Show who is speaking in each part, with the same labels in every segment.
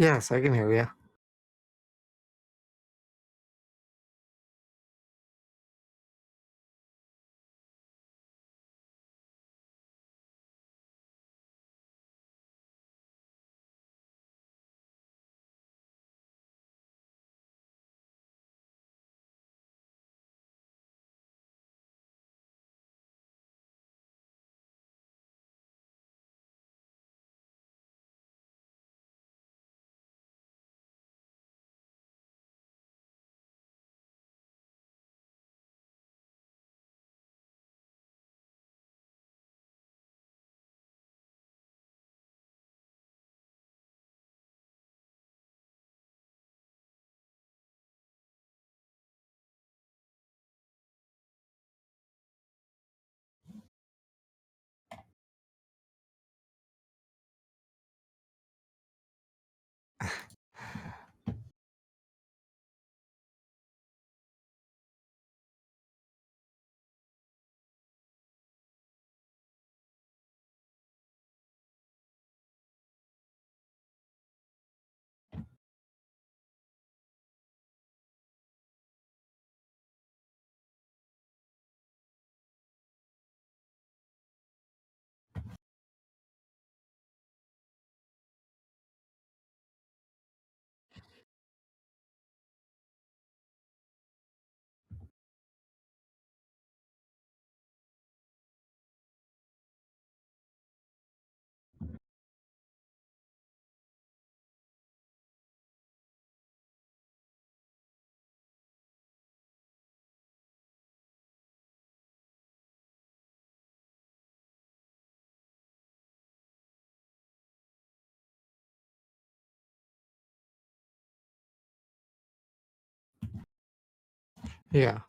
Speaker 1: Yes, I can hear you. Yeah.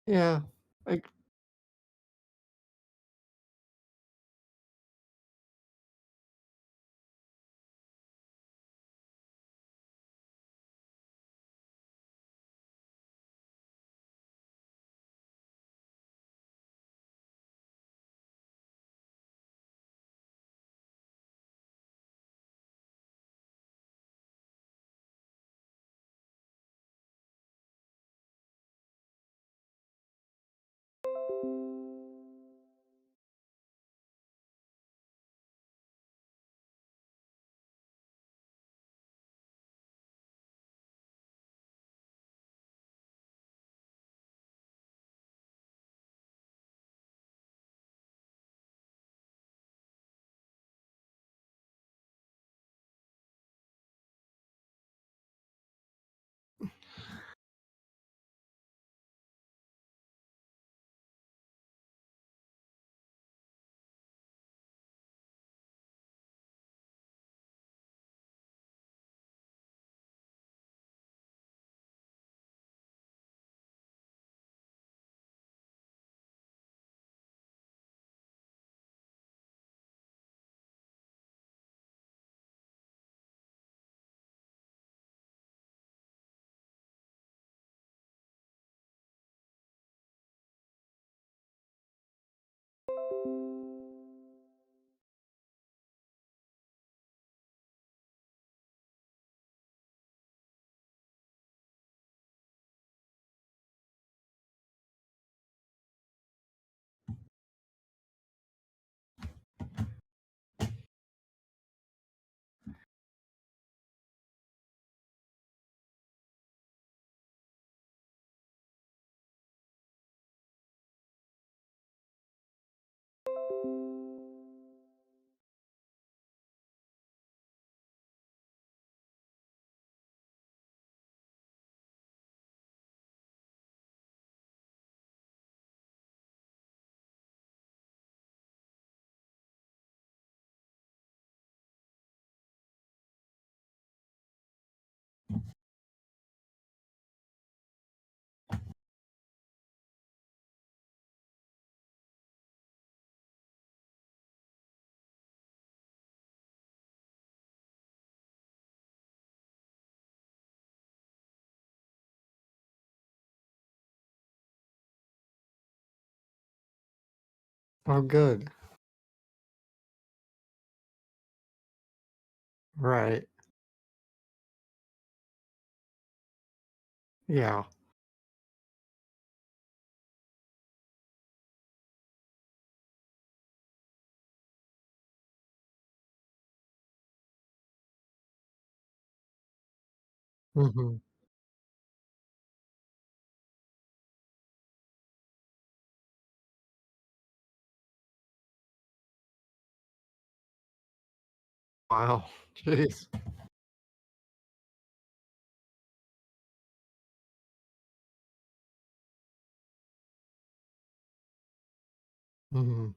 Speaker 1: Yeah. Like, Oh, good. Right. Yeah. Mhm. Wow. Jeez. Mhm.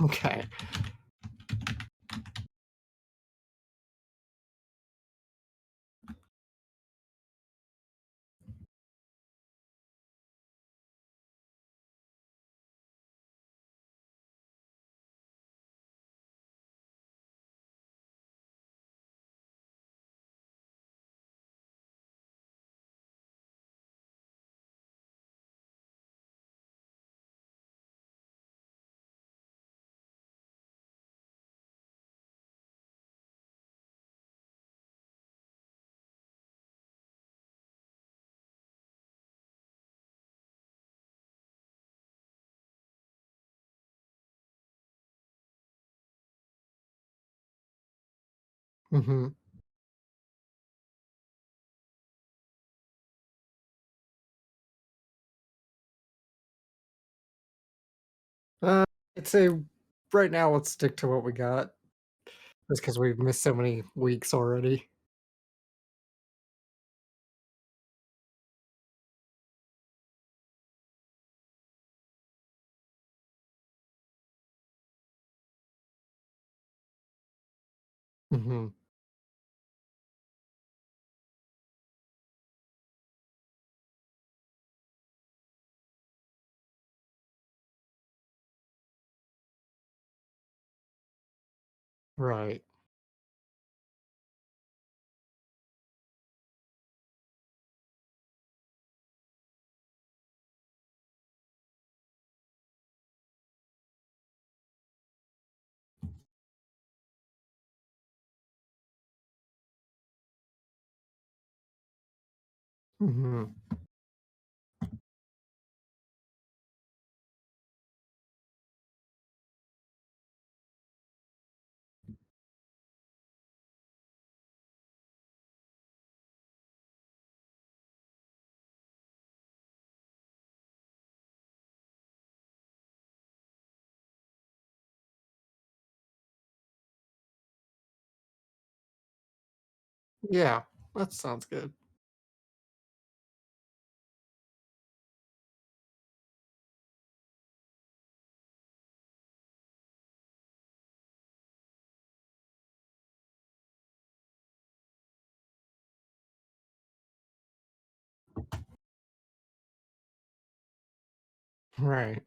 Speaker 1: Okay. Mhm. Uh, I'd say right now let's stick to what we got, just because 'cause we've missed so many weeks already. Mhm. Right. Mhm. Yeah, that sounds good. Right.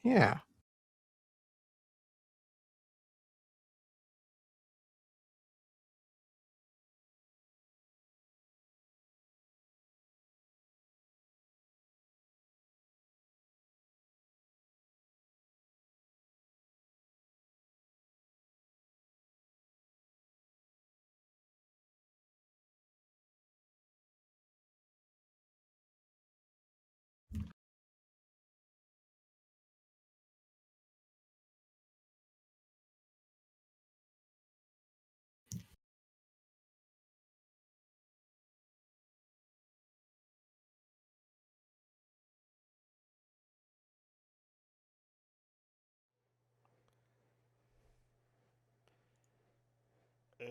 Speaker 1: Yeah.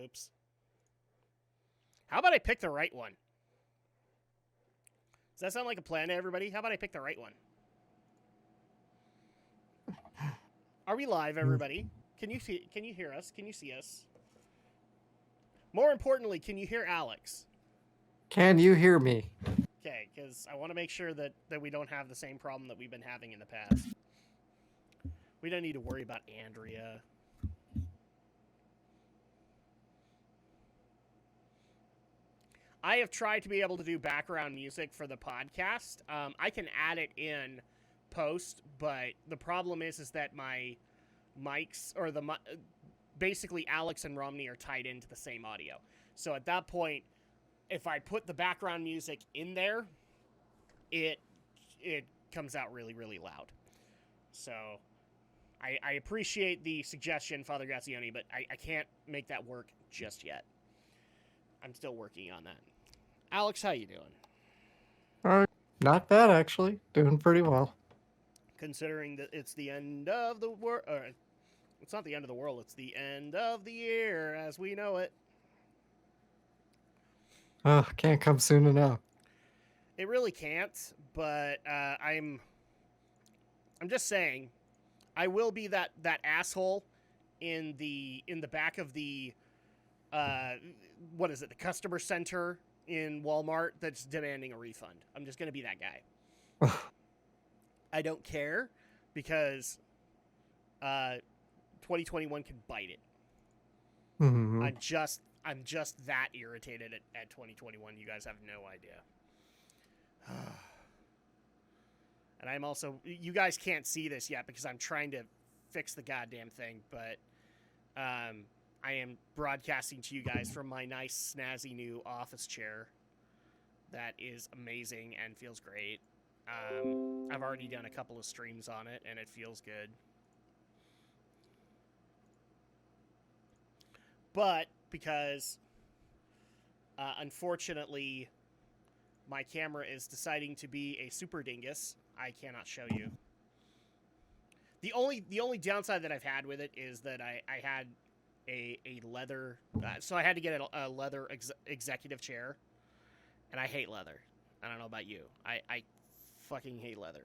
Speaker 2: Oops. How about I pick the right one? Does that sound like a plan to everybody? How about I pick the right one? Are we live, everybody? Can you hear us? Can you see us? More importantly, can you hear Alex?
Speaker 1: Can you hear me?
Speaker 2: Okay, because I want to make sure that we don't have the same problem that we've been having in the past. We don't need to worry about Andrea. I have tried to be able to do background music for the podcast. I can add it in post, but the problem is that my mics or basically Alex and Romney are tied into the same audio. So at that point, if I put the background music in there, it comes out really, really loud. So I appreciate the suggestion, Father Grazioni, but I can't make that work just yet. I'm still working on that. Alex, how you doing?
Speaker 1: Not bad, actually. Doing pretty well.
Speaker 2: Considering that it's the end of the world. It's not the end of the world. It's the end of the year as we know it.
Speaker 1: Can't come soon enough.
Speaker 2: It really can't, but I'm just saying, I will be that asshole in the back of the what is it? The customer center in Walmart that's demanding a refund. I'm just gonna be that guy. I don't care because 2021 can bite it.
Speaker 1: Mm-hmm.
Speaker 2: I'm just that irritated at 2021. You guys have no idea. And I'm also, you guys can't see this yet because I'm trying to fix the goddamn thing, but I am broadcasting to you guys from my nice, snazzy new office chair that is amazing and feels great. I've already done a couple of streams on it, and it feels good. But because, unfortunately, my camera is deciding to be a super dingus, I cannot show you. The only downside that I've had with it is that I had a leather, so I had to get a leather executive chair, and I hate leather. I don't know about you. I fucking hate leather.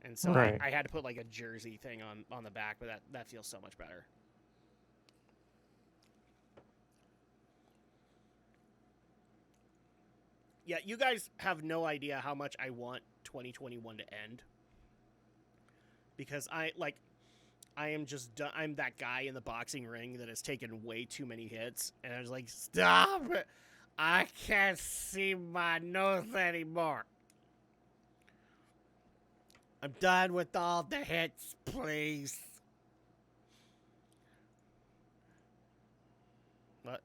Speaker 2: And so
Speaker 1: Right.
Speaker 2: I had to put like a jersey thing on the back, but that feels so much better. Yeah, you guys have no idea how much I want 2021 to end. Because I am just done. I'm that guy in the boxing ring that has taken way too many hits, and I was like, stop it! I can't see my nose anymore. I'm done with all the hits, please. What?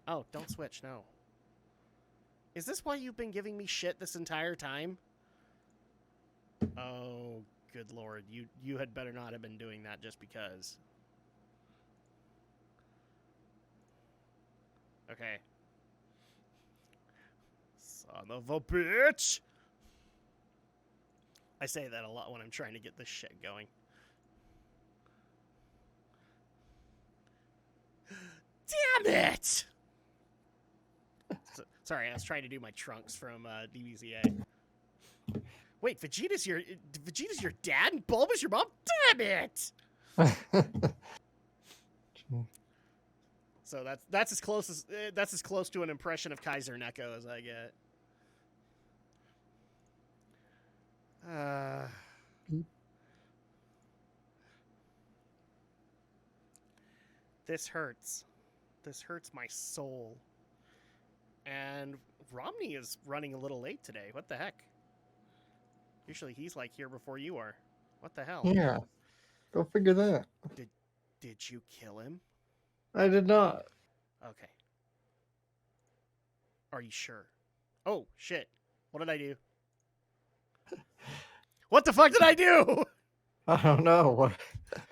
Speaker 2: Oh, don't switch, no. Is this why you've been giving me shit this entire time? Oh, good lord. You had better not have been doing that just because. Okay. Son of a bitch! I say that a lot when I'm trying to get this shit going. Damn it! Sorry, I was trying to do my trunks from DBZA. Wait, Vegeta's your dad and Bulba's your mom? Damn it! So that's as close to an impression of Kaiser Neko as I get. Uh, this hurts. This hurts my soul. And Romney is running a little late today. What the heck? Usually he's like here before you are. What the hell?
Speaker 1: Yeah, go figure that.
Speaker 2: Did you kill him?
Speaker 1: I did not.
Speaker 2: Okay. Are you sure? Oh, shit. What did I do? What the fuck did I do?
Speaker 1: I don't know.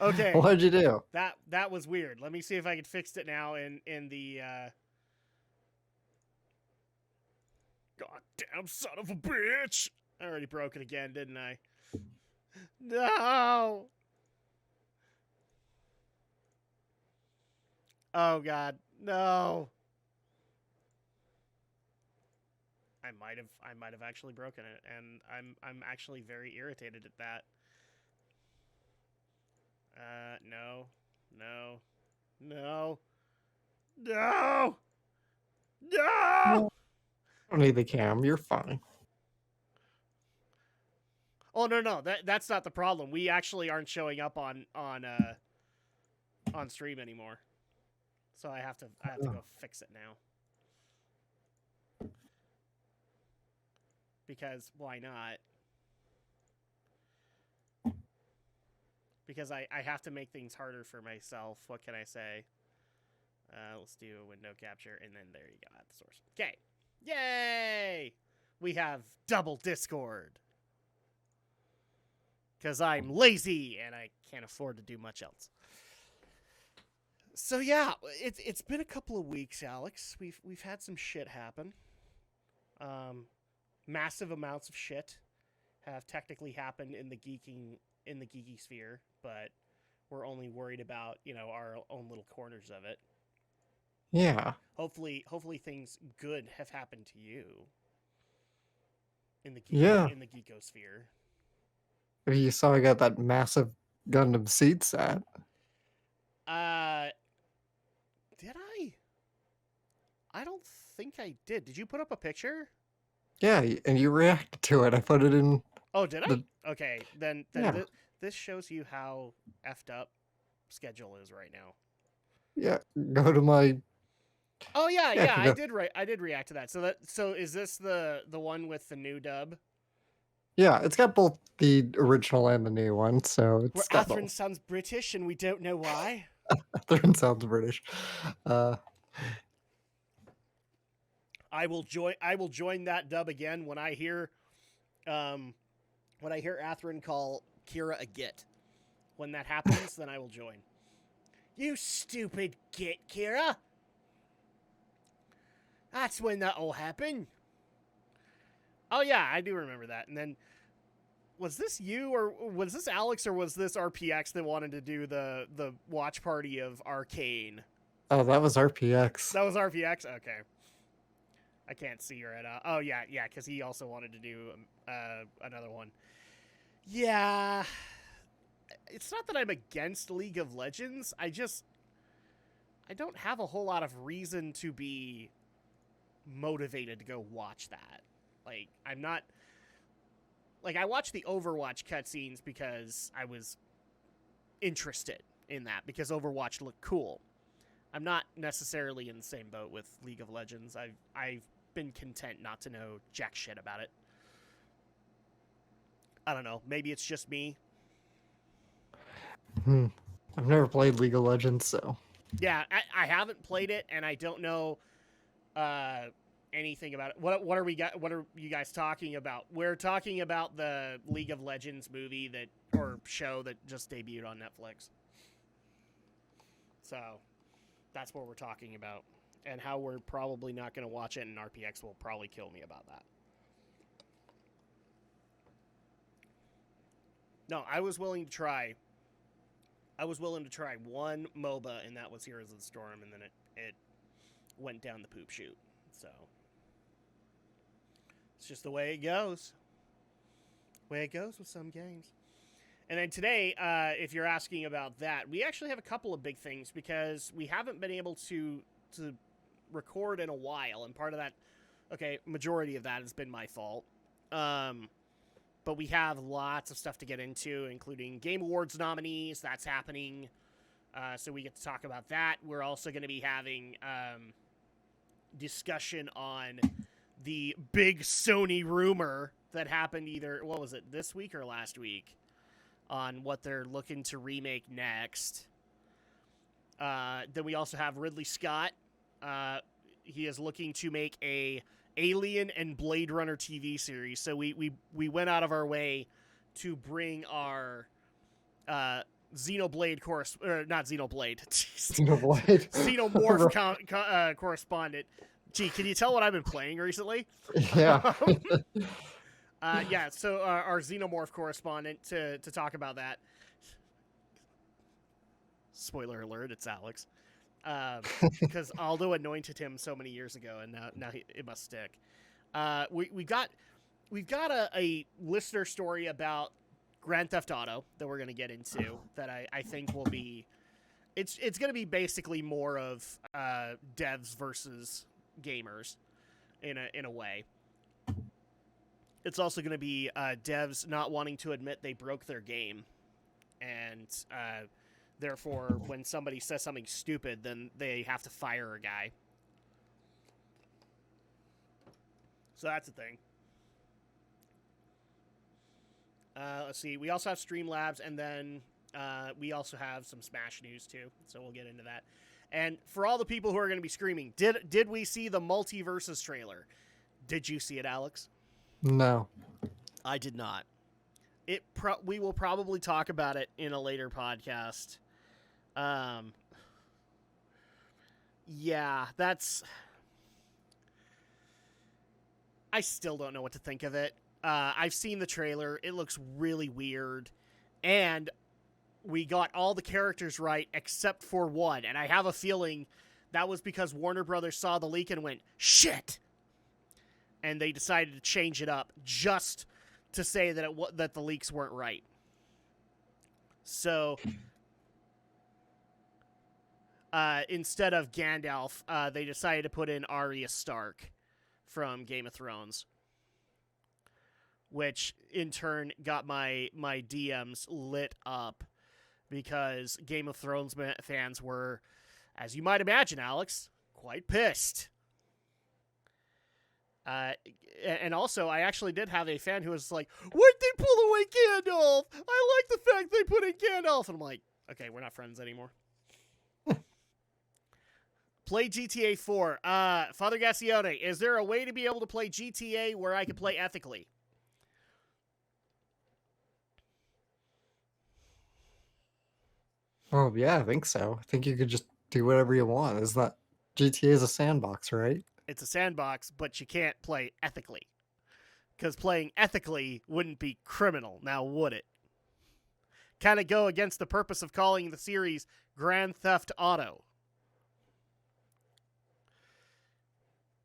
Speaker 2: Okay.
Speaker 1: What'd you do?
Speaker 2: That was weird. Let me see if I can fix it now in the goddamn son of a bitch. I already broke it again, didn't I? No. Oh god. No. I might have actually broken it, and I'm actually very irritated at that. No. No. No. No. No.
Speaker 1: I don't need the cam. You're fine.
Speaker 2: Oh no, that's not the problem. We actually aren't showing up on stream anymore. So I have to go fix it now. Because why not? Because I have to make things harder for myself. What can I say? Let's do a window capture, and then there you go at the source. Okay. Yay! We have double Discord. Because I'm lazy and I can't afford to do much else. So yeah, it's been a couple of weeks, Alex. We've had some shit happen. Massive amounts of shit have technically happened in the geeky sphere, but we're only worried about, our own little corners of it.
Speaker 1: Yeah.
Speaker 2: Hopefully things good have happened to you in the geekosphere.
Speaker 1: You saw I got that massive Gundam seed set.
Speaker 2: Did I? I don't think I did. Did you put up a picture?
Speaker 1: Yeah, and you reacted to it. I put it in.
Speaker 2: Oh, did I? Okay, then
Speaker 1: Yeah.
Speaker 2: this shows you how effed up schedule is right now.
Speaker 1: Yeah, go to my.
Speaker 2: Oh yeah, I did react to that. So is this the one with the new dub?
Speaker 1: Yeah, it's got both the original and the new one, so it's
Speaker 2: Where
Speaker 1: got
Speaker 2: Atherin
Speaker 1: both.
Speaker 2: sounds British and we don't know why.
Speaker 1: Atherin sounds British.
Speaker 2: I will join that dub again when I hear Atherin call Kira a git. When that happens, then I will join. You stupid git, Kira. That's when that will happen. Oh yeah, I do remember that. And then was this you or was this Alex or was this RPX that wanted to do the watch party of Arcane?
Speaker 1: Oh, that was RPX.
Speaker 2: That was RPX? Okay. I can't see right now. Oh yeah, because he also wanted to do another one. Yeah. It's not that I'm against League of Legends. I don't have a whole lot of reason to be motivated to go watch that. Like, I'm not... Like, I watched the Overwatch cutscenes because I was interested in that, because Overwatch looked cool. I'm not necessarily in the same boat with League of Legends. I've been content not to know jack shit about it. I don't know. Maybe it's just me.
Speaker 1: I've never played League of Legends, so...
Speaker 2: Yeah, I haven't played it, and I don't know anything about it. What are you guys talking about? We're talking about the League of Legends movie or show that just debuted on Netflix. So that's what we're talking about, and how we're probably not going to watch it, and RPX will probably kill me about that. No, I was willing to try one MOBA, and that was Heroes of the Storm, and then it went down the poop chute. So it's just the way it goes. Way it goes with some games. And then today, if you're asking about that, we actually have a couple of big things because we haven't been able to record in a while, and part of that, majority of that has been my fault. But we have lots of stuff to get into, including Game Awards nominees. That's happening. So we get to talk about that. We're also going to be having discussion on the big Sony rumor that happened what was it, this week or last week, on what they're looking to remake next. Then we also have Ridley Scott. He is looking to make a Alien and Blade Runner TV series. So we went out of our way to bring our Xenoblade not Xenoblade,
Speaker 1: Xenoblade.
Speaker 2: Xenomorph correspondent. Gee, can you tell what I've been playing recently?
Speaker 1: Yeah.
Speaker 2: Yeah, so our Xenomorph correspondent to talk about that. Spoiler alert, it's Alex. Because Aldo anointed him so many years ago, and now it must stick. We've got a listener story about Grand Theft Auto that we're going to get into that I think will be... It's going to be basically more of devs versus gamers in a way. It's also going to be devs not wanting to admit they broke their game, and therefore, when somebody says something stupid, then they have to fire a guy. So that's a thing. Let's see. We also have Streamlabs, and then we also have some Smash news, too. So we'll get into that. And for all the people who are going to be screaming, did we see the Multiverses trailer? Did you see it, Alex?
Speaker 1: No. I
Speaker 2: did not. We will probably talk about it in a later podcast. Yeah, I still don't know what to think of it. I've seen the trailer. It looks really weird. And we got all the characters right except for one. And I have a feeling that was because Warner Brothers saw the leak and went, shit! And they decided to change it up just to say that the leaks weren't right. So... instead of Gandalf, they decided to put in Arya Stark from Game of Thrones, which in turn got my DMs lit up because Game of Thrones fans were, as you might imagine, Alex, quite pissed. And also, I actually did have a fan who was like, why'd they pull away Gandalf? I like the fact they put in Gandalf. And I'm like, okay, we're not friends anymore. Play GTA 4. Father Gassione, is there a way to be able to play GTA where I can play ethically?
Speaker 1: Oh, yeah, I think so. I think you could just do whatever you want. Is that GTA is a sandbox, right?
Speaker 2: It's a sandbox, but you can't play ethically. Because playing ethically wouldn't be criminal, now would it? Kind of go against the purpose of calling the series Grand Theft Auto.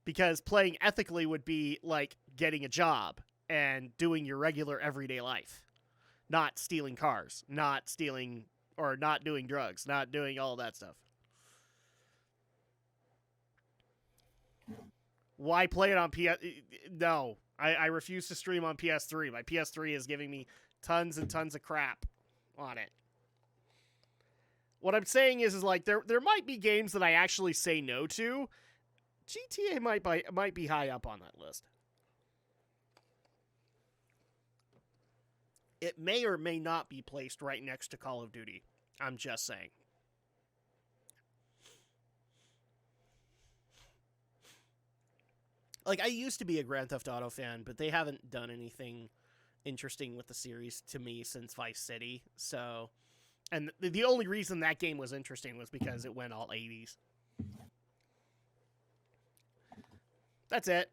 Speaker 2: Because playing ethically would be like getting a job and doing your regular everyday life. Not stealing cars, not stealing or not doing drugs, not doing all that stuff. Why play it on PS? No, I refuse to stream on PS3. My PS3 is giving me tons and tons of crap on it. What I'm saying is like there might be games that I actually say no to. GTA might be high up on that list. It may or may not be placed right next to Call of Duty. I'm just saying. Like, I used to be a Grand Theft Auto fan, but they haven't done anything interesting with the series to me since Vice City. So, and the only reason that game was interesting was because it went all 80s. That's it.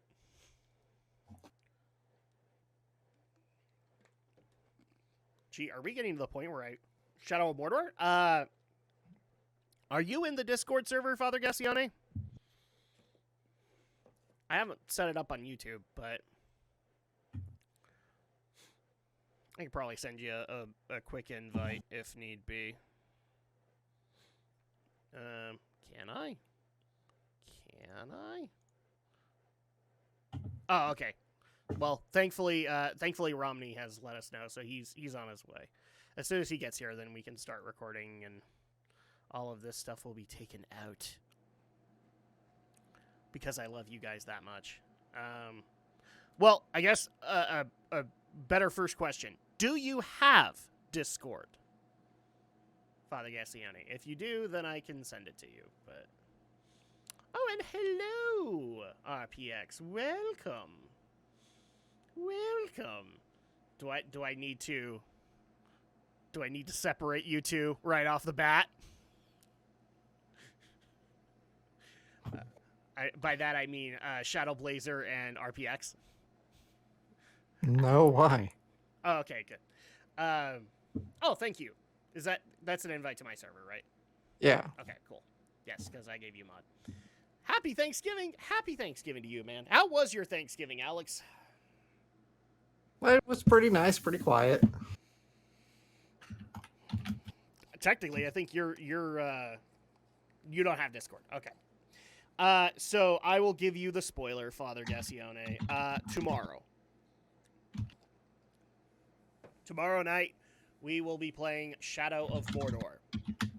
Speaker 2: Gee, are we getting to the point where Shadow of Mordor? Are you in the Discord server, Father Gassione? I haven't set it up on YouTube, but I can probably send you a quick invite if need be. Can I? Can I? Oh, okay. well, thankfully Romney has let us know, so he's on his way. As soon as he gets here, then we can start recording, and all of this stuff will be taken out. Because I love you guys that much. Well, I guess a better first question. Do you have Discord, Father Gassione? If you do, then I can send it to you. But oh, and hello, RPX. Welcome. Do I need to separate you two right off the bat? By that I mean Shadow Blazer and RPX.
Speaker 1: No, why?
Speaker 2: Oh, okay, good. Oh, thank you. That's an invite to my server, right?
Speaker 1: Yeah.
Speaker 2: Okay, cool. Yes, because I gave you mod. Happy Thanksgiving! Happy Thanksgiving to you, man. How was your Thanksgiving, Alex?
Speaker 1: Well, it was pretty nice, pretty quiet.
Speaker 2: Technically, I think you don't have Discord. Okay. So I will give you the spoiler, Father Gassione. Tomorrow night, we will be playing Shadow of Mordor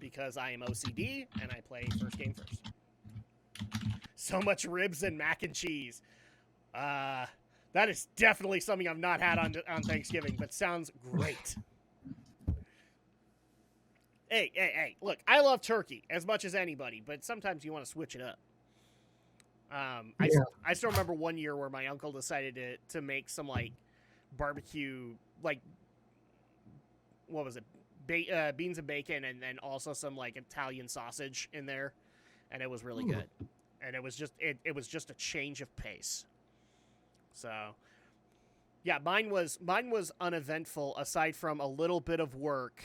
Speaker 2: because I am OCD and I play first game first. So much ribs and mac and cheese. That is definitely something I've not had on Thanksgiving, but sounds great. Hey, look, I love turkey as much as anybody, but sometimes you want to switch it up. I still remember one year where my uncle decided to make some, like, barbecue, like, what was it? Beans and bacon, and then also some, like, Italian sausage in there, and it was really good. And it was just a change of pace. So, yeah, mine was uneventful aside from a little bit of work,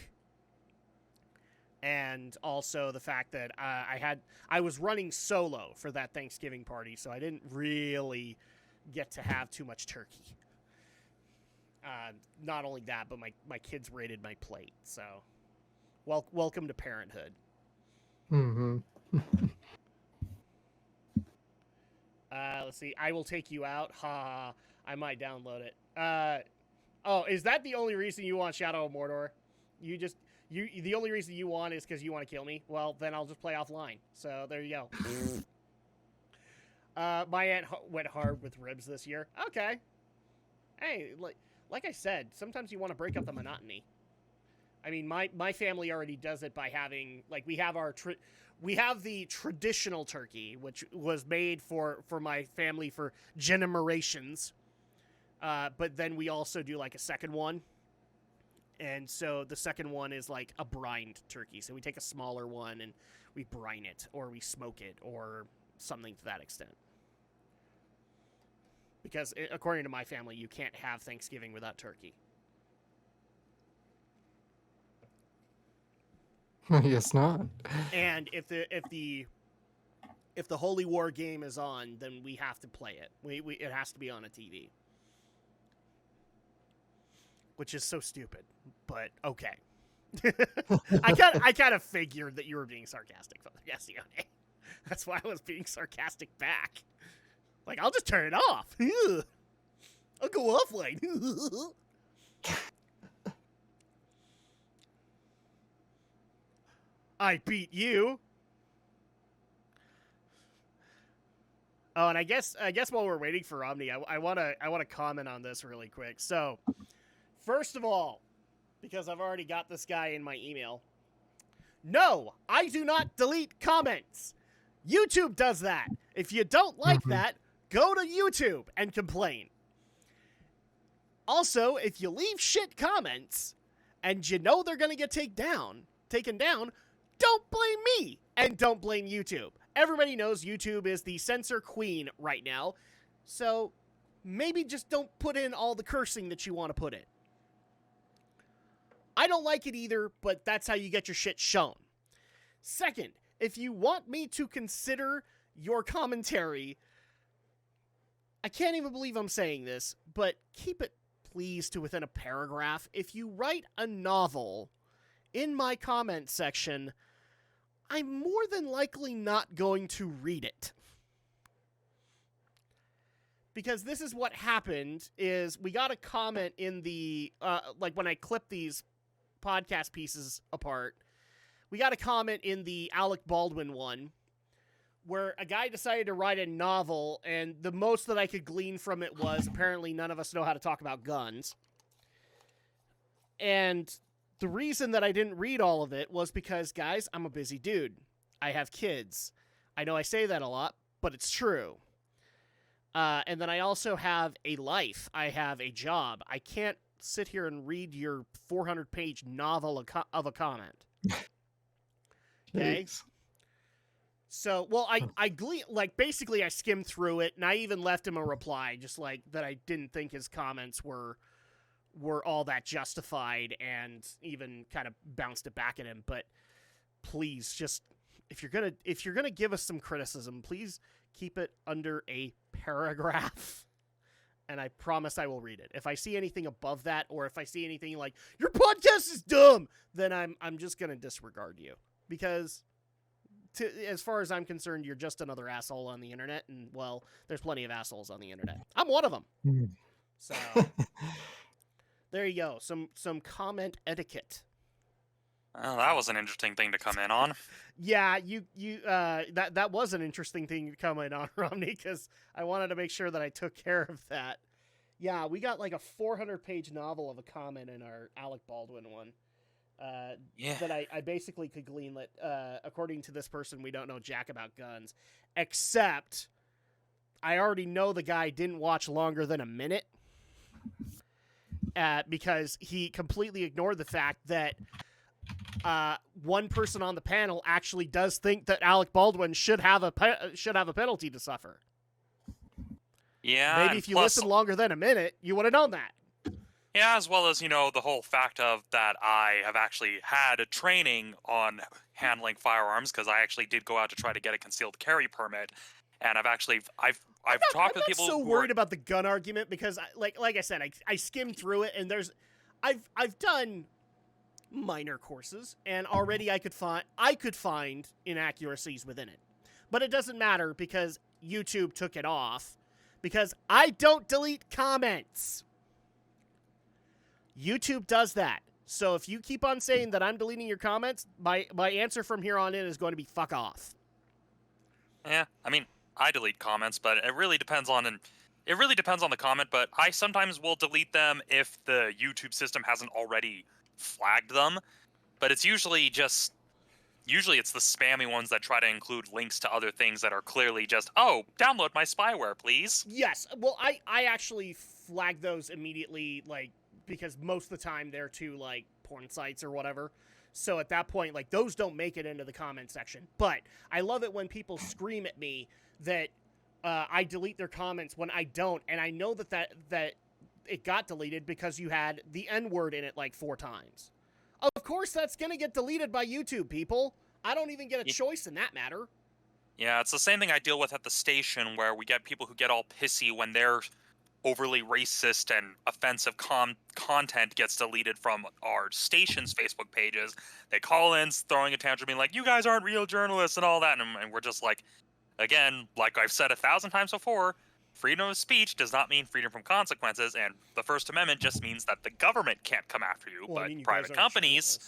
Speaker 2: and also the fact that I was running solo for that Thanksgiving party, so I didn't really get to have too much turkey. Not only that, but my kids raided my plate, so welcome to parenthood.
Speaker 1: Mm-hmm.
Speaker 2: Let's see. I will take you out. Ha! I might download it. Oh, is that the only reason you want Shadow of Mordor? The only reason you want is because you want to kill me? Well, then I'll just play offline. So there you go. My aunt went hard with ribs this year. Okay. Hey, like I said, sometimes you want to break up the monotony. I mean, my family already does it by having, like, we have the traditional turkey, which was made for my family for generations. But then we also do, like, a second one. And so the second one is like a brined turkey. So we take a smaller one and we brine it, or we smoke it, or something to that extent. Because according to my family, you can't have Thanksgiving without turkey.
Speaker 1: Yes, not.
Speaker 2: And if the Holy War game is on, then we have to play it. It has to be on a TV. Which is so stupid, but okay. I kind of figured that you were being sarcastic, Father Gassione. That's why I was being sarcastic back. Like, I'll just turn it off. I'll go offline. I beat you. Oh, and I guess while we're waiting for Omni, I want to comment on this really quick. So, first of all, because I've already got this guy in my email, no, I do not delete comments. YouTube does that. If you don't like that, go to YouTube and complain. Also, if you leave shit comments and you know they're going to get taken down, don't blame me and don't blame YouTube. Everybody knows YouTube is the censor queen right now, so maybe just don't put in all the cursing that you want to put in. I don't like it either, but that's how you get your shit shown. Second, if you want me to consider your commentary, I can't even believe I'm saying this, but keep it please to within a paragraph. If you write a novel in my comment section, I'm more than likely not going to read it. because this is what happened, is we got a comment in the, like when I clip these podcast pieces apart, we got a comment in the Alec Baldwin one where a guy decided to write a novel, and the most that I could glean from it was apparently none of us know how to talk about guns. And the reason that I didn't read all of it was because, guys, I'm a busy dude. I have kids. I know I say that a lot, but it's true. And then I also have a life. I have a job. I can't sit here and read your 400-page novel of a comment. Okay? So, well, basically I skimmed through it, and I even left him a reply, just like that I didn't think his comments were all that justified, and even kind of bounced it back at him. But please, just if you're gonna give us some criticism, please keep it under a paragraph, and I promise I will read it. If I see anything above that, or if I see anything like your podcast is dumb, then I'm just gonna disregard you, because as far as I'm concerned, you're just another asshole on the internet, and well, there's plenty of assholes on the internet. I'm one of them. So there you go. Some comment etiquette.
Speaker 3: Well, that was an interesting thing to come in on.
Speaker 2: Yeah, that was an interesting thing to come in on, Romney, because I wanted to make sure that I took care of that. Yeah, we got like a 400-page novel of a comment in our Alec Baldwin one. That I basically could glean that, according to this person, we don't know jack about guns, except I already know the guy didn't watch longer than a minute, because he completely ignored the fact that one person on the panel actually does think that Alec Baldwin should have a penalty to suffer.
Speaker 3: Yeah,
Speaker 2: maybe if you listen longer than a minute, you would have known that.
Speaker 3: Yeah, as well as, the whole fact of that I have actually had a training on handling firearms, because I actually did go out to try to get a concealed carry permit, and I've talked with people. I'm not so worried about
Speaker 2: the gun argument, because like I said, I skimmed through it, and I've done minor courses, and already I could find inaccuracies within it, but it doesn't matter because YouTube took it off, because I don't delete comments. YouTube does that. So if you keep on saying that I'm deleting your comments, my answer from here on in is going to be fuck off.
Speaker 3: Yeah, I mean, I delete comments, but it really depends on the comment, but I sometimes will delete them if the YouTube system hasn't already flagged them. But it's usually it's the spammy ones that try to include links to other things that are clearly just, oh, download my spyware, please.
Speaker 2: Yes. Well, I actually flag those immediately, because most of the time they're to porn sites or whatever. So at that point, those don't make it into the comment section. But I love it when people scream at me that I delete their comments when I don't, and I know that it got deleted because you had the N-word in it 4 times. Of course that's gonna get deleted by YouTube, people. I don't even get a choice in that matter.
Speaker 3: Yeah, it's the same thing I deal with at the station, where we get people who get all pissy when they're overly racist and offensive content gets deleted from our station's Facebook pages. They call in throwing a tantrum, being like, you guys aren't real journalists and all that, and we're just like, again, like I've said 1,000 times before, freedom of speech does not mean freedom from consequences, and the First Amendment just means that the government can't come after you,
Speaker 2: well,
Speaker 3: but private companies...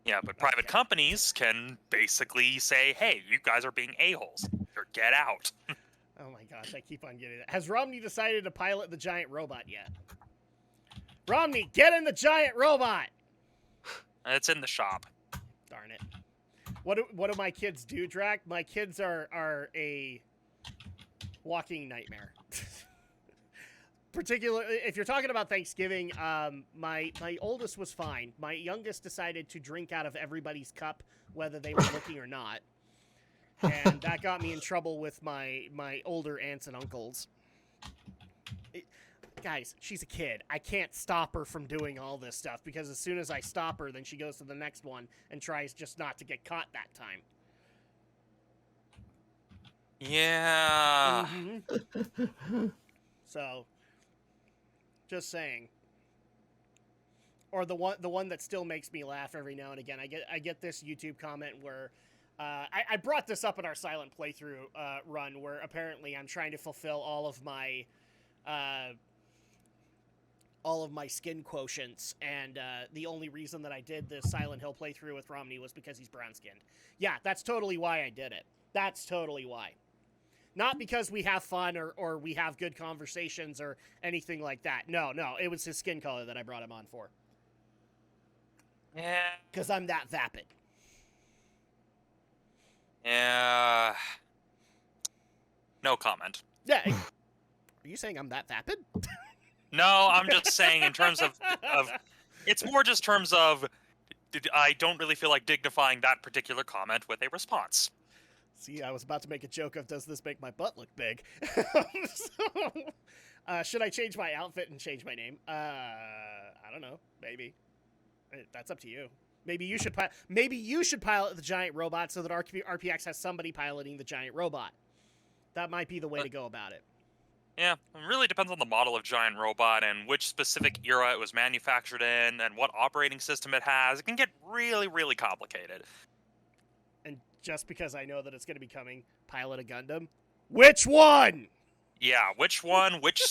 Speaker 3: Yeah, but private companies can basically say, hey, you guys are being a-holes, or get out.
Speaker 2: Oh my gosh, I keep on getting that. Has Romney decided to pilot the giant robot yet? Romney, get in the giant robot!
Speaker 3: It's in the shop.
Speaker 2: Darn it. What do my kids do, Drak? My kids are a walking nightmare. Particularly, if you're talking about Thanksgiving, my oldest was fine. My youngest decided to drink out of everybody's cup, whether they were looking or not. And that got me in trouble with my older aunts and uncles. Guys, she's a kid. I can't stop her from doing all this stuff, because as soon as I stop her, then she goes to the next one and tries just not to get caught that time.
Speaker 3: Yeah.
Speaker 2: Mm-hmm. So, just saying. Or the one that still makes me laugh every now and again. I get this YouTube comment where I brought this up in our silent playthrough run, where apparently I'm trying to fulfill all of my all of my skin quotients, and the only reason that I did this Silent Hill playthrough with Romney was because he's brown-skinned. Yeah, that's totally why I did it. That's totally why. Not because we have fun or we have good conversations or anything like that. No, it was his skin color that I brought him on for.
Speaker 3: Yeah.
Speaker 2: Because I'm that vapid.
Speaker 3: Yeah. No comment.
Speaker 2: Yeah. Are you saying I'm that vapid?
Speaker 3: No, I'm just saying in terms of it's more just terms of I don't really feel like dignifying that particular comment with a response.
Speaker 2: See, I was about to make a joke of, does this make my butt look big? Should I change my outfit and change my name? I don't know. Maybe. That's up to you. Maybe you should pilot the giant robot so that RPX has somebody piloting the giant robot. That might be the way to go about it.
Speaker 3: Yeah, it really depends on the model of giant robot and which specific era it was manufactured in and what operating system it has. It can get really, really complicated.
Speaker 2: And just because I know that it's going to be coming, pilot a Gundam. Which one?
Speaker 3: Yeah, which one, which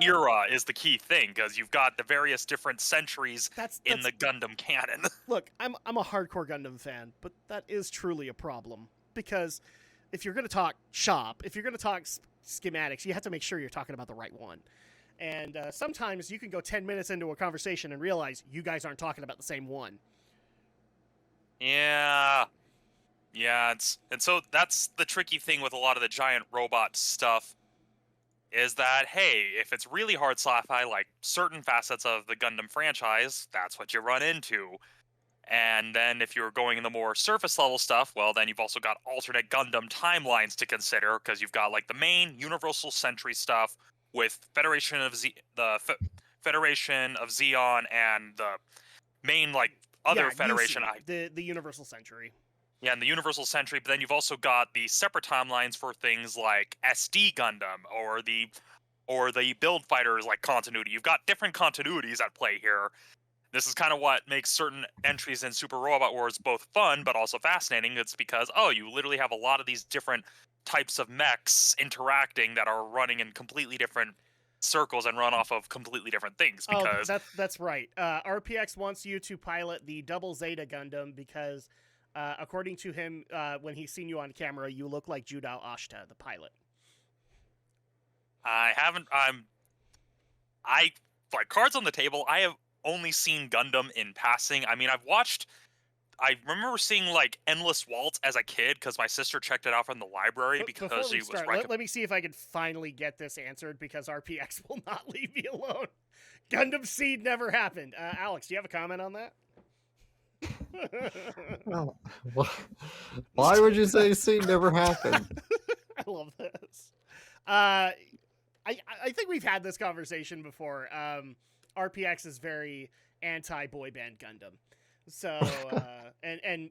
Speaker 3: era is the key thing, because you've got the various different centuries in the Gundam canon.
Speaker 2: Look, I'm a hardcore Gundam fan, but that is truly a problem. Because if you're going to talk shop, if you're going to talk schematics, you have to make sure you're talking about the right one. And sometimes you can go 10 minutes into a conversation and realize you guys aren't talking about the same one.
Speaker 3: Yeah, and so that's the tricky thing with a lot of the giant robot stuff, is that, hey, if it's really hard sci-fi, like certain facets of the Gundam franchise, that's what you run into. And then if you're going in the more surface level stuff, well, then you've also got alternate Gundam timelines to consider, because you've got like the main Universal Century stuff with Federation of Zeon and the main like other Federation.
Speaker 2: The Universal Century.
Speaker 3: Yeah, and the Universal Century, but then you've also got the separate timelines for things like SD Gundam or the Build Fighters like continuity. You've got different continuities at play here. This is kind of what makes certain entries in Super Robot Wars both fun but also fascinating. It's because, you literally have a lot of these different types of mechs interacting that are running in completely different circles and run off of completely different things. Because
Speaker 2: that's right. RPX wants you to pilot the Double Zeta Gundam because, according to him, when he's seen you on camera, you look like Judao Ashita, the pilot.
Speaker 3: Like, cards on the table, I have only seen Gundam in passing. I mean, I remember seeing like Endless Waltz as a kid because my sister checked it out from the library because she was
Speaker 2: let me see if I can finally get this answered, because RPX will not leave me alone. Gundam Seed never happened. Alex, do you have a comment on that?
Speaker 1: Oh, why would you say Seed never happened?
Speaker 2: I love this. I think we've had this conversation before. RPX is very anti-boy band Gundam. So, and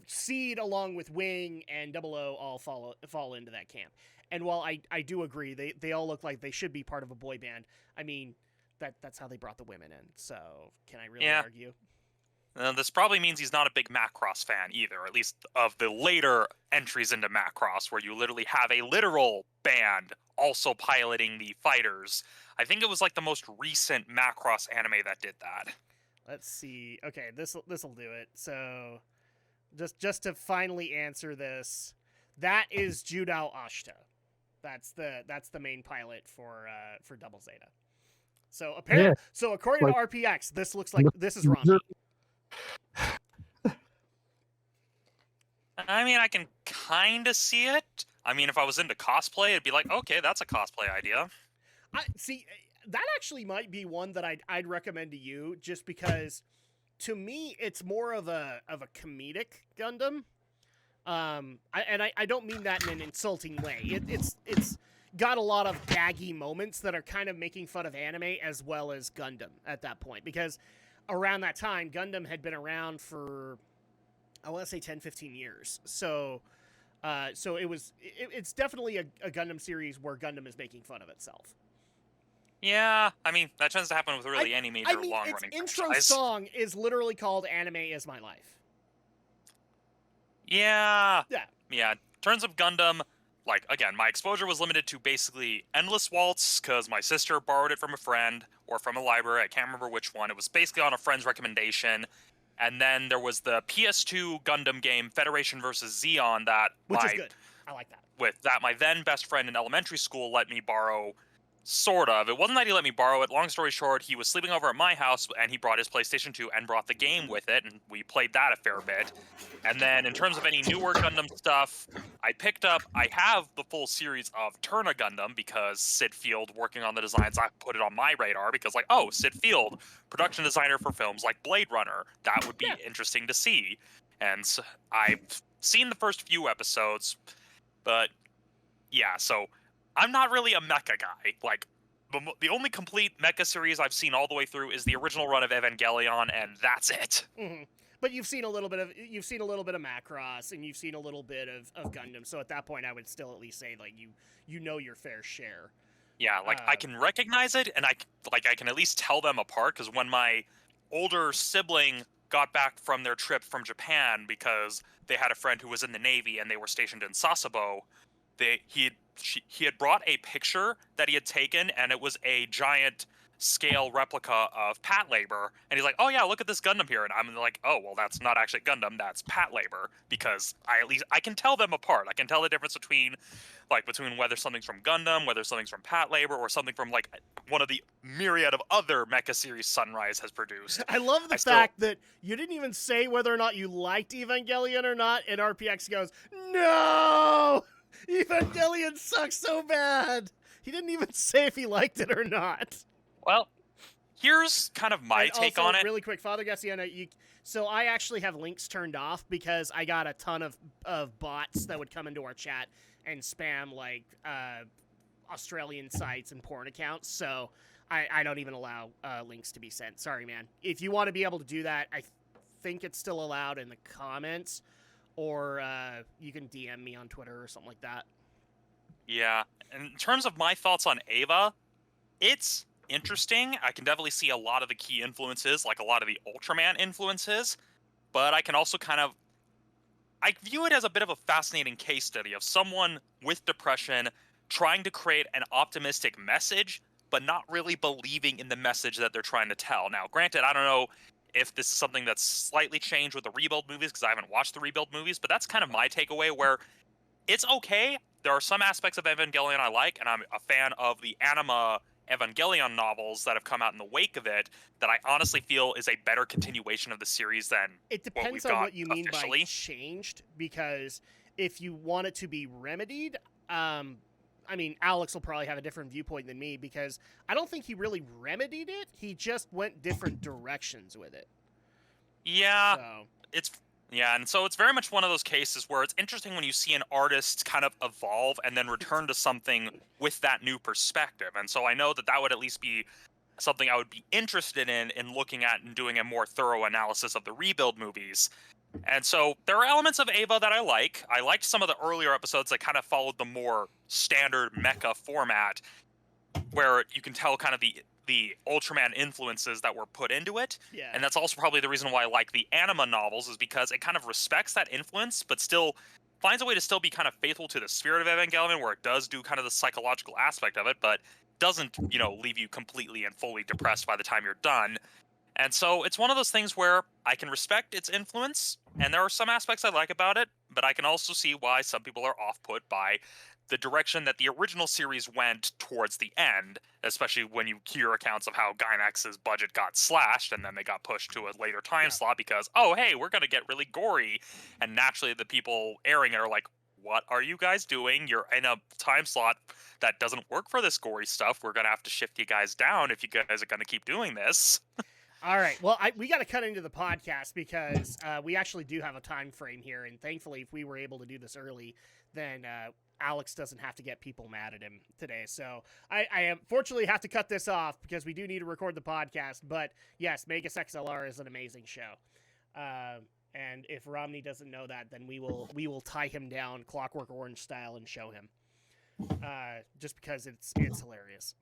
Speaker 2: Seed along with Wing and 00 all fall into that camp. And while I do agree, they all look like they should be part of a boy band. I mean, that's how they brought the women in. So, can I really argue?
Speaker 3: This probably means he's not a big Macross fan either, at least of the later entries into Macross, where you literally have a literal band also piloting the fighters. I think it was like the most recent Macross anime that did that.
Speaker 2: Let's see. Okay, this'll do it. So, just to finally answer this, that is Judao Ashita. That's the main pilot for Double Zeta. So apparently, so according to RPX, this looks like this is wrong.
Speaker 3: I mean, I can kind of see it. I mean, if I was into cosplay, it'd be like, okay, that's a cosplay idea.
Speaker 2: See, that actually might be one that I'd recommend to you, just because, to me, it's more of a comedic Gundam. I don't mean that in an insulting way. It's got a lot of gaggy moments that are kind of making fun of anime as well as Gundam at that point, because around that time, Gundam had been around for, I want to say 10, 15 years. So it's definitely a Gundam series where Gundam is making fun of itself.
Speaker 3: Yeah, I mean, that tends to happen with really any major long-running franchise.
Speaker 2: Its intro song is literally called Anime Is My Life.
Speaker 3: Yeah. In terms of Gundam, like, again, my exposure was limited to basically Endless Waltz because my sister borrowed it from a friend or from a library. I can't remember which one. It was basically on a friend's recommendation. And then there was the PS2 Gundam game Federation vs. Zeon that
Speaker 2: Which is good. I like that.
Speaker 3: my then best friend in elementary school let me borrow. Sort of. It wasn't that he let me borrow it. Long story short, he was sleeping over at my house, and he brought his PlayStation 2 and brought the game with it, and we played that a fair bit. And then, in terms of any newer Gundam stuff, I have the full series of Turna Gundam, because Sid Field, working on the designs, I put it on my radar, because, like, oh, Sid Field, production designer for films like Blade Runner. That would be interesting to see. And so I've seen the first few episodes, but, yeah, so I'm not really a mecha guy. Like, the only complete mecha series I've seen all the way through is the original run of Evangelion, and that's it.
Speaker 2: Mm-hmm. But you've seen a little bit of Macross, and you've seen a little bit of Gundam. So at that point, I would still at least say like you know your fair share.
Speaker 3: Yeah, like I can recognize it, and I can at least tell them apart. Because when my older sibling got back from their trip from Japan, because they had a friend who was in the Navy and they were stationed in Sasebo, he had brought a picture that he had taken, and it was a giant scale replica of Patlabor, and he's like, oh yeah, look at this Gundam here, and I'm like, oh well, that's not actually Gundam, that's Patlabor, because I can tell them apart. I can tell the difference between whether something's from Gundam, whether something's from Patlabor, or something from like one of the myriad of other mecha series Sunrise has produced.
Speaker 2: I love the fact that you didn't even say whether or not you liked Evangelion or not, and RPX goes, no! Evangelion sucks so bad. He didn't even say if he liked it or not.
Speaker 3: Well, here's kind of my take on it.
Speaker 2: Really quick, Father Gassiana, so I actually have links turned off because I got a ton of bots that would come into our chat and spam like Australian sites and porn accounts. So I don't even allow links to be sent. Sorry, man. If you want to be able to do that, I think it's still allowed in the comments. Or you can DM me on Twitter or something like that.
Speaker 3: Yeah. In terms of my thoughts on Eva, it's interesting. I can definitely see a lot of the key influences, like a lot of the Ultraman influences. But I can also I view it as a bit of a fascinating case study of someone with depression trying to create an optimistic message, but not really believing in the message that they're trying to tell. Now, granted, I don't know if this is something that's slightly changed with the Rebuild movies, because I haven't watched the Rebuild movies, but that's kind of my takeaway, where it's okay. There are some aspects of Evangelion I like, and I'm a fan of the Anima Evangelion novels that have come out in the wake of it, that I honestly feel is a better continuation of the series than
Speaker 2: it depends
Speaker 3: what we've
Speaker 2: on
Speaker 3: got
Speaker 2: what you mean
Speaker 3: officially.
Speaker 2: By changed, because if you want it to be remedied, I mean, Alex will probably have a different viewpoint than me, because I don't think he really remedied it. He just went different directions with it.
Speaker 3: Yeah, and so it's very much one of those cases where it's interesting when you see an artist kind of evolve and then return to something with that new perspective. And so I know that would at least be something I would be interested in looking at and doing a more thorough analysis of the Rebuild movies. And so there are elements of Eva that I like. I liked some of the earlier episodes that kind of followed the more standard mecha format, where you can tell kind of the Ultraman influences that were put into it.
Speaker 2: Yeah.
Speaker 3: And that's also probably the reason why I like the Anima novels, is because it kind of respects that influence, but still finds a way to still be kind of faithful to the spirit of Evangelion, where it does do kind of the psychological aspect of it, but doesn't, leave you completely and fully depressed by the time you're done. And so it's one of those things where I can respect its influence, and there are some aspects I like about it, but I can also see why some people are off-put by the direction that the original series went towards the end, especially when you hear accounts of how Gainax's budget got slashed and then they got pushed to a later time slot because, oh, hey, we're going to get really gory. And naturally the people airing it are like, what are you guys doing? You're in a time slot that doesn't work for this gory stuff. We're going to have to shift you guys down if you guys are going to keep doing this.
Speaker 2: All right. Well, we got to cut into the podcast because we actually do have a time frame here. And thankfully, if we were able to do this early, then Alex doesn't have to get people mad at him today. So I unfortunately have to cut this off because we do need to record the podcast. But yes, Megas XLR is an amazing show. And if Romney doesn't know that, then we will tie him down Clockwork Orange style and show him. Just because it's hilarious.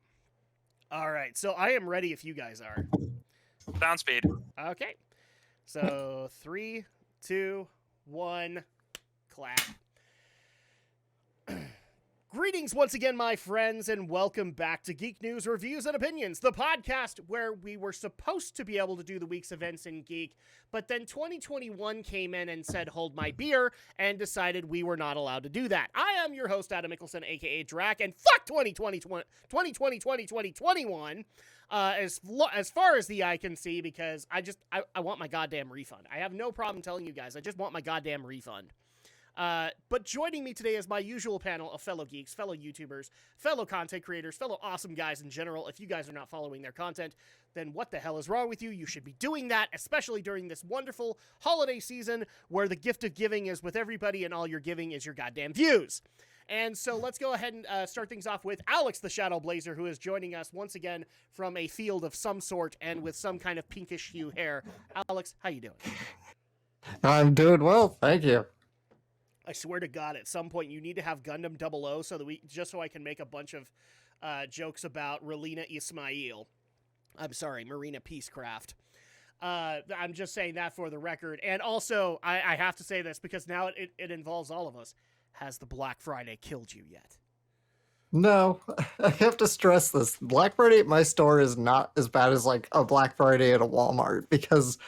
Speaker 2: All right. So I am ready if you guys are.
Speaker 3: Sound speed.
Speaker 2: Okay. So 3, 2, 1, clap. Greetings once again, my friends, and welcome back to Geek News, Reviews, and Opinions, the podcast where we were supposed to be able to do the week's events in Geek, but then 2021 came in and said, hold my beer, and decided we were not allowed to do that. I am your host, Adam Mickelson, aka Drak, and fuck 2021, as far as the eye can see, because I want my goddamn refund. I have no problem telling you guys, I just want my goddamn refund. But joining me today is my usual panel of fellow geeks, fellow YouTubers, fellow content creators, fellow awesome guys in general. If you guys are not following their content, then what the hell is wrong with you? You should be doing that, especially during this wonderful holiday season where the gift of giving is with everybody and all you're giving is your goddamn views. And so let's go ahead and start things off with Alex the Shadow Blazer, who is joining us once again from a field of some sort and with some kind of pinkish hue hair. Alex, how you doing?
Speaker 1: I'm doing well, thank you.
Speaker 2: I swear to God, at some point you need to have Gundam 00 so that just so I can make a bunch of jokes about Relina Ismail. I'm sorry, Marina Peacecraft. I'm just saying that for the record. And also, I have to say this because now it involves all of us. Has the Black Friday killed you yet?
Speaker 1: No, I have to stress this. Black Friday at my store is not as bad as like a Black Friday at a Walmart because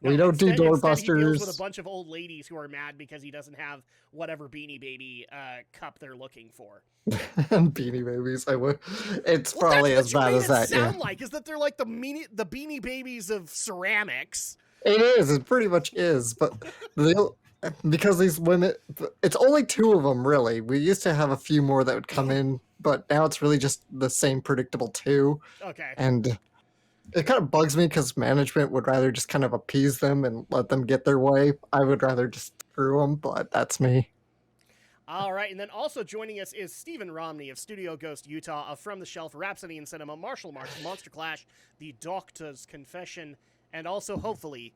Speaker 1: we don't do doorbusters.
Speaker 2: Instead, he deals with a bunch of old ladies who are mad because he doesn't have whatever Beanie Baby cup they're looking for.
Speaker 1: Beanie Babies, I would. It's probably as bad as that.
Speaker 2: Sound like is that they're like the Beanie Babies of ceramics.
Speaker 1: It is. It pretty much is. But because these women, it's only two of them really. We used to have a few more that would come in, but now it's really just the same predictable two.
Speaker 2: Okay.
Speaker 1: And it kind of bugs me because management would rather just kind of appease them and let them get their way. I would rather just screw them, but that's me.
Speaker 2: All right, and then also joining us is Stephen Romney of Studio Ghost Utah, of From the Shelf, Rhapsody in Cinema, Martial Arts, Monster Clash, The Doctor's Confession, and also, hopefully,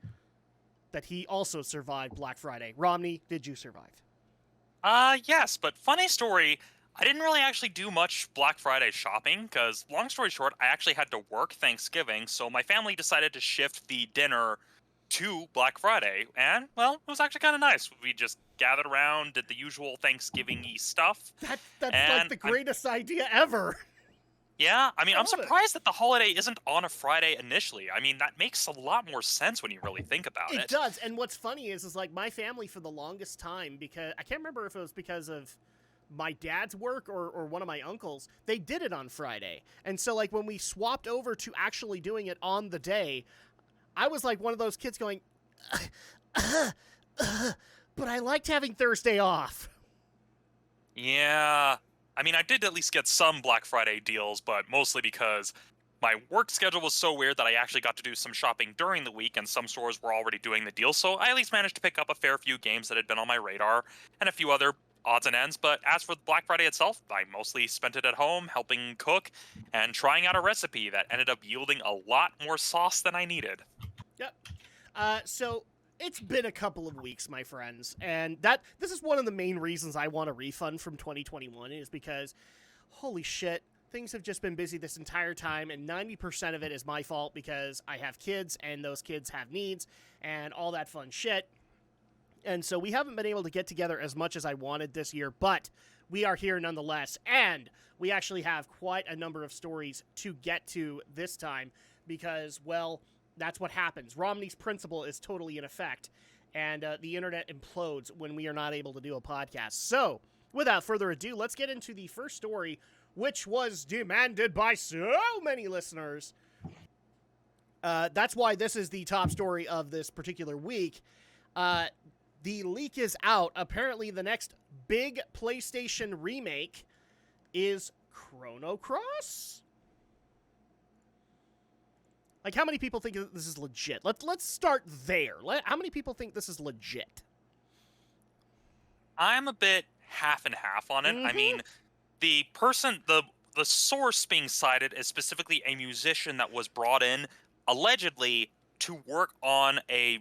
Speaker 2: that he also survived Black Friday. Romney, did you survive?
Speaker 3: Yes, but funny story, I didn't really actually do much Black Friday shopping, because, long story short, I actually had to work Thanksgiving, so my family decided to shift the dinner to Black Friday, and, well, it was actually kind of nice. We just gathered around, did the usual Thanksgiving-y stuff.
Speaker 2: That's like the greatest idea ever!
Speaker 3: Yeah, I mean, I'm surprised that the holiday isn't on a Friday initially. I mean, that makes a lot more sense when you really think about it.
Speaker 2: It does, and what's funny is like, my family for the longest time, because, I can't remember if it was because of my dad's work or one of my uncles, they did it on Friday. And so, like, when we swapped over to actually doing it on the day, I was like one of those kids going, but I liked having Thursday off.
Speaker 3: Yeah. I mean, I did at least get some Black Friday deals, but mostly because my work schedule was so weird that I actually got to do some shopping during the week, and some stores were already doing the deal, so I at least managed to pick up a fair few games that had been on my radar, and a few other odds and ends. But as for Black Friday itself, I mostly spent it at home helping cook and trying out a recipe that ended up yielding a lot more sauce than I needed.
Speaker 2: Yep. So it's been a couple of weeks, my friends, and this is one of the main reasons I want a refund from 2021 is because, holy shit, things have just been busy this entire time, and 90% of it is my fault because I have kids, and those kids have needs, and all that fun shit. And so we haven't been able to get together as much as I wanted this year, but we are here nonetheless, and we actually have quite a number of stories to get to this time because, well, that's what happens. Romney's principle is totally in effect, and the internet implodes when we are not able to do a podcast. So, without further ado, let's get into the first story, which was demanded by so many listeners. That's why this is the top story of this particular week. The leak is out. Apparently, the next big PlayStation remake is Chrono Cross? Like, how many people think this is legit? Let's start there. How many people think this is legit?
Speaker 3: I'm a bit half and half on it. Mm-hmm. I mean, the source being cited is specifically a musician that was brought in, allegedly, to work on a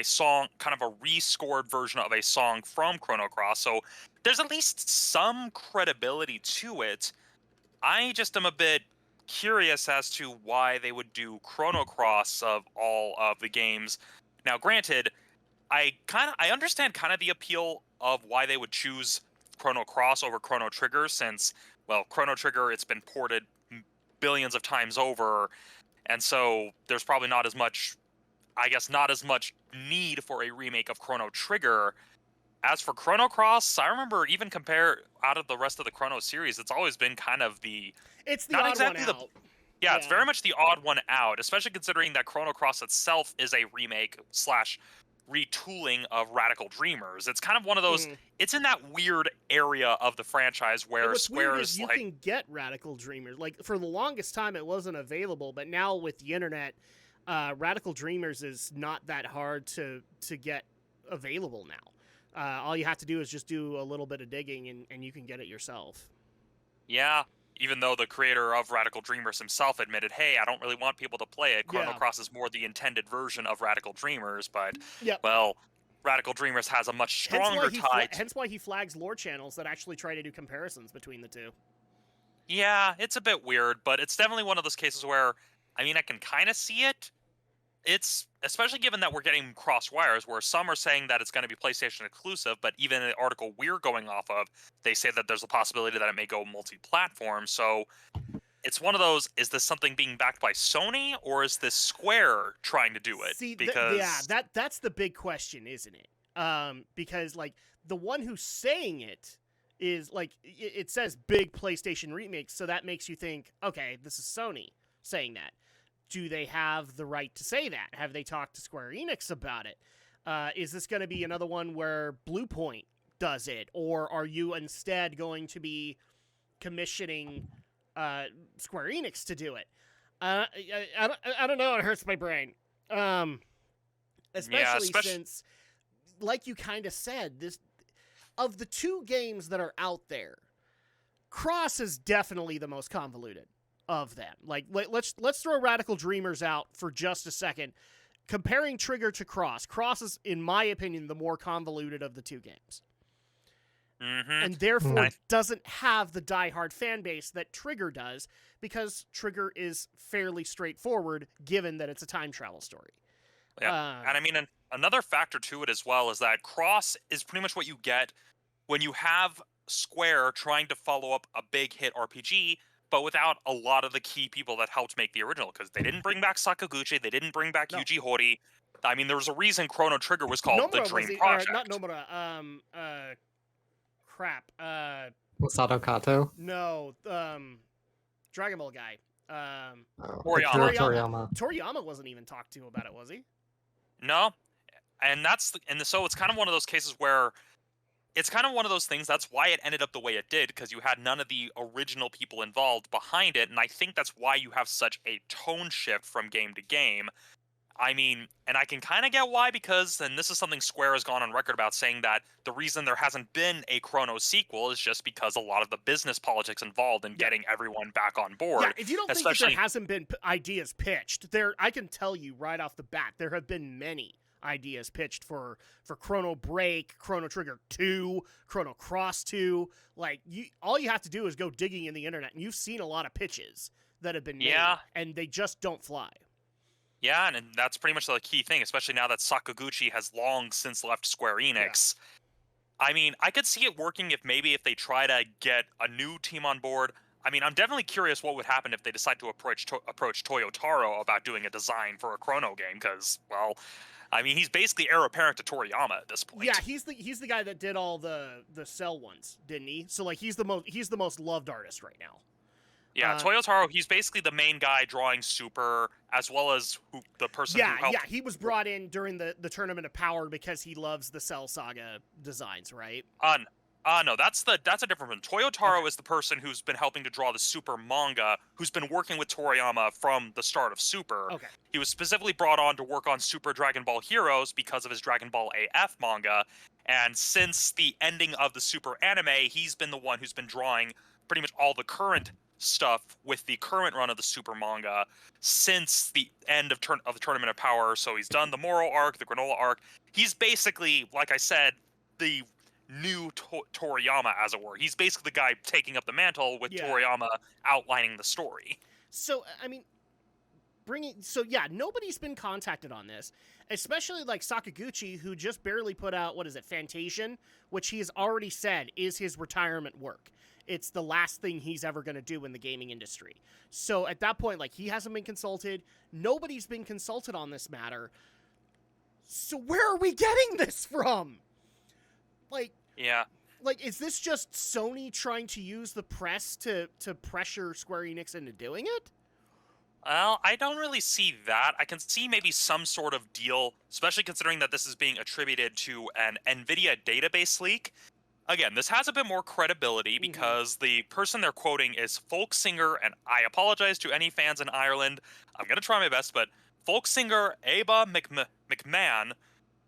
Speaker 3: song, kind of a rescored version of a song from Chrono Cross. So there's at least some credibility to it. I just am a bit curious as to why they would do Chrono Cross of all of the games. Now, granted, I understand kind of the appeal of why they would choose Chrono Cross over Chrono Trigger since, well, Chrono Trigger, it's been ported billions of times over, and so there's probably not as much, I guess, not as much need for a remake of Chrono Trigger. As for Chrono Cross, I remember even compare out of the rest of the Chrono series, it's always been kind of
Speaker 2: It's the
Speaker 3: not
Speaker 2: odd
Speaker 3: exactly
Speaker 2: one out.
Speaker 3: yeah, it's very much the odd one out, especially considering that Chrono Cross itself is a remake slash retooling of Radical Dreamers. It's kind of one of those.
Speaker 2: Mhm.
Speaker 3: It's in that weird area of the franchise
Speaker 2: And
Speaker 3: where
Speaker 2: what's weird
Speaker 3: Square
Speaker 2: is
Speaker 3: is
Speaker 2: you
Speaker 3: like,
Speaker 2: can get Radical Dreamers. Like for the longest time, it wasn't available, but now with the internet, Radical Dreamers is not that hard to get available now. All you have to do is just do a little bit of digging, and you can get it yourself.
Speaker 3: yeah. Even though the creator of Radical Dreamers himself admitted, hey, I don't really want people to play it. Chrono
Speaker 2: Yeah.
Speaker 3: Cross is more the intended version of Radical Dreamers, but
Speaker 2: Yep.
Speaker 3: well, Radical Dreamers has a much stronger tie.
Speaker 2: Hence why he flags lore channels that actually try to do comparisons between the two.
Speaker 3: Yeah, it's a bit weird, but it's definitely one of those cases where, I mean, I can kind of see it. It's especially given that we're getting cross wires where some are saying that it's going to be PlayStation exclusive, but even in the article we're going off of, they say that there's a possibility that it may go multi-platform. So it's one of those, is this something being backed by Sony or is this Square trying to do it?
Speaker 2: See,
Speaker 3: Because
Speaker 2: that's the big question, isn't it? Because like the one who's saying it is like it says big PlayStation remake, so that makes you think, okay, this is Sony saying that. Do they have the right to say that? Have they talked to Square Enix about it? Is this going to be another one where Bluepoint does it, or are you instead going to be commissioning Square Enix to do it? I don't know. It hurts my brain. Especially since, like you kind of said, this of the two games that are out there, Cross is definitely the most convoluted of them. Like let's throw Radical Dreamers out for just a second. Comparing Trigger to Cross is, in my opinion, the more convoluted of the two games. And therefore doesn't have the diehard fan base that Trigger does, because Trigger is fairly straightforward, given that it's a time travel story.
Speaker 3: Yeah, and I mean, another factor to it as well is that Cross is pretty much what you get when you have Square trying to follow up a big hit RPG, but without a lot of the key people that helped make the original, because they didn't bring back Sakaguchi, they didn't bring back Yuji Horii. I mean, there was a reason Chrono Trigger was called the Dream Project.
Speaker 2: Not Nomura. Crap.
Speaker 1: Masato Kato?
Speaker 2: No. Dragon Ball guy.
Speaker 3: Toriyama.
Speaker 2: Toriyama wasn't even talked to about it, was he?
Speaker 3: No, and so it's kind of one of those cases where it's kind of one of those things. That's why it ended up the way it did, because you had none of the original people involved behind it, and I think that's why you have such a tone shift from game to game. I mean, and I can kind of get why, because, and this is something Square has gone on record about, saying that the reason there hasn't been a Chrono sequel is just because a lot of the business politics involved in getting everyone back on board.
Speaker 2: Yeah, if you don't think that there hasn't been ideas pitched, I can tell you right off the bat, there have been many ideas pitched for Chrono Break, Chrono Trigger 2, Chrono Cross 2. Like, all you have to do is go digging in the internet, and you've seen a lot of pitches that have been made, and they just don't fly.
Speaker 3: Yeah, and that's pretty much the key thing, especially now that Sakaguchi has long since left Square Enix. Yeah. I mean, I could see it working if they try to get a new team on board. I mean, I'm definitely curious what would happen if they decide to approach Toyo Taro about doing a design for a Chrono game, because, well, I mean, he's basically heir apparent to Toriyama at this point.
Speaker 2: Yeah, he's the guy that did all the Cell ones, didn't he? So like he's the most loved artist right now.
Speaker 3: Yeah, Toyo Taro, he's basically the main guy drawing Super, as well as the person who helped.
Speaker 2: Yeah, he was brought in during the Tournament of Power because he loves the Cell Saga designs, right?
Speaker 3: No, that's a different one. Toyo Taro is the person who's been helping to draw the Super manga, who's been working with Toriyama from the start of Super.
Speaker 2: Okay.
Speaker 3: He was specifically brought on to work on Super Dragon Ball Heroes because of his Dragon Ball AF manga, and since the ending of the Super anime, he's been the one who's been drawing pretty much all the current stuff with the current run of the Super manga since the end of the Tournament of Power. So he's done the Moro arc, the Granola arc. He's basically, like I said, the new Toriyama, as it were. He's basically the guy taking up the mantle with Toriyama outlining the story.
Speaker 2: So, I mean, nobody's been contacted on this, especially like Sakaguchi, who just barely put out, what is it, Fantasian, which he has already said is his retirement work. It's the last thing he's ever going to do in the gaming industry. So at that point, like, he hasn't been consulted. Nobody's been consulted on this matter. So where are we getting this from? Like,
Speaker 3: Yeah.
Speaker 2: Like, is this just Sony trying to use the press to pressure Square Enix into doing it?
Speaker 3: Well, I don't really see that. I can see maybe some sort of deal, especially considering that this is being attributed to an NVIDIA database leak. Again, this has a bit more credibility because the person they're quoting is folk singer, and I apologize to any fans in Ireland. I'm going to try my best, but folk singer Ava McMahon,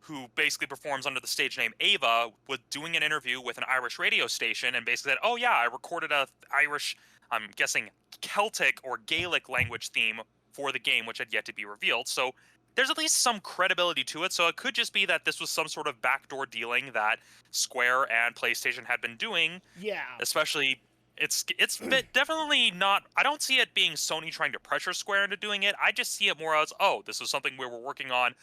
Speaker 3: who basically performs under the stage name Ava, was doing an interview with an Irish radio station and basically said, oh yeah, I recorded a Irish, I'm guessing, Celtic or Gaelic language theme for the game, which had yet to be revealed. So there's at least some credibility to it. So it could just be that this was some sort of backdoor dealing that Square and PlayStation had been doing.
Speaker 2: Yeah.
Speaker 3: Especially, it's definitely not, I don't see it being Sony trying to pressure Square into doing it. I just see it more as, oh, this was something we were working on,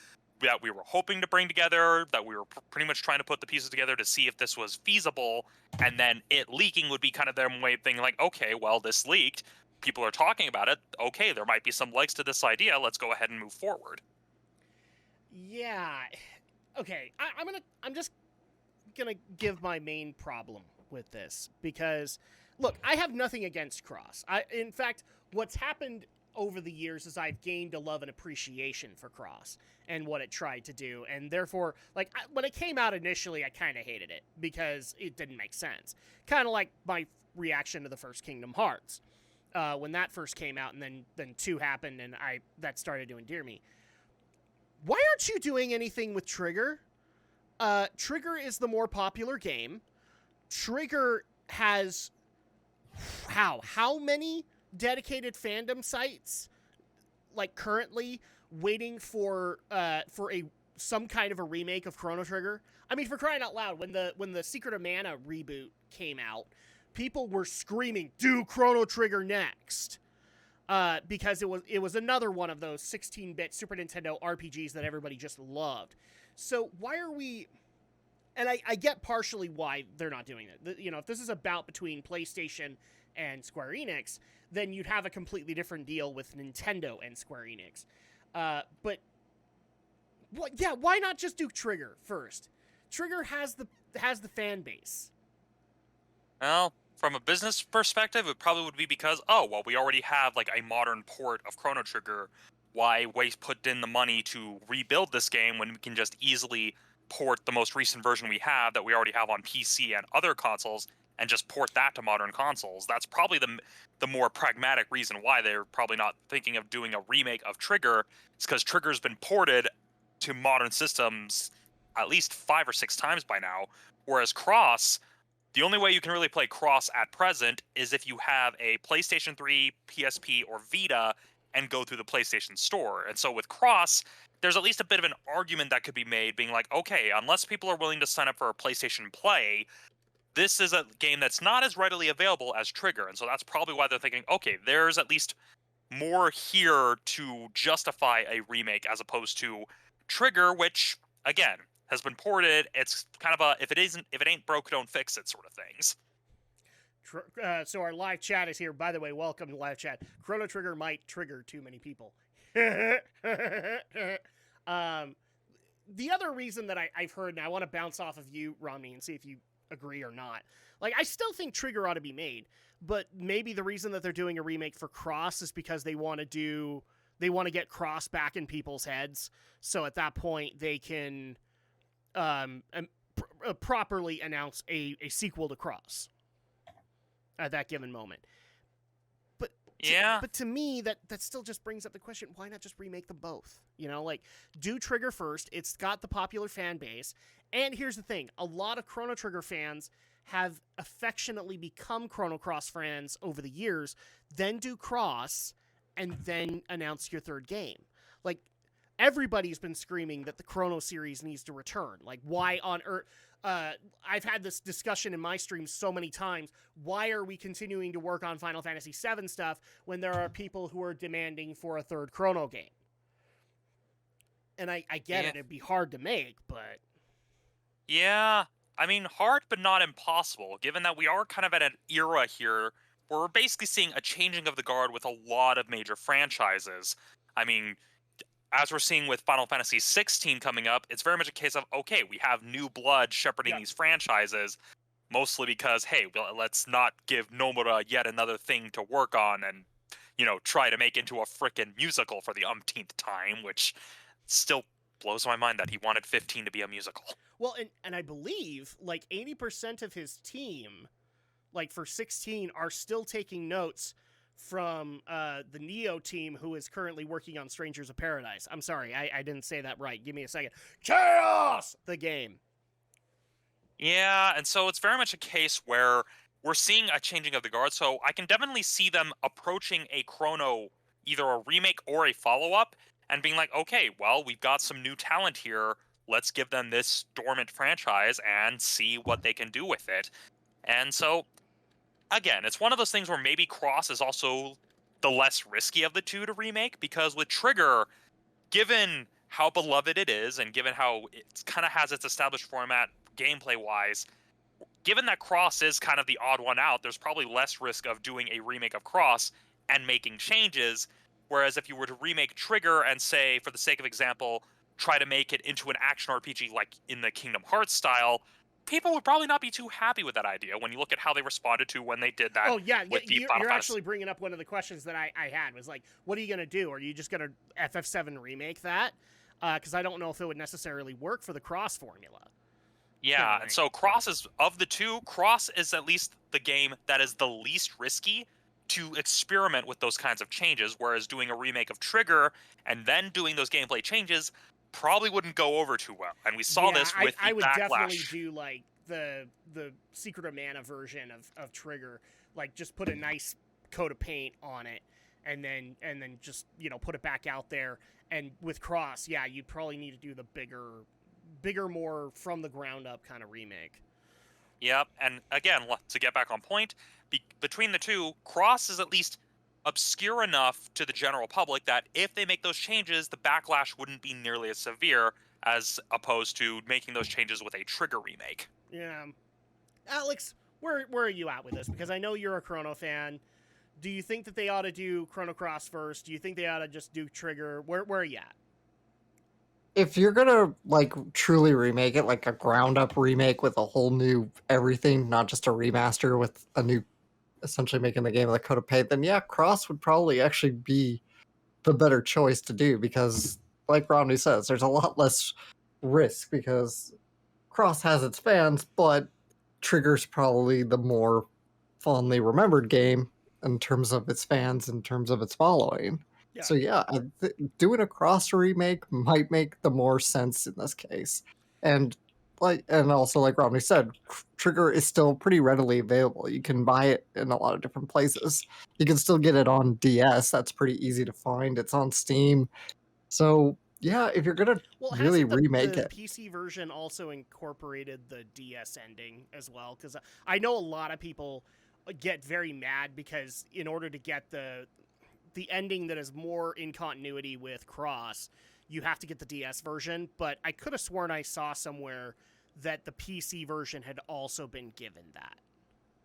Speaker 3: that we were hoping to bring together, that we were pretty much trying to put the pieces together to see if this was feasible, and then it leaking would be kind of their way of thinking like, okay, well, this leaked, people are talking about it, okay, there might be some legs to this idea, let's go ahead and move forward.
Speaker 2: Yeah. Okay, I'm just gonna give my main problem with this, because, look, I have nothing against Cross. In fact, what's happened over the years is I've gained a love and appreciation for Cross and what it tried to do, and therefore, like, when it came out initially, I kind of hated it because it didn't make sense. Kind of like my reaction to the first Kingdom Hearts when that first came out, and then 2 happened, and that started to endear me. Why aren't you doing anything with Trigger? Trigger is the more popular game. Trigger has how many dedicated fandom sites, like, currently waiting for some kind of a remake of Chrono Trigger? I mean, for crying out loud, when the Secret of Mana reboot came out, people were screaming, "Do Chrono Trigger next!" Because it was another one of those 16-bit Super Nintendo RPGs that everybody just loved. So why are we? And I get partially why they're not doing it. You know, if this is a bout between PlayStation and Square Enix, then you'd have a completely different deal with Nintendo and Square Enix. But why not just do Trigger first? Trigger has the fan base.
Speaker 3: Well, from a business perspective, it probably would be because, oh, well, we already have like a modern port of Chrono Trigger. Why put in the money to rebuild this game when we can just easily port the most recent version we have that we already have on PC and other consoles and just port that to modern consoles? That's probably the more pragmatic reason why they're probably not thinking of doing a remake of Trigger. It's because Trigger's been ported to modern systems at least 5 or 6 times by now, whereas Cross, the only way you can really play Cross at present is if you have a PlayStation 3, PSP, or Vita and go through the PlayStation Store. And so with Cross, there's at least a bit of an argument that could be made, being like, okay, unless people are willing to sign up for a PlayStation Play, this is a game that's not as readily available as Trigger. And so that's probably why they're thinking, okay, there's at least more here to justify a remake as opposed to Trigger, which, again, has been ported. It's kind of a if it ain't broke, don't fix it sort of things.
Speaker 2: So our live chat is here. By the way, welcome to live chat. Chrono Trigger might trigger too many people. The other reason that I've heard, and I want to bounce off of you, Romney, and see if you agree or not. Like, I still think Trigger ought to be made, but maybe the reason that they're doing a remake for Cross is because they want to get Cross back in people's heads. So at that point, they can properly announce a sequel to Cross at that given moment. But to me, that still just brings up the question, why not just remake them both? You know, like, do Trigger first. It's got the popular fan base. And here's the thing. A lot of Chrono Trigger fans have affectionately become Chrono Cross fans over the years. Then do Cross, and then announce your third game. Like, everybody's been screaming that the Chrono series needs to return. Like, why on earth? I've had this discussion in my streams so many times. Why are we continuing to work on Final Fantasy VII stuff when there are people who are demanding for a third Chrono game? And I get it, it'd be hard to make, but...
Speaker 3: Yeah, I mean, hard but not impossible, given that we are kind of at an era here where we're basically seeing a changing of the guard with a lot of major franchises. I mean, as we're seeing with Final Fantasy 16 coming up, it's very much a case of, okay, we have new blood shepherding these franchises, mostly because, hey, let's not give Nomura yet another thing to work on and, try to make into a frickin' musical for the umpteenth time, which still blows my mind that he wanted 15 to be a musical.
Speaker 2: Well, and I believe, 80% of his team, for 16, are still taking notes from the Neo team, who is currently working on Strangers of Paradise. I'm sorry, I didn't say that right. Give me a second. Chaos! The game.
Speaker 3: Yeah, and so it's very much a case where we're seeing a changing of the guard, so I can definitely see them approaching a Chrono, either a remake or a follow-up, and being like, okay, well, we've got some new talent here, let's give them this dormant franchise and see what they can do with it. And so, again, it's one of those things where maybe Cross is also the less risky of the two to remake, because with Trigger, given how beloved it is, and given how it kind of has its established format gameplay-wise, given that Cross is kind of the odd one out, there's probably less risk of doing a remake of Cross and making changes, whereas if you were to remake Trigger and say, for the sake of example, try to make it into an action RPG like in the Kingdom Hearts style, people would probably not be too happy with that idea when you look at how they responded to when they did that.
Speaker 2: Oh, yeah, you're actually bringing up one of the questions that I had, was like, what are you going to do? Are you just going to FF7 remake that? Because I don't know if it would necessarily work for the Cross formula.
Speaker 3: Yeah, and so Cross is, of the two, Cross is at least the game that is the least risky to experiment with those kinds of changes, whereas doing a remake of Trigger and then doing those gameplay changes probably wouldn't go over too well. And we saw this with the
Speaker 2: I would
Speaker 3: backlash.
Speaker 2: definitely do, the Secret of Mana version of Trigger. Just put a nice coat of paint on it, and then just, put it back out there. And with Cross, yeah, you'd probably need to do the bigger, more from the ground up kind of remake.
Speaker 3: Yep, and again, to get back on point, between the two, Cross is at least obscure enough to the general public that if they make those changes, the backlash wouldn't be nearly as severe as opposed to making those changes with a Trigger remake.
Speaker 2: Yeah. Alex, where are you at with this? Because I know you're a Chrono fan. Do you think that they ought to do Chrono Cross first? Do you think they ought to just do Trigger? Where are you at?
Speaker 1: If you're gonna truly remake it, like a ground up remake with a whole new everything, not just a remaster with a new, essentially making the game with a coat of paint, then yeah, Cross would probably actually be the better choice to do, because like Romney says, there's a lot less risk because Cross has its fans, but Trigger's probably the more fondly remembered game in terms of its fans, in terms of its following.
Speaker 2: Yeah.
Speaker 1: So yeah, doing a Cross remake might make the more sense in this case. And also like Romney said, Trigger is still pretty readily available. You can buy it in a lot of different places. You can still get it on DS. That's pretty easy to find. It's on Steam. So yeah, if you're gonna really remake it,
Speaker 2: the PC version also incorporated the DS ending as well, because I know a lot of people get very mad because in order to get the ending that is more in continuity with Cross, you have to get the DS version, but I could have sworn I saw somewhere that the PC version had also been given that.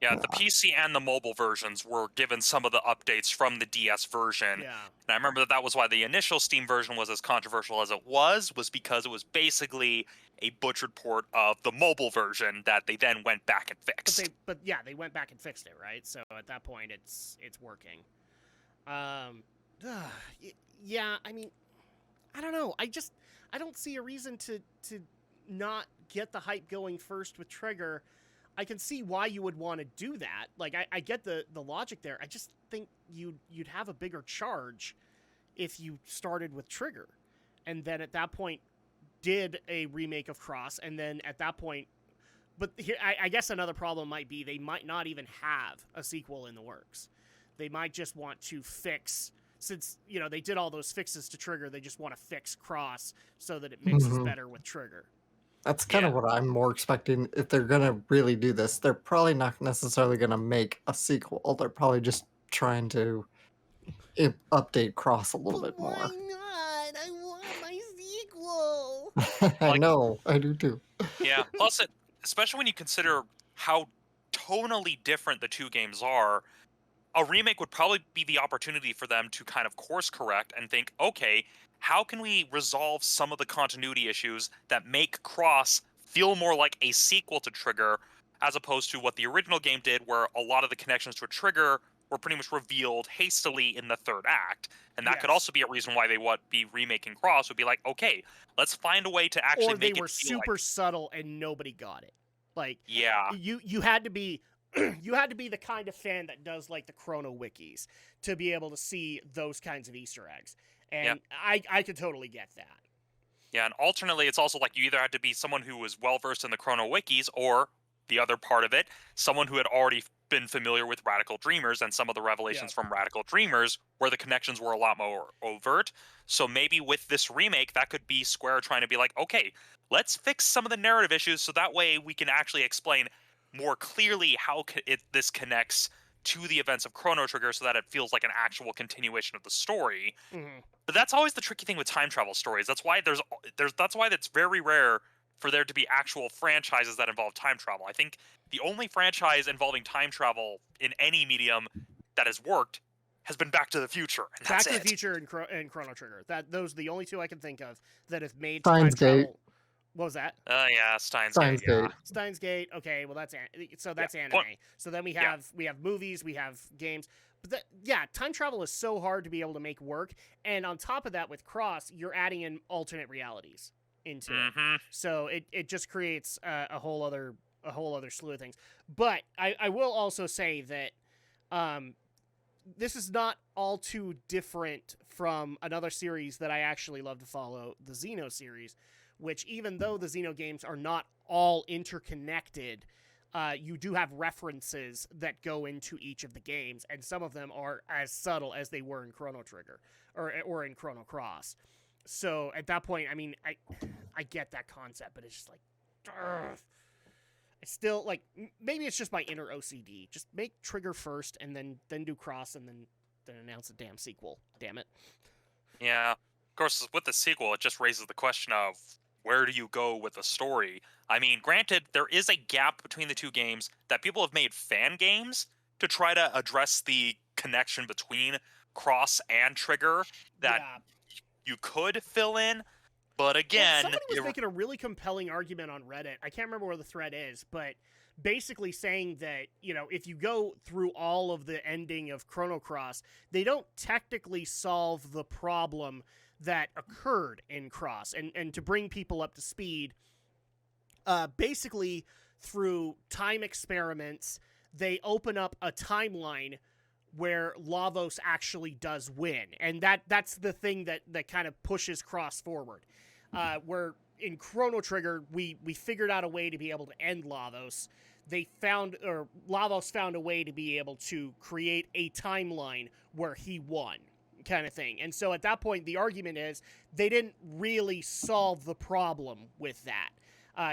Speaker 3: Yeah, the PC and the mobile versions were given some of the updates from the DS version.
Speaker 2: Yeah.
Speaker 3: And I remember that was why the initial Steam version was as controversial as it was because it was basically a butchered port of the mobile version that they then went back and fixed.
Speaker 2: But they went back and fixed it, right? So at that point, it's working. Yeah, I mean, I don't know. I don't see a reason to not get the hype going first with Trigger. I can see why you would want to do that. I get the logic there. I just think you'd have a bigger charge if you started with Trigger, and then at that point did a remake of Cross, and then at that point, but here I guess another problem might be they might not even have a sequel in the works. They might just want to fix, since they did all those fixes to Trigger, they just want to fix Cross so that it mixes better with Trigger.
Speaker 1: That's kind of what I'm more expecting. If they're gonna really do this, they're probably not necessarily gonna make a sequel. They're probably just trying to update Cross a little
Speaker 2: But
Speaker 1: bit
Speaker 2: why
Speaker 1: more.
Speaker 2: not? I want my sequel.
Speaker 1: I
Speaker 3: Like,
Speaker 1: know, I do too.
Speaker 3: yeah. Plus, especially when you consider how tonally different the two games are, a remake would probably be the opportunity for them to kind of course correct and think, okay, how can we resolve some of the continuity issues that make Cross feel more like a sequel to Trigger, as opposed to what the original game did, where a lot of the connections to a Trigger were pretty much revealed hastily in the third act. And that could
Speaker 2: Yes.
Speaker 3: also be a reason why they would be remaking Cross, would be like, okay, let's find a way to actually
Speaker 2: Or they
Speaker 3: make
Speaker 2: were
Speaker 3: it feel
Speaker 2: super
Speaker 3: like,
Speaker 2: subtle and nobody got it. Like
Speaker 3: yeah,
Speaker 2: you had to be you had to be the kind of fan that does like the Chrono wikis to be able to see those kinds of Easter eggs. And I could totally get that.
Speaker 3: yeah, and alternately, it's also like you either had to be someone who was well versed in the Chrono wikis, or the other part of it, someone who had already been familiar with Radical Dreamers and some of the revelations from Radical Dreamers, where the connections were a lot more overt. So maybe with this remake, that could be Square trying to be like, okay, let's fix some of the narrative issues, so that way we can actually explain more clearly how this connects to the events of Chrono Trigger, so that it feels like an actual continuation of the story.
Speaker 2: Mm-hmm.
Speaker 3: But that's always the tricky thing with time travel stories. That's why that's why it's very rare for there to be actual franchises that involve time travel. I think the only franchise involving time travel in any medium that has worked has been Back to the Future, and that's
Speaker 2: Back to
Speaker 3: it.
Speaker 2: the Future and Chrono Trigger. Those are the only two I can think of that have made
Speaker 1: Steins
Speaker 2: time
Speaker 1: Gate.
Speaker 2: travel. What was that?
Speaker 3: Yeah, Steins
Speaker 1: Steins
Speaker 3: Gate. Yeah,
Speaker 1: Gate.
Speaker 2: Steins Gate. Okay, well that's
Speaker 3: yeah.
Speaker 2: anime.
Speaker 3: But,
Speaker 2: So then we
Speaker 3: yeah.
Speaker 2: have movies, we have games. But time travel is so hard to be able to make work. And on top of that, with Cross, you're adding in alternate realities into it. So it just creates a whole other slew of things. But I will also say that this is not all too different from another series that I actually love to follow, the Xeno series, which even though the Xeno games are not all interconnected, you do have references that go into each of the games, and some of them are as subtle as they were in Chrono Trigger or in Chrono Cross. So at that point, I mean, I get that concept, but it's just like, ugh. I still like, maybe it's just my inner OCD. Just make Trigger first, and then do Cross, and then announce a damn sequel. Damn it.
Speaker 3: Yeah. Of course, with the sequel, it just raises the question of where do you go with the story? I mean, granted, there is a gap between the two games that people have made fan games to try to address the connection between Cross and Trigger that you could fill in. But again,
Speaker 2: somebody was making a really compelling argument on Reddit. I can't remember where the thread is, but basically saying that, if you go through all of the ending of Chrono Cross, they don't technically solve the problem that occurred in Cross. And to bring people up to speed, basically through time experiments, they open up a timeline where Lavos actually does win. And that's the thing that kind of pushes Cross forward. Where in Chrono Trigger, we figured out a way to be able to end Lavos. Lavos found a way to be able to create a timeline where he won, kind of thing. And so at that point, the argument is they didn't really solve the problem with that.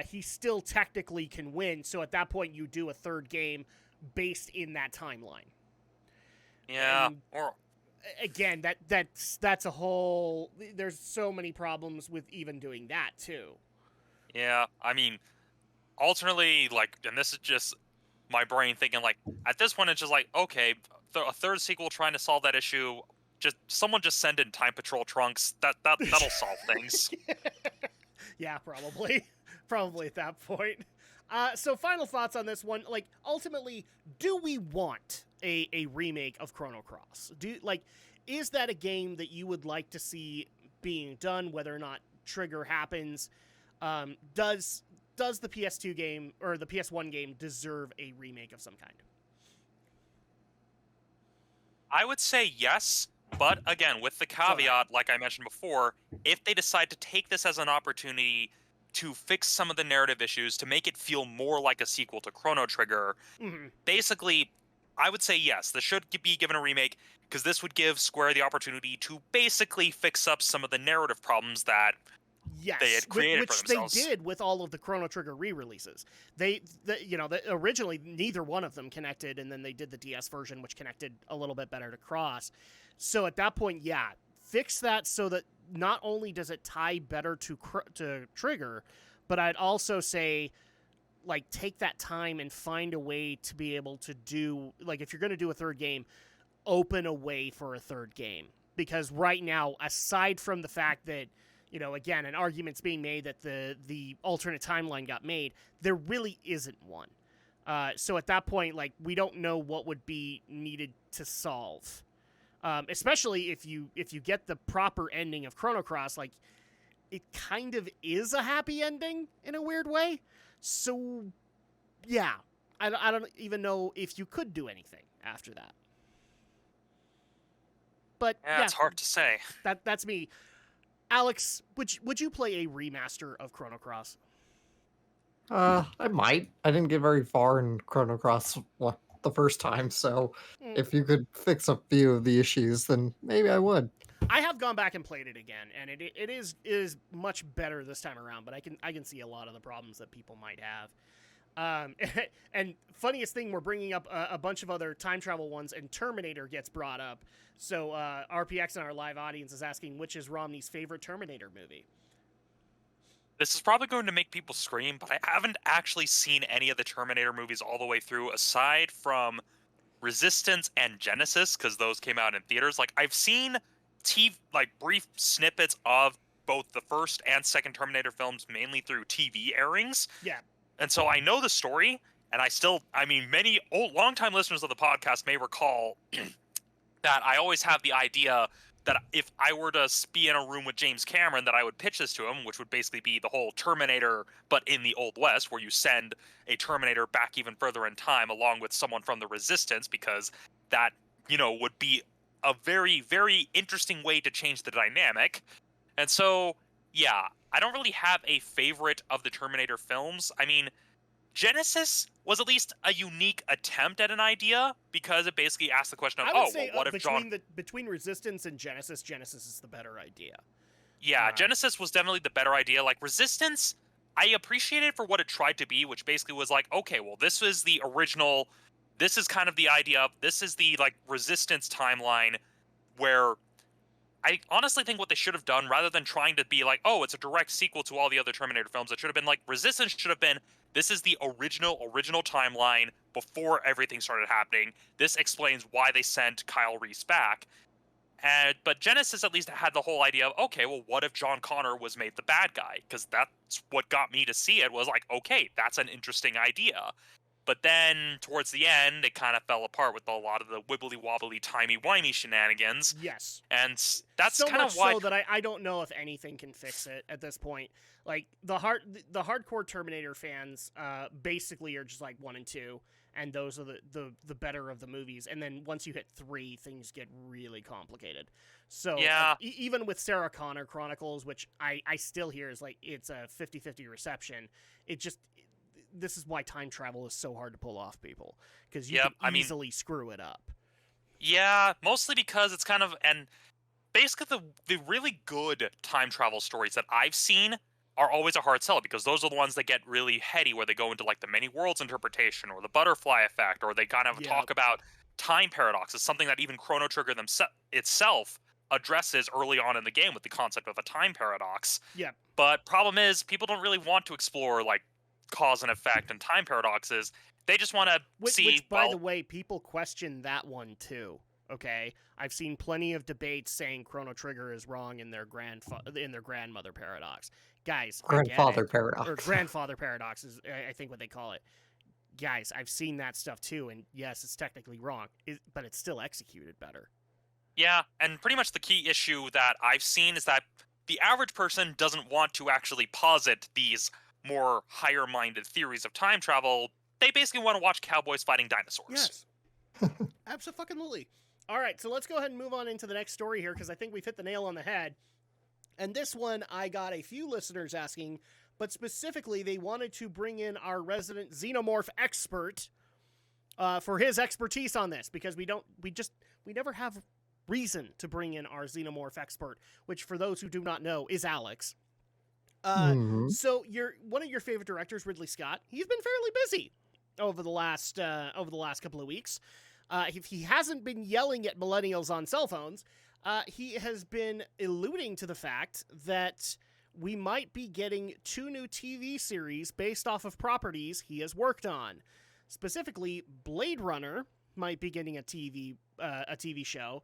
Speaker 2: He still technically can win. So at that point, you do a third game based in that timeline.
Speaker 3: Yeah.
Speaker 2: And again, that's a whole. There's so many problems with even doing that too.
Speaker 3: Yeah, I mean, alternately, like, and this is just my brain thinking, like, at this point, it's just like, okay, a third sequel trying to solve that issue. Someone just send in Time Patrol Trunks. That'll solve things.
Speaker 2: Yeah, probably at that point. So final thoughts on this one. Like, ultimately, do we want a remake of Chrono Cross? Is that a game that you would like to see being done, whether or not Trigger happens? Does the PS2 game or the PS1 game deserve a remake of some kind?
Speaker 3: I would say yes, but again, with the caveat, like I mentioned before, if they decide to take this as an opportunity to fix some of the narrative issues, to make it feel more like a sequel to Chrono Trigger, basically, I would say yes, this should be given a remake, because this would give Square the opportunity to basically fix up some of the narrative problems that
Speaker 2: Yes,
Speaker 3: they had created
Speaker 2: which
Speaker 3: for themselves.
Speaker 2: they did with all of the Chrono Trigger re-releases. Originally neither one of them connected, and then they did the DS version, which connected a little bit better to cross. So at that point, yeah, fix that so that not only does it tie better to Trigger, but I'd also say, like, take that time and find a way to be able to do, like, if you're going to do a third game, open a way for a third game. Because right now, aside from the fact that, again, an argument's being made that the alternate timeline got made, there really isn't one. So at that point, like, we don't know what would be needed to solve. Especially if you get the proper ending of Chrono Cross, like, it kind of is a happy ending in a weird way. So, yeah, I don't even know if you could do anything after that. But yeah,
Speaker 3: it's hard to say.
Speaker 2: That's me. Alex, would you play a remaster of Chrono Cross?
Speaker 1: I might. I didn't get very far in Chrono Cross the first time, so if you could fix a few of the issues, then maybe I would.
Speaker 2: I have gone back and played it again, and it is much better this time around. But I can see a lot of the problems that people might have. And funniest thing, we're bringing up a bunch of other time travel ones, and Terminator gets brought up. So RPX in our live audience is asking, which is Romney's favorite Terminator movie?
Speaker 3: This is probably going to make people scream, but I haven't actually seen any of the Terminator movies all the way through, aside from Resistance and Genesis, because those came out in theaters. Like, I've seen brief snippets of both the first and second Terminator films, mainly through TV airings.
Speaker 2: Yeah.
Speaker 3: And so I know the story, and many longtime listeners of the podcast may recall that I always have the idea that if I were to be in a room with James Cameron, that I would pitch this to him, which would basically be the whole Terminator, but in the Old West, where you send a Terminator back even further in time along with someone from the Resistance, because that, would be a very, very interesting way to change the dynamic. And so, yeah, I don't really have a favorite of the Terminator films. I mean, Genesis was at least a unique attempt at an idea, because it basically asked the question of, what if
Speaker 2: between Resistance and Genesis is the better idea.
Speaker 3: Yeah, Genesis was definitely the better idea. Like, Resistance, I appreciated for what it tried to be, which basically was like, okay, well, this is the original, this is kind of the idea of, this is the, like, Resistance timeline, where I honestly think what they should have done, rather than trying to be like, oh, it's a direct sequel to all the other Terminator films, it should have been like, Resistance should have been, this is the original timeline before everything started happening. This explains why they sent Kyle Reese back. But Genesis at least had the whole idea of, okay, well, what if John Connor was made the bad guy? Because that's what got me to see it, was like, okay, that's an interesting idea. But then, towards the end, it kind of fell apart with a lot of the wibbly-wobbly, timey-wimey shenanigans.
Speaker 2: Yes.
Speaker 3: And that's
Speaker 2: so
Speaker 3: kind of why...
Speaker 2: so that I don't know if anything can fix it at this point. Like, the hardcore Terminator fans basically are just like 1 and 2, and those are the better of the movies. And then once you hit 3, things get really complicated. So,
Speaker 3: yeah.
Speaker 2: Even with Sarah Connor Chronicles, which I still hear is like, it's a 50-50 reception, this is why time travel is so hard to pull off, people, because you can easily screw it up.
Speaker 3: Yeah, mostly because it's kind of, and basically the really good time travel stories that I've seen are always a hard sell, because those are the ones that get really heady, where they go into like the many worlds interpretation or the butterfly effect, or they kind of talk about time paradoxes, something that even Chrono Trigger itself addresses early on in the game with the concept of a time paradox.
Speaker 2: Yeah.
Speaker 3: But problem is, people don't really want to explore like cause and effect and time paradoxes. They just want to see.
Speaker 2: Which, by the way, people question that one too. Okay, I've seen plenty of debates saying Chrono Trigger is wrong in their grandmother paradox. Guys,
Speaker 1: grandfather paradox,
Speaker 2: or grandfather paradox is, I think, what they call it. Guys, I've seen that stuff too, and yes, it's technically wrong, but it's still executed better.
Speaker 3: Yeah, and pretty much the key issue that I've seen is that the average person doesn't want to actually posit these more higher-minded theories of time travel. They basically want to watch cowboys fighting dinosaurs.
Speaker 2: Yes. Absolutely. All right, so let's go ahead and move on into the next story here, because I think we've hit the nail on the head. And this one, I got a few listeners asking, but specifically they wanted to bring in our resident xenomorph expert for his expertise on this, because we never have reason to bring in our xenomorph expert, which, for those who do not know, is Alex.
Speaker 1: Mhm.
Speaker 2: So one of your favorite directors, Ridley Scott, he's been fairly busy over the last couple of weeks. If he hasn't been yelling at millennials on cell phones, he has been alluding to the fact that we might be getting 2 new TV series based off of properties he has worked on. Specifically, Blade Runner might be getting a TV show,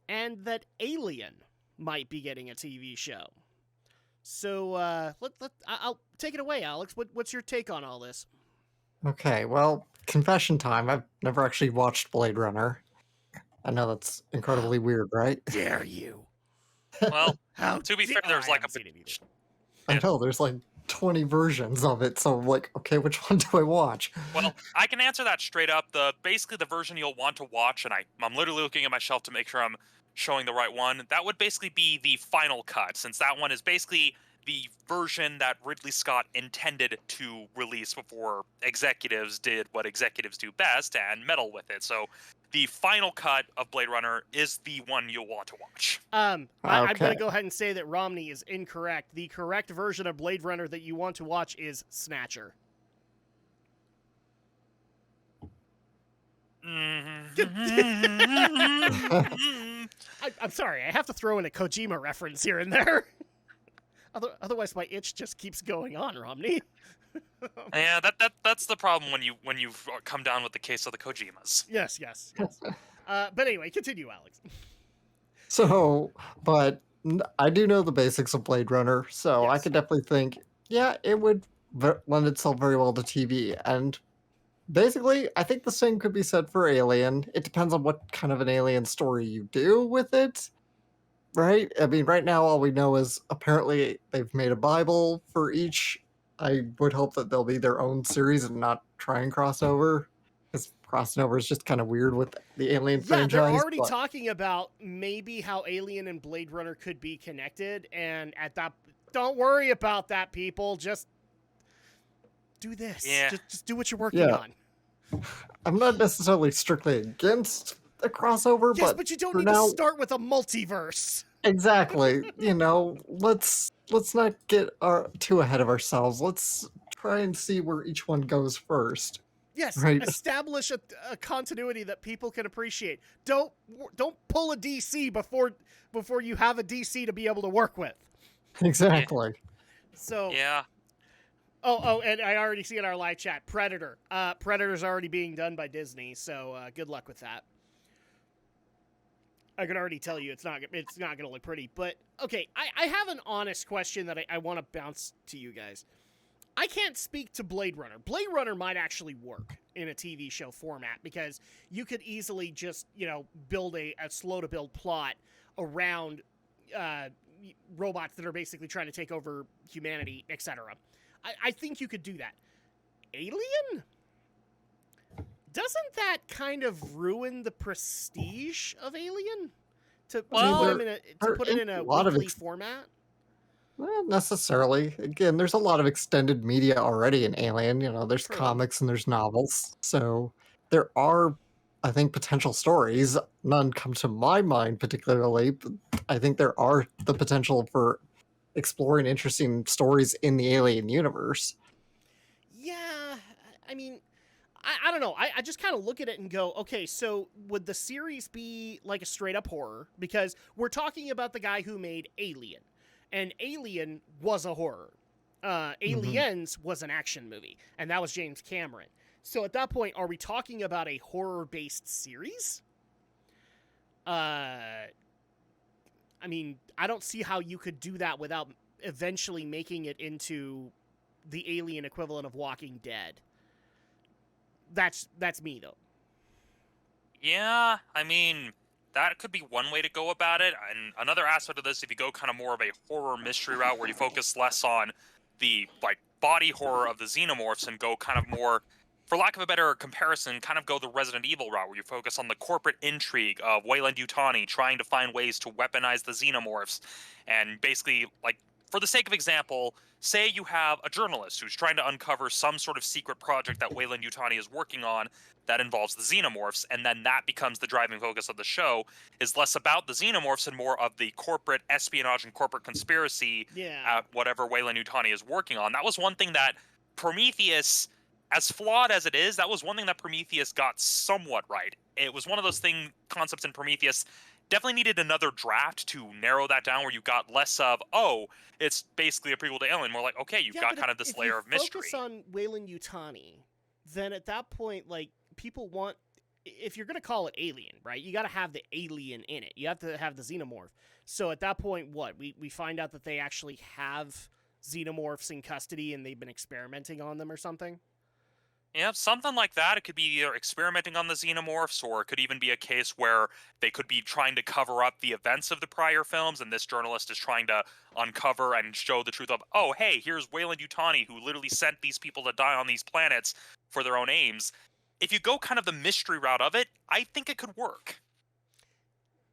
Speaker 2: and that Alien might be getting a TV show. So I'll take it away, Alex. What's your take on all this?
Speaker 1: Okay, well, confession time. I've never actually watched Blade Runner. I know that's incredibly weird, right?
Speaker 2: Dare you?
Speaker 3: Well,
Speaker 2: How
Speaker 3: to be fair,
Speaker 2: I
Speaker 3: there's like
Speaker 2: haven't
Speaker 3: a
Speaker 2: seen it either.
Speaker 1: I know there's like 20 versions of it, so I'm like, okay, which one do I watch?
Speaker 3: well, I can answer that straight up. Basically the version you'll want to watch, and I'm literally looking at my shelf to make sure I'm showing the right one. That would basically be the final cut, since that one is basically the version that Ridley Scott intended to release before executives did what executives do best and meddle with it. So the final cut of Blade Runner is the one you'll want to watch.
Speaker 2: I'm going
Speaker 1: Okay.
Speaker 2: to go ahead and say that Romney is incorrect. The correct version of Blade Runner that you want to watch is Snatcher. I'm sorry, I have to throw in a Kojima reference here and there. Otherwise, my itch just keeps going on, Romney.
Speaker 3: Yeah, that's the problem when you come down with the case of the Kojimas.
Speaker 2: Yes. But anyway, continue, Alex.
Speaker 1: So, but I do know the basics of Blade Runner, so I
Speaker 2: Yes.
Speaker 1: could definitely think, yeah, it would lend itself very well to TV. And basically, I think the same could be said for Alien. It depends on what kind of an alien story you do with it, right? I mean, right now, all we know is apparently they've made a Bible for each. I would hope that they'll be their own series and not try and cross over, because crossing over is just kind of weird with the Alien
Speaker 2: Yeah,
Speaker 1: franchise.
Speaker 2: they're already
Speaker 1: but-
Speaker 2: talking about maybe how Alien and Blade Runner could be connected, and at that, don't worry about that, people. Just do this.
Speaker 3: Yeah.
Speaker 2: Just do what you're working
Speaker 1: Yeah.
Speaker 2: on.
Speaker 1: I'm not necessarily strictly against a crossover,
Speaker 2: Yes,
Speaker 1: but
Speaker 2: but you don't
Speaker 1: for
Speaker 2: need
Speaker 1: now,
Speaker 2: to start with a multiverse.
Speaker 1: exactly. Let's not get too ahead of ourselves. Let's try and see where each one goes first.
Speaker 2: Yes,
Speaker 1: Right.
Speaker 2: establish a continuity that people can appreciate. Don't pull a DC before you have a DC to be able to work with.
Speaker 1: Exactly.
Speaker 2: So
Speaker 3: Yeah.
Speaker 2: Oh, and I already see in our live chat, Predator. Predator's already being done by Disney, so good luck with that. I can already tell you it's not going to look pretty. But, okay, I have an honest question that I want to bounce to you guys. I can't speak to Blade Runner. Blade Runner might actually work in a TV show format because you could easily just, build a slow-to-build plot around robots that are basically trying to take over humanity, etc. I think you could do that. Alien? Doesn't that kind of ruin the prestige of Alien? To
Speaker 3: Well,
Speaker 2: put it in a
Speaker 1: lot of
Speaker 2: weekly format?
Speaker 1: Not necessarily. Again, there's a lot of extended media already in Alien. There's
Speaker 2: True.
Speaker 1: comics and there's novels. So there are, I think, potential stories. None come to my mind particularly, but I think there are the potential for exploring interesting stories in the Alien universe.
Speaker 2: Yeah, I mean, I don't know. I just kind of look at it and go, okay, so would the series be like a straight up horror? Because we're talking about the guy who made Alien, and Alien was a horror. Aliens was an action movie, and that was James Cameron. So at that point, are we talking about a horror based series? I mean, I don't see how you could do that without eventually making it into the Alien equivalent of Walking Dead. That's me though.
Speaker 3: Yeah, I mean, that could be one way to go about it. And another aspect of this, if you go kind of more of a horror mystery route where you focus less on the body horror of the xenomorphs and go kind of more, for lack of a better comparison, kind of go the Resident Evil route where you focus on the corporate intrigue of Weyland Yutani trying to find ways to weaponize the xenomorphs and basically for the sake of example, say you have a journalist who's trying to uncover some sort of secret project that Weyland Yutani is working on that involves the xenomorphs, and then that becomes the driving focus of the show, is less about the xenomorphs and more of the corporate espionage and corporate conspiracy at whatever Weyland Yutani is working on. That was one thing that Prometheus, as flawed as it is, that was one thing that Prometheus got somewhat right. It was one of those concepts in Prometheus definitely needed another draft to narrow that down, where you got less of, oh, it's basically a prequel to Alien, more like, okay, you've got kind of this layer of mystery.
Speaker 2: If you focus on Weyland Yutani, then at that point, like, people want, if you're going to call it Alien, right, you got to have the alien in it. You have to have the xenomorph. So at that point, what? We find out that they actually have xenomorphs in custody and they've been experimenting on them or something?
Speaker 3: Yeah, something like that. It could be either experimenting on the xenomorphs, or it could even be a case where they could be trying to cover up the events of the prior films, and this journalist is trying to uncover and show the truth of, oh, hey, here's Weyland Yutani, who literally sent these people to die on these planets for their own aims. If you go kind of the mystery route of it, I think it could work.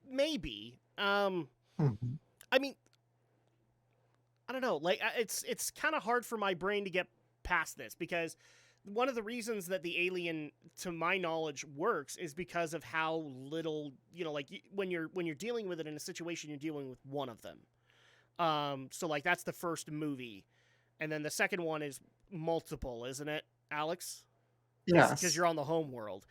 Speaker 2: Maybe. I mean, I don't know. Like, it's kind of hard for my brain to get past this, because one of the reasons that the Alien, to my knowledge, works is because of how little, like, when you're dealing with it in a situation, you're dealing with one of them. So, like, that's the first movie. And then the second one is multiple, isn't it, Alex?
Speaker 1: Yes.
Speaker 2: Because you're on the home world.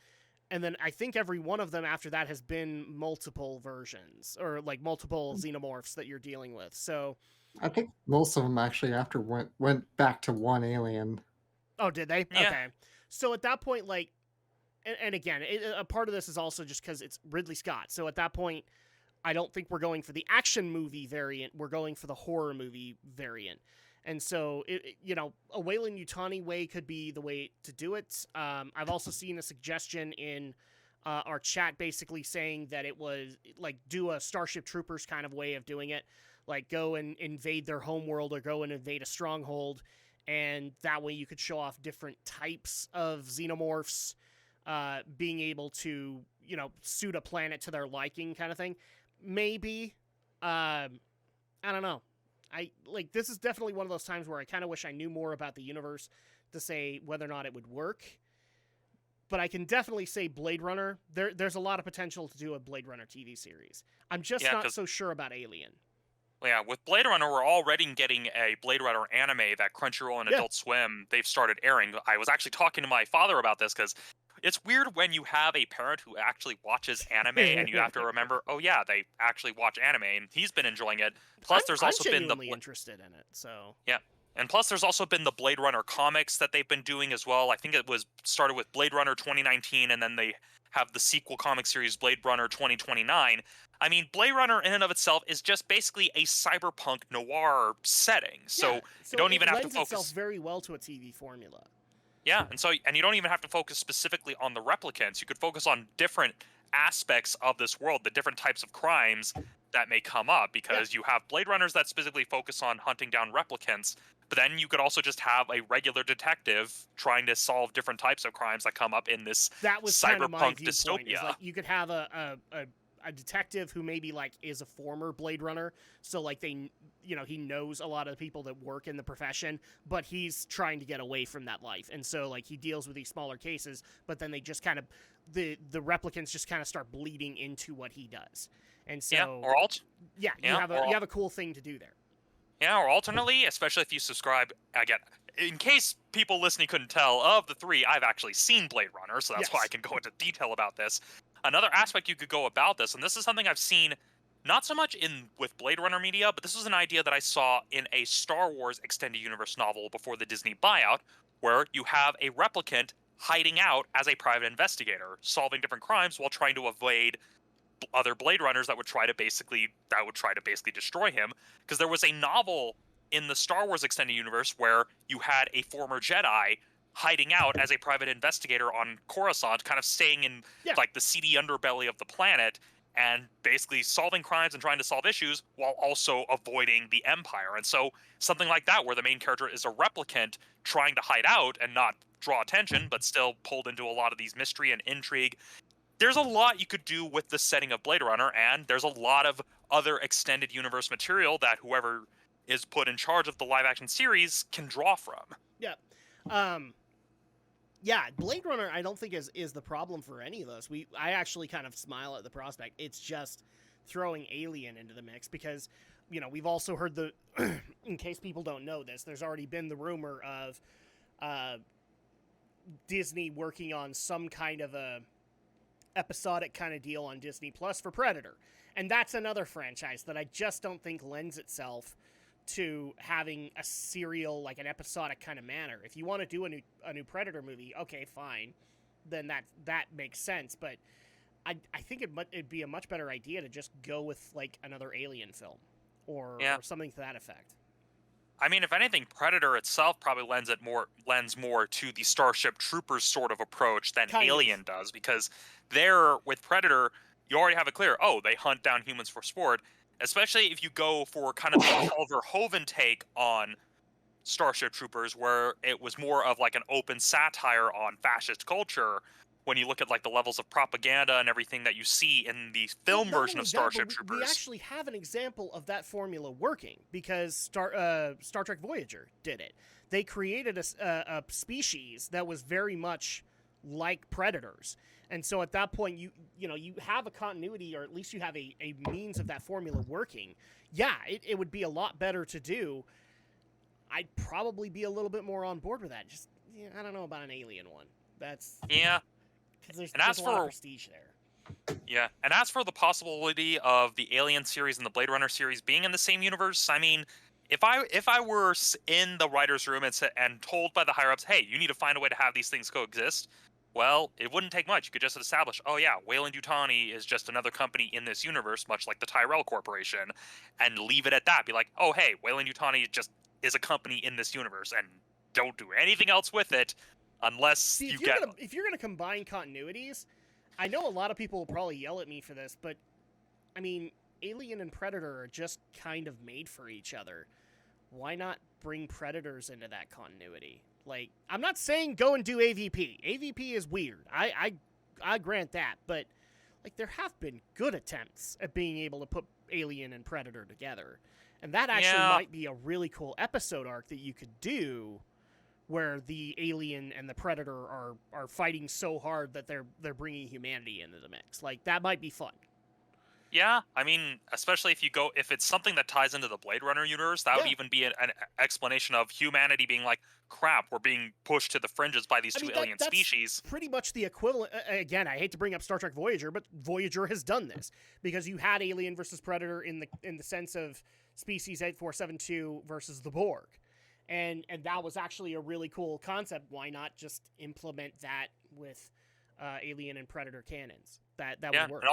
Speaker 2: And then I think every one of them after that has been multiple versions, or, like, multiple xenomorphs that you're dealing with. So
Speaker 1: I think most of them actually after went back to one Alien.
Speaker 2: Oh, did they?
Speaker 3: Yeah.
Speaker 2: Okay. So at that point, like, and again, a part of this is also just because it's Ridley Scott. So at that point, I don't think we're going for the action movie variant. We're going for the horror movie variant. And so, a Weyland Yutani way could be the way to do it. I've also seen a suggestion in our chat basically saying that it was, like, do a Starship Troopers kind of way of doing it. Like, go and invade their homeworld, or go and invade a stronghold. And that way you could show off different types of xenomorphs being able to, suit a planet to their liking, kind of thing. Maybe. I don't know. This is definitely one of those times where I kind of wish I knew more about the universe to say whether or not it would work. But I can definitely say Blade Runner. There's a lot of potential to do a Blade Runner TV series. I'm just not so sure about Alien.
Speaker 3: Yeah, with Blade Runner, we're already getting a Blade Runner anime that Crunchyroll and Adult Swim, they've started airing. I was actually talking to my father about this, because it's weird when you have a parent who actually watches anime and you have to remember, oh yeah, they actually watch anime, and he's been enjoying it. Plus, there's also been the
Speaker 2: interested in it. So
Speaker 3: yeah, and plus there's also been the Blade Runner comics that they've been doing as well. I think it was started with Blade Runner 2019, and then they have the sequel comic series Blade Runner 2029. I mean, Blade Runner in and of itself is just basically a cyberpunk noir setting. So you don't even have to focus. It lends
Speaker 2: itself very well to a TV formula.
Speaker 3: Yeah, and you don't even have to focus specifically on the replicants. You could focus on different aspects of this world, the different types of crimes that may come up, because you have Blade Runners that specifically focus on hunting down replicants, but then you could also just have a regular detective trying to solve different types of crimes that come up in this cyberpunk dystopia.
Speaker 2: Like, you could have a detective who maybe, like, is a former Blade Runner, so, like, he knows a lot of the people that work in the profession, but he's trying to get away from that life, and so, like, he deals with these smaller cases, but then they just kind of the replicants just kind of start bleeding into what he does, and so you have a cool thing to do there.
Speaker 3: Yeah, or alternately, especially if you subscribe, again, in case people listening couldn't tell, of the three, I've actually seen Blade Runner, so that's why I can go into detail about this. Another aspect you could go about this, and this is something I've seen not so much with Blade Runner media, but this was an idea that I saw in a Star Wars extended universe novel before the Disney buyout, where you have a replicant hiding out as a private investigator, solving different crimes while trying to evade other Blade Runners that would try to basically destroy him. Because there was a novel in the Star Wars extended universe where you had a former Jedi hiding out as a private investigator on Coruscant, kind of staying in like the seedy underbelly of the planet, and basically solving crimes and trying to solve issues while also avoiding the Empire. And so something like that, where the main character is a replicant trying to hide out and not draw attention, but still pulled into a lot of these mystery and intrigue. There's a lot you could do with the setting of Blade Runner, and there's a lot of other extended universe material that whoever is put in charge of the live action series can draw from.
Speaker 2: Yeah. Yeah, Blade Runner I don't think is the problem for any of us. I actually kind of smile at the prospect. It's just throwing Alien into the mix because, you know, we've also heard the in case people don't know this, there's already been the rumor of Disney working on some kind of a episodic kind of deal on Disney Plus for Predator. And that's another franchise that I just don't think lends itself to having a serial, like an episodic kind of manner. If you want to do a new Predator movie, okay, fine, then that makes sense. But I think it'd be a much better idea to just go with like another Alien film or something to that effect.
Speaker 3: I mean, if anything, Predator itself probably lends more to the Starship Troopers sort of approach than Alien does, because there with Predator, you already have it clear. Oh, they hunt down humans for sport. Especially if you go for kind of the Culver Hoven take on Starship Troopers, where it was more of like an open satire on fascist culture. When you look at like the levels of propaganda and everything that you see in the film version of Starship Troopers,
Speaker 2: we actually have an example of that formula working because Star Trek Voyager did it. They created a species that was very much like predators. And so at that point, you have a continuity, or at least you have a means of that formula working. Yeah, it would be a lot better to do. I'd probably be a little bit more on board with that. Just I don't know about an Alien one. That's because there's a lot of prestige there.
Speaker 3: Yeah, and as for the possibility of the Alien series and the Blade Runner series being in the same universe, I mean, if I were in the writers' room and told by the higher ups, hey, you need to find a way to have these things coexist. Well, it wouldn't take much. You could just establish, oh yeah, Weyland-Yutani is just another company in this universe, much like the Tyrell Corporation, and leave it at that. Be like, oh hey, Weyland-Yutani just is a company in this universe, and don't do anything else with it unless
Speaker 2: if you're gonna combine continuities. I know a lot of people will probably yell at me for this, but I mean, Alien and Predator are just kind of made for each other. Why not bring Predators into that continuity? Like, I'm not saying go and do AVP. AVP is weird. I grant that, but like there have been good attempts at being able to put Alien and Predator together. And that actually might be a really cool episode arc that you could do where the Alien and the Predator are fighting so hard that they're bringing humanity into the mix. Like, that might be fun.
Speaker 3: Yeah, I mean, especially if it's something that ties into the Blade Runner universe, that would even be an explanation of humanity being like, crap, we're being pushed to the fringes by these two alien species.
Speaker 2: Pretty much the equivalent. Again, I hate to bring up Star Trek Voyager, but Voyager has done this because you had Alien versus Predator in the sense of Species 8472 versus the Borg, and that was actually a really cool concept. Why not just implement that with Alien and Predator canons? That would work.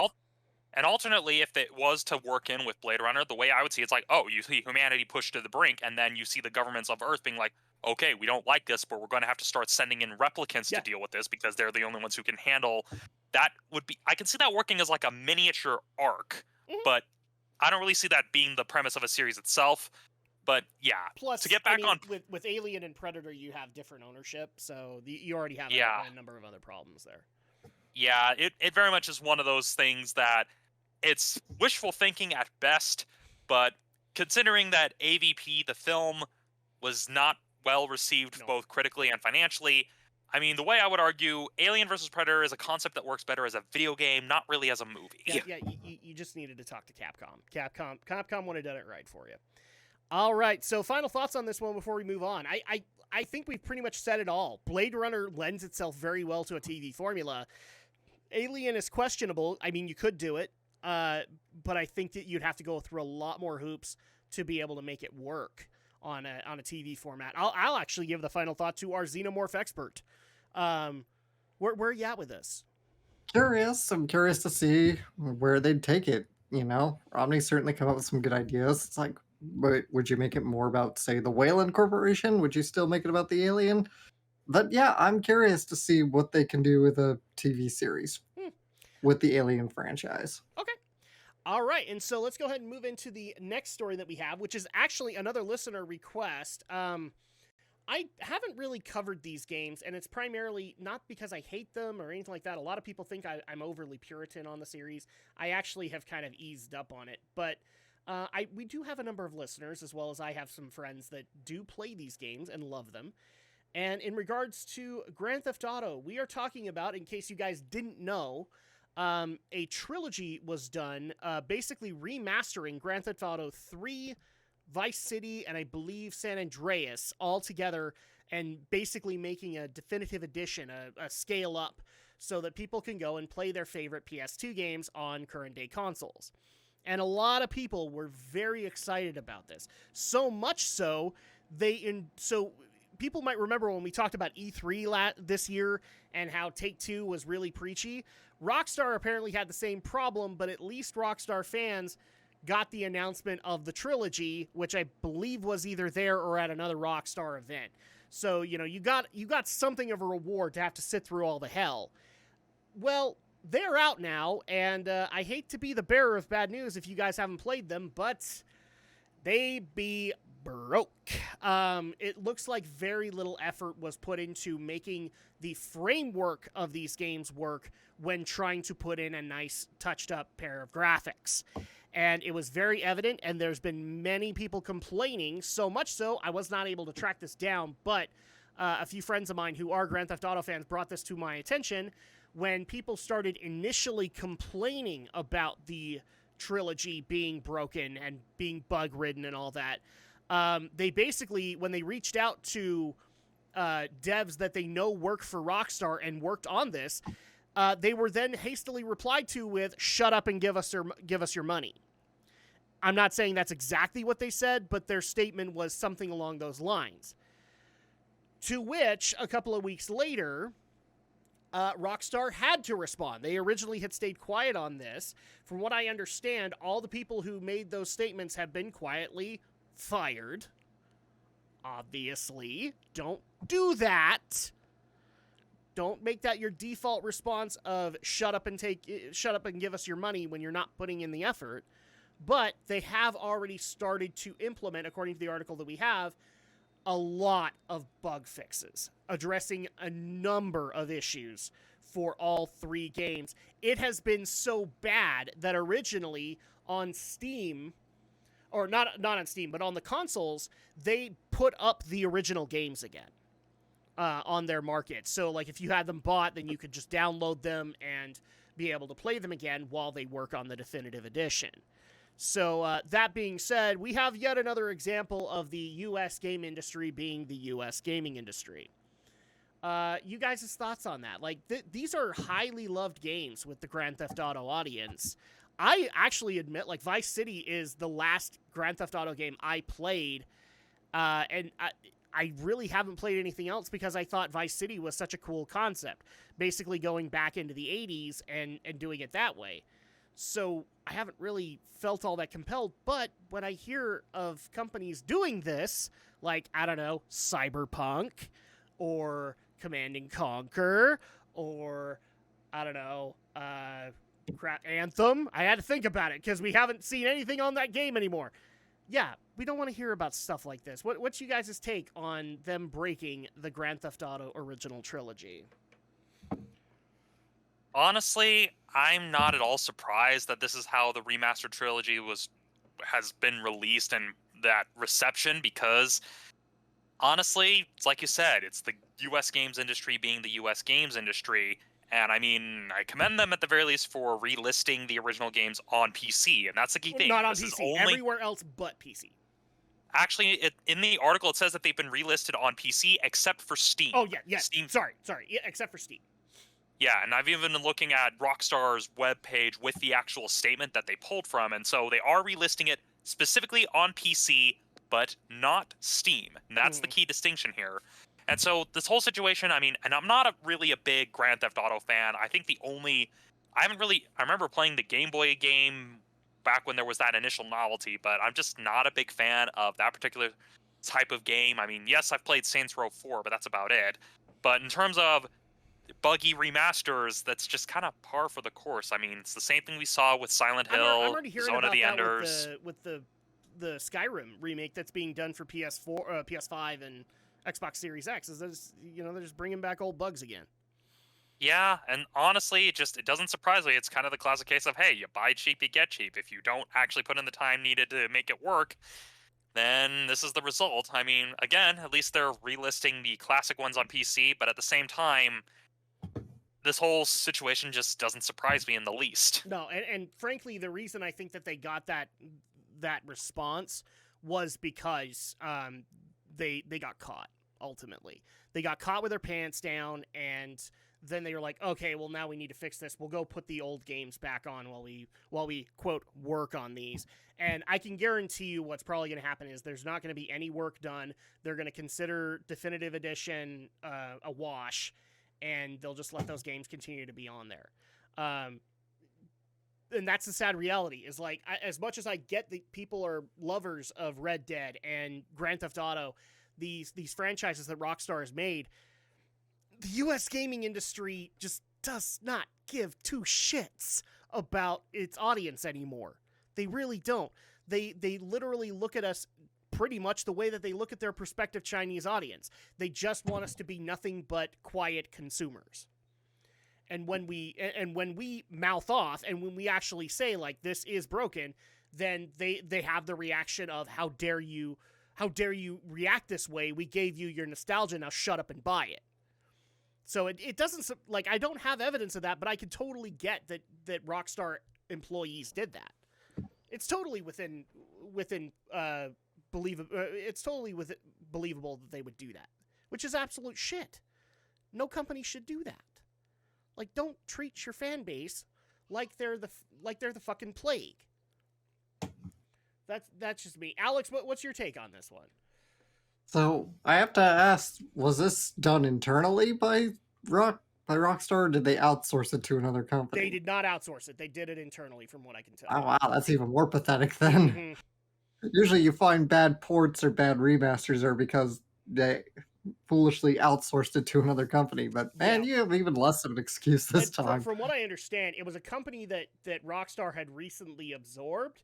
Speaker 3: And alternately, if it was to work in with Blade Runner, the way I would see it's like, oh, you see humanity pushed to the brink, and then you see the governments of Earth being like, okay, we don't like this, but we're going to have to start sending in replicants to deal with this because they're the only ones who can handle. That would be, I can see that working as like a miniature arc, but I don't really see that being the premise of a series itself. But yeah,
Speaker 2: plus
Speaker 3: to get back on
Speaker 2: with Alien and Predator, you have different ownership, so you already have a number of other problems there.
Speaker 3: Yeah, it very much is one of those things that it's wishful thinking at best, but considering that AVP, the film, was not well received both critically and financially, I mean, the way I would argue, Alien vs. Predator is a concept that works better as a video game, not really as a movie.
Speaker 2: Yeah, you just needed to talk to Capcom. Capcom would have done it right for you. All right, so final thoughts on this one before we move on. I think we've pretty much said it all. Blade Runner lends itself very well to a TV formula. Alien is questionable. I mean, you could do it, but I think that you'd have to go through a lot more hoops to be able to make it work on a TV format. I'll actually give the final thought to our Xenomorph expert. Where are you at with this?
Speaker 1: Curious. I'm curious to see where they'd take it. You know, Romney's certainly come up with some good ideas. It's like, but would you make it more about, say, the Weyland Corporation? Would you still make it about the alien? But yeah, I'm curious to see what they can do with a TV series with the Alien franchise.
Speaker 2: Okay. All right, and so let's go ahead and move into the next story that we have, which is actually another listener request. I haven't really covered these games, and it's primarily not because I hate them or anything like that. A lot of people think I'm overly Puritan on the series. I actually have kind of eased up on it, but We do have a number of listeners, as well as I have some friends that do play these games and love them. And in regards to Grand Theft Auto, we are talking about, in case you guys didn't know, a trilogy was done, basically remastering Grand Theft Auto 3, Vice City, and I believe San Andreas all together, and basically making a definitive edition, a scale up, so that people can go and play their favorite PS2 games on current day consoles. And a lot of people were very excited about this. So much so, people might remember when we talked about E3 this year and how Take-Two was really preachy. Rockstar apparently had the same problem, but at least Rockstar fans got the announcement of the trilogy, which I believe was either there or at another Rockstar event. So, you got something of a reward to have to sit through all the hell. Well, they're out now, and I hate to be the bearer of bad news if you guys haven't played them, but they be broke. It looks like very little effort was put into making the framework of these games work when trying to put in a nice touched-up pair of graphics. And it was very evident, and there's been many people complaining, so much so I was not able to track this down, but a few friends of mine who are Grand Theft Auto fans brought this to my attention when people started initially complaining about the trilogy being broken and being bug-ridden and all that. They basically, when they reached out to devs that they know work for Rockstar and worked on this, they were then hastily replied to with, "Shut up and give us your money." I'm not saying that's exactly what they said, but their statement was something along those lines. To which, a couple of weeks later, Rockstar had to respond. They originally had stayed quiet on this. From what I understand, all the people who made those statements have been quietly fired. Obviously, don't do that. Don't make that your default response of shut up and give us your money when you're not putting in the effort. But they have already started to implement, according to the article that we have, a lot of bug fixes, addressing a number of issues for all three games. It has been so bad that originally on Steam, or not on Steam, but on the consoles, they put up the original games again on their market. So, like, if you had them bought, then you could just download them and be able to play them again while they work on the definitive edition. So, that being said, we have yet another example of the U.S. game industry being the U.S. gaming industry. You guys' thoughts on that? Like, these are highly loved games with the Grand Theft Auto audience. I actually admit, like, Vice City is the last Grand Theft Auto game I played, and I really haven't played anything else because I thought Vice City was such a cool concept, basically going back into the 80s and doing it that way. So I haven't really felt all that compelled, but when I hear of companies doing this, like, I don't know, Cyberpunk, or Command & Conquer, or, I don't know, Anthem, I had to think about it, because we haven't seen anything on that game anymore. Yeah, we don't want to hear about stuff like this. What's you guys' take on them breaking the Grand Theft Auto original trilogy?
Speaker 3: Honestly, I'm not at all surprised that this is how the remastered trilogy has been released and that reception, because honestly, it's like you said, it's the US games industry being the US games industry, and I mean, I commend them at the very least for relisting the original games on PC, and that's the key thing.
Speaker 2: Not on PC, everywhere else but PC.
Speaker 3: Actually, in the article it says that they've been relisted on PC except for Steam.
Speaker 2: Oh yeah,
Speaker 3: Steam.
Speaker 2: Sorry, yeah, except for Steam.
Speaker 3: Yeah, and I've even been looking at Rockstar's webpage with the actual statement that they pulled from, and so they are relisting it specifically on PC, but not Steam. And that's the key distinction here. And so this whole situation, I mean, and I'm not really a big Grand Theft Auto fan. I think I remember playing the Game Boy game back when there was that initial novelty, but I'm just not a big fan of that particular type of game. I mean, yes, I've played Saints Row 4, but that's about it. But in terms of buggy remasters, that's just kind of par for the course. I mean, it's the same thing we saw with Silent Hill,
Speaker 2: I'm already hearing
Speaker 3: Zone
Speaker 2: about
Speaker 3: of the
Speaker 2: that
Speaker 3: Enders.
Speaker 2: with the Skyrim remake that's being done for PS4, PS5, and Xbox Series X. They're just bringing back old bugs again.
Speaker 3: Yeah, and honestly, it doesn't surprise me. It's kind of the classic case of, hey, you buy cheap, you get cheap. If you don't actually put in the time needed to make it work, then this is the result. I mean, again, at least they're relisting the classic ones on PC, but at the same time, this whole situation just doesn't surprise me in the least.
Speaker 2: No, and frankly, the reason I think that they got that response was because they got caught. Ultimately, they got caught with their pants down, and then they were like, okay, well now we need to fix this. We'll go put the old games back on while we quote work on these. And I can guarantee you what's probably going to happen is there's not going to be any work done. They're going to consider Definitive Edition a wash, and they'll just let those games continue to be on there. And that's the sad reality is like, as much as I get that people are lovers of Red Dead and Grand Theft Auto, these franchises that Rockstar has made, the U.S. gaming industry just does not give two shits about its audience anymore. They really don't. They literally look at us pretty much the way that they look at their prospective Chinese audience. They just want us to be nothing but quiet consumers. And when we mouth off and when we actually say like this is broken, then they have the reaction of how dare you react this way? We gave you your nostalgia, now shut up and buy it. So it doesn't, like, I don't have evidence of that, but I can totally get that Rockstar employees did that. It's totally believable that they would do that, which is absolute shit. No company should do that. Like, don't treat your fan base like they're the fucking plague. That's just me. Alex, what's your take on this one?
Speaker 1: So I have to ask, was this done internally by Rockstar, or did they outsource it to another company?
Speaker 2: They did not outsource it. They did it internally, from what I can tell.
Speaker 1: Oh wow, that's even more pathetic then. Mm-hmm. Usually you find bad ports or bad remasters are because they foolishly outsourced it to another company. But man, you have even less of an excuse this time.
Speaker 2: From what I understand, it was a company that Rockstar had recently absorbed,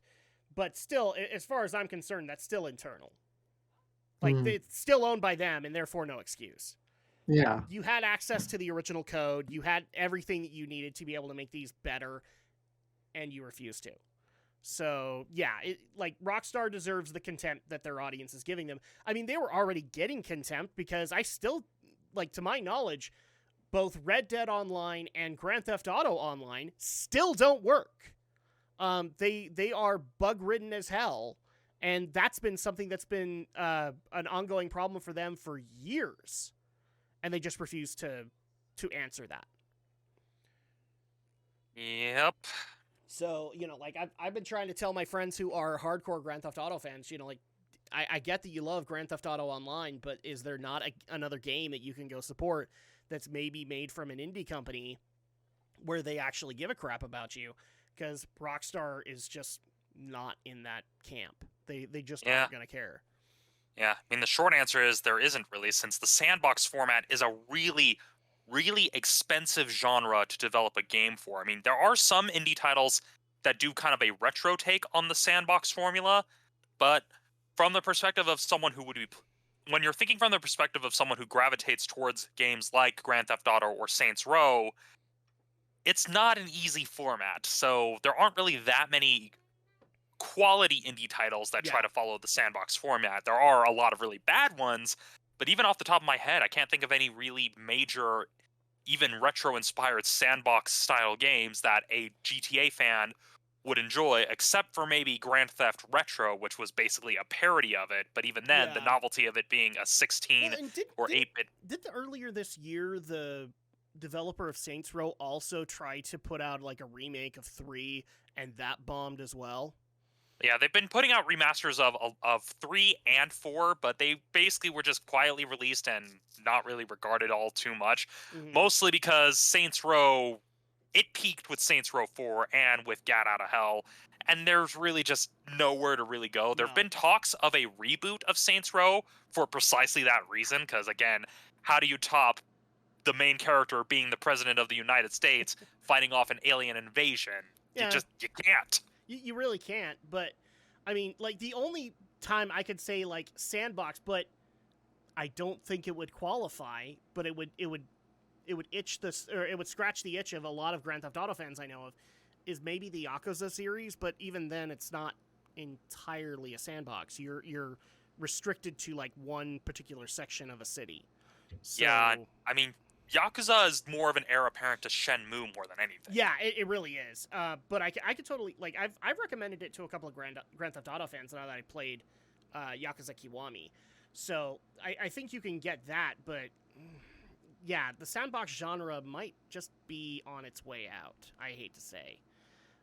Speaker 2: but still, as far as I'm concerned, that's still internal. Like, it's still owned by them, and therefore no excuse.
Speaker 1: Yeah.
Speaker 2: You had access to the original code. You had everything that you needed to be able to make these better, and you refused to. So, yeah, like, Rockstar deserves the contempt that their audience is giving them. I mean, they were already getting contempt because I still, like, to my knowledge, both Red Dead Online and Grand Theft Auto Online still don't work. They are bug-ridden as hell. And that's been something that's been an ongoing problem for them for years. And they just refuse to answer that.
Speaker 3: Yep.
Speaker 2: So, like, I've been trying to tell my friends who are hardcore Grand Theft Auto fans, like, I get that you love Grand Theft Auto Online, but is there not another game that you can go support that's maybe made from an indie company where they actually give a crap about you? Because Rockstar is just not in that camp. They just aren't going to care.
Speaker 3: Yeah, I mean, the short answer is there isn't really, since the sandbox format is a really, really expensive genre to develop a game for. I mean, there are some indie titles that do kind of a retro take on the sandbox formula, but from the perspective of someone who would be... When you're thinking from the perspective of someone who gravitates towards games like Grand Theft Auto or Saints Row, it's not an easy format, so there aren't really that many quality indie titles that try to follow the sandbox format. There are a lot of really bad ones, but even off the top of my head, I can't think of any really major, even retro-inspired sandbox-style games that a GTA fan would enjoy, except for maybe Grand Theft Retro, which was basically a parody of it, but even then, the novelty of it being a 16 or 8-bit...
Speaker 2: Did earlier this year, the developer of Saints Row also try to put out, like, a remake of 3, and that bombed as well?
Speaker 3: Yeah, they've been putting out remasters of 3 and 4, but they basically were just quietly released and not really regarded all too much. Mostly because Saints Row, it peaked with Saints Row 4 and with Gat Out of Hell, and there's really just nowhere to really go. There have been talks of a reboot of Saints Row for precisely that reason, because again, how do you top the main character being the president of the United States fighting off an alien invasion? You can't.
Speaker 2: You really can't, but, I mean, like, the only time I could say, like, sandbox, but I don't think it would qualify, but it would it would scratch the itch of a lot of Grand Theft Auto fans I know of, is maybe the Yakuza series, but even then it's not entirely a sandbox. You're restricted to like one particular section of a city. So,
Speaker 3: Yeah, I mean, Yakuza is more of an heir apparent to Shenmue more than anything.
Speaker 2: yeah, it really is. But I could totally, like, I've recommended it to a couple of Grand Theft Auto fans now that I played Yakuza Kiwami. So I think you can get that, but yeah, the sandbox genre might just be on its way out. I hate to say.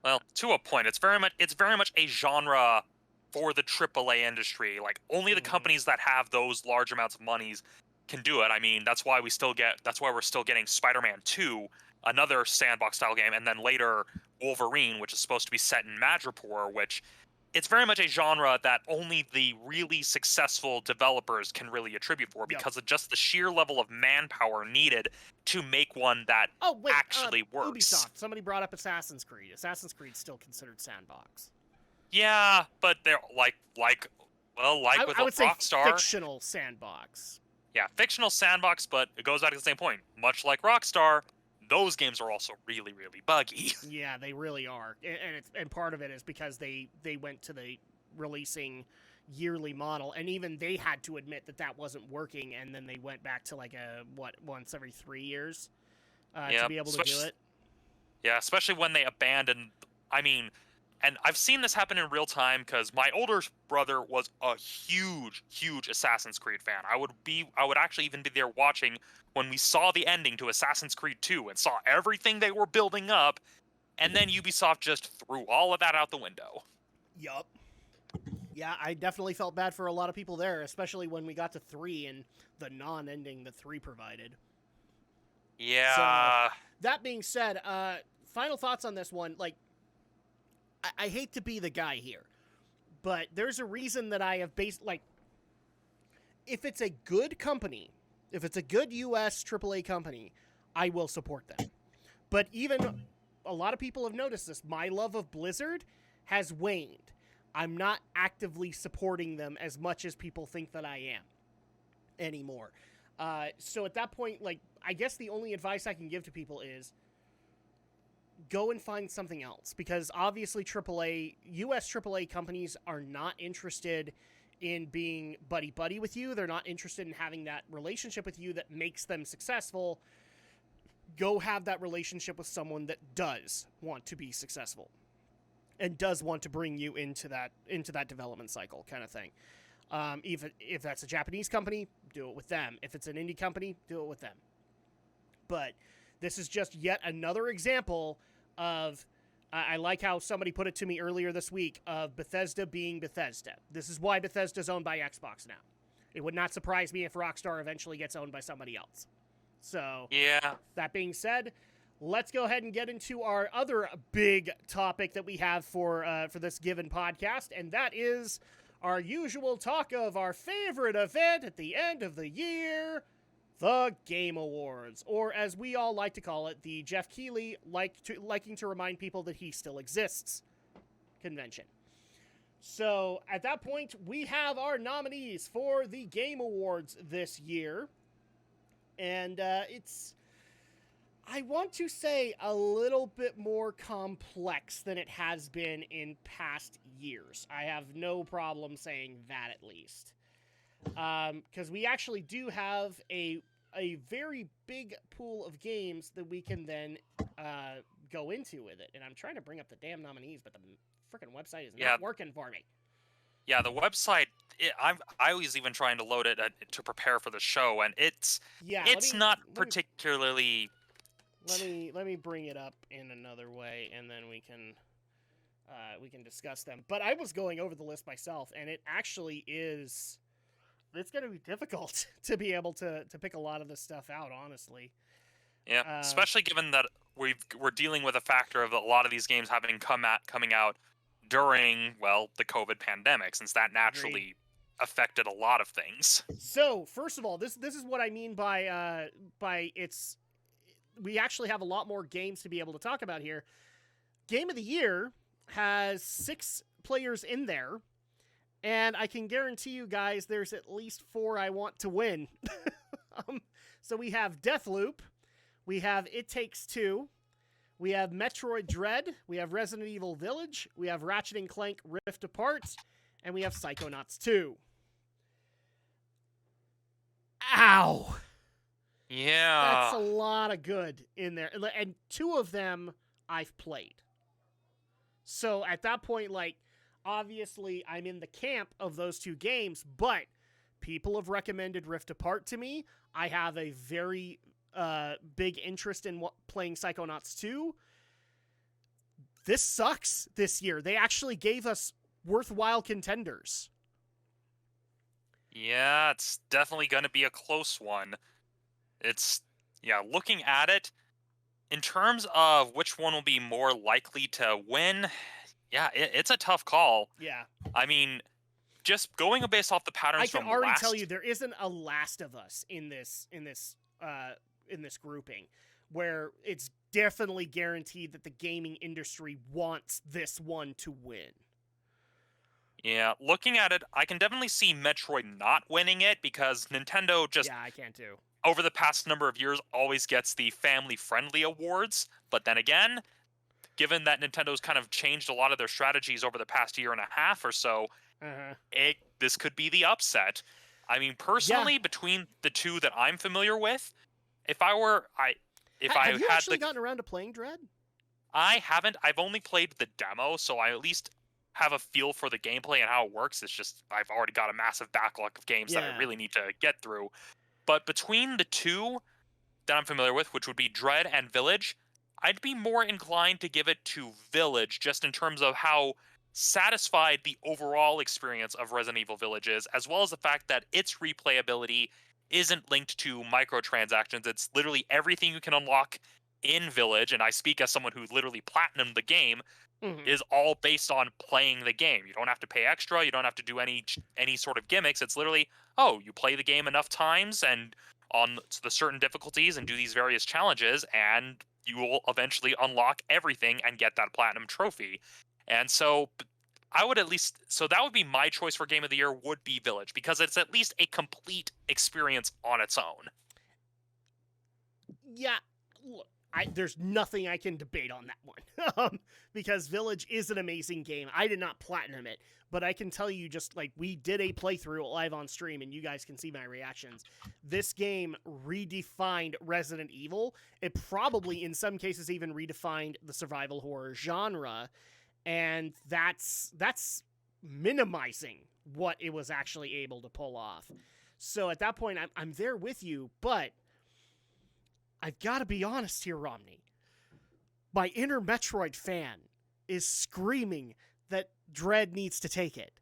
Speaker 3: Well, to a point, it's very much a genre for the AAA industry. Like, only the companies that have those large amounts of monies can do it. I mean, that's why we're still getting Spider-Man 2, another sandbox style game, and then later Wolverine, which is supposed to be set in Madripoor, which it's very much a genre that only the really successful developers can really attribute for, because of just the sheer level of manpower needed to make one that actually works.
Speaker 2: Ubisoft. Somebody brought up Assassin's Creed. Assassin's Creed's still considered sandbox.
Speaker 3: Yeah, but they're like with
Speaker 2: I would say
Speaker 3: Rockstar.
Speaker 2: Fictional sandbox.
Speaker 3: Yeah, fictional sandbox, but it goes back to the same point. Much like Rockstar, those games are also really, really buggy.
Speaker 2: Yeah, they really are, and part of it is because they went to the releasing yearly model, and even they had to admit that wasn't working, and then they went back to like once every 3 years to be able to do it.
Speaker 3: Yeah, especially when they abandoned. I mean, and I've seen this happen in real time because my older brother was a huge, huge Assassin's Creed fan. I would actually even be there watching when we saw the ending to Assassin's Creed 2 and saw everything they were building up, and then Ubisoft just threw all of that out the window.
Speaker 2: Yup. Yeah, I definitely felt bad for a lot of people there, especially when we got to 3 and the non-ending that 3 provided.
Speaker 3: Yeah.
Speaker 2: So, that being said, final thoughts on this one. Like, I hate to be the guy here, but there's a reason that I have based, like, if it's a good company, if it's a good US AAA company, I will support them. But even a lot of people have noticed this. My love of Blizzard has waned. I'm not actively supporting them as much as people think that I am anymore. So at that point, like, I guess the only advice I can give to people is go and find something else, because obviously US AAA companies are not interested in being buddy-buddy with you. They're not interested in having that relationship with you that makes them successful. Go have that relationship with someone that does want to be successful and does want to bring you into that development cycle kind of thing. If that's a Japanese company, do it with them. If it's an indie company, do it with them. But this is just yet another example of, I like how somebody put it to me earlier this week, of Bethesda being Bethesda. This is why Bethesda's owned by Xbox now. It would not surprise me if Rockstar eventually gets owned by somebody else. So,
Speaker 3: yeah.
Speaker 2: That being said, let's go ahead and get into our other big topic that we have for this given podcast, and that is our usual talk of our favorite event at the end of the year, the Game Awards, or as we all like to call it, the Jeff Keighley liking to remind people that he still exists convention. So at that point, we have our nominees for the Game Awards this year, and it's, I want to say, a little bit more complex than it has been in past years. I have no problem saying that, at least. Because we actually do have a very big pool of games that we can then go into with it. And I'm trying to bring up the damn nominees, but the freaking website is not working for me.
Speaker 3: Yeah, the website, I was even trying to load it to prepare for the show, and it's not particularly...
Speaker 2: Let me bring it up in another way, and then we can discuss them. But I was going over the list myself, and it actually is... It's going to be difficult to be able to pick a lot of this stuff out, honestly.
Speaker 3: Yeah, especially given that we're dealing with a factor of a lot of these games coming out during, well, the COVID pandemic, since that naturally affected a lot of things.
Speaker 2: So, first of all, this is what I mean by it's... We actually have a lot more games to be able to talk about here. Game of the Year has 6 players in there, and I can guarantee you guys there's at least 4 I want to win. So we have Deathloop, We have It Takes Two. We have Metroid Dread. We have Resident Evil Village. We have Ratchet & Clank Rift Apart. And we have Psychonauts 2. Ow!
Speaker 3: Yeah.
Speaker 2: That's a lot of good in there. And 2 of them I've played. So at that point, like, obviously I'm in the camp of those 2 games, but people have recommended Rift Apart to me. I have a very big interest in playing Psychonauts 2. This sucks this year. They actually gave us worthwhile contenders.
Speaker 3: Yeah, it's definitely going to be a close one. Looking at it, in terms of which one will be more likely to win, it's a tough call.
Speaker 2: Yeah.
Speaker 3: I mean, just going based off the patterns
Speaker 2: I can
Speaker 3: from
Speaker 2: already tell you there isn't a Last of Us in this grouping, where it's definitely guaranteed that the gaming industry wants this one to win.
Speaker 3: Yeah, looking at it, I can definitely see Metroid not winning it because Nintendo just,
Speaker 2: I can too.
Speaker 3: over the past number of years, always gets the family-friendly awards. But then again, given that Nintendo's kind of changed a lot of their strategies over the past year and a half or so, this could be the upset. I mean, personally, between the 2 that I'm familiar with, have you
Speaker 2: actually gotten around to playing Dread?
Speaker 3: I haven't. I've only played the demo, so I at least have a feel for the gameplay and how it works. It's just I've already got a massive backlog of games that I really need to get through. But between the 2 that I'm familiar with, which would be Dread and Village, I'd be more inclined to give it to Village, just in terms of how satisfied the overall experience of Resident Evil Village is, as well as the fact that its replayability isn't linked to microtransactions. It's literally everything you can unlock in Village, and I speak as someone who literally platinumed the game, is all based on playing the game. You don't have to pay extra, you don't have to do any sort of gimmicks. It's literally, you play the game enough times and on the certain difficulties and do these various challenges, and you will eventually unlock everything and get that platinum trophy. And so that would be my choice for Game of the Year, would be Village, because it's at least a complete experience on its own.
Speaker 2: Yeah, look, there's nothing I can debate on that one, because Village is an amazing game. I did not platinum it, but I can tell you, just like we did a playthrough live on stream, and you guys can see my reactions. This game redefined Resident Evil. It probably, in some cases, even redefined the survival horror genre, and that's minimizing what it was actually able to pull off. So at that point, I'm there with you, but I've got to be honest here, Romney. My inner Metroid fan is screaming that Dread needs to take it,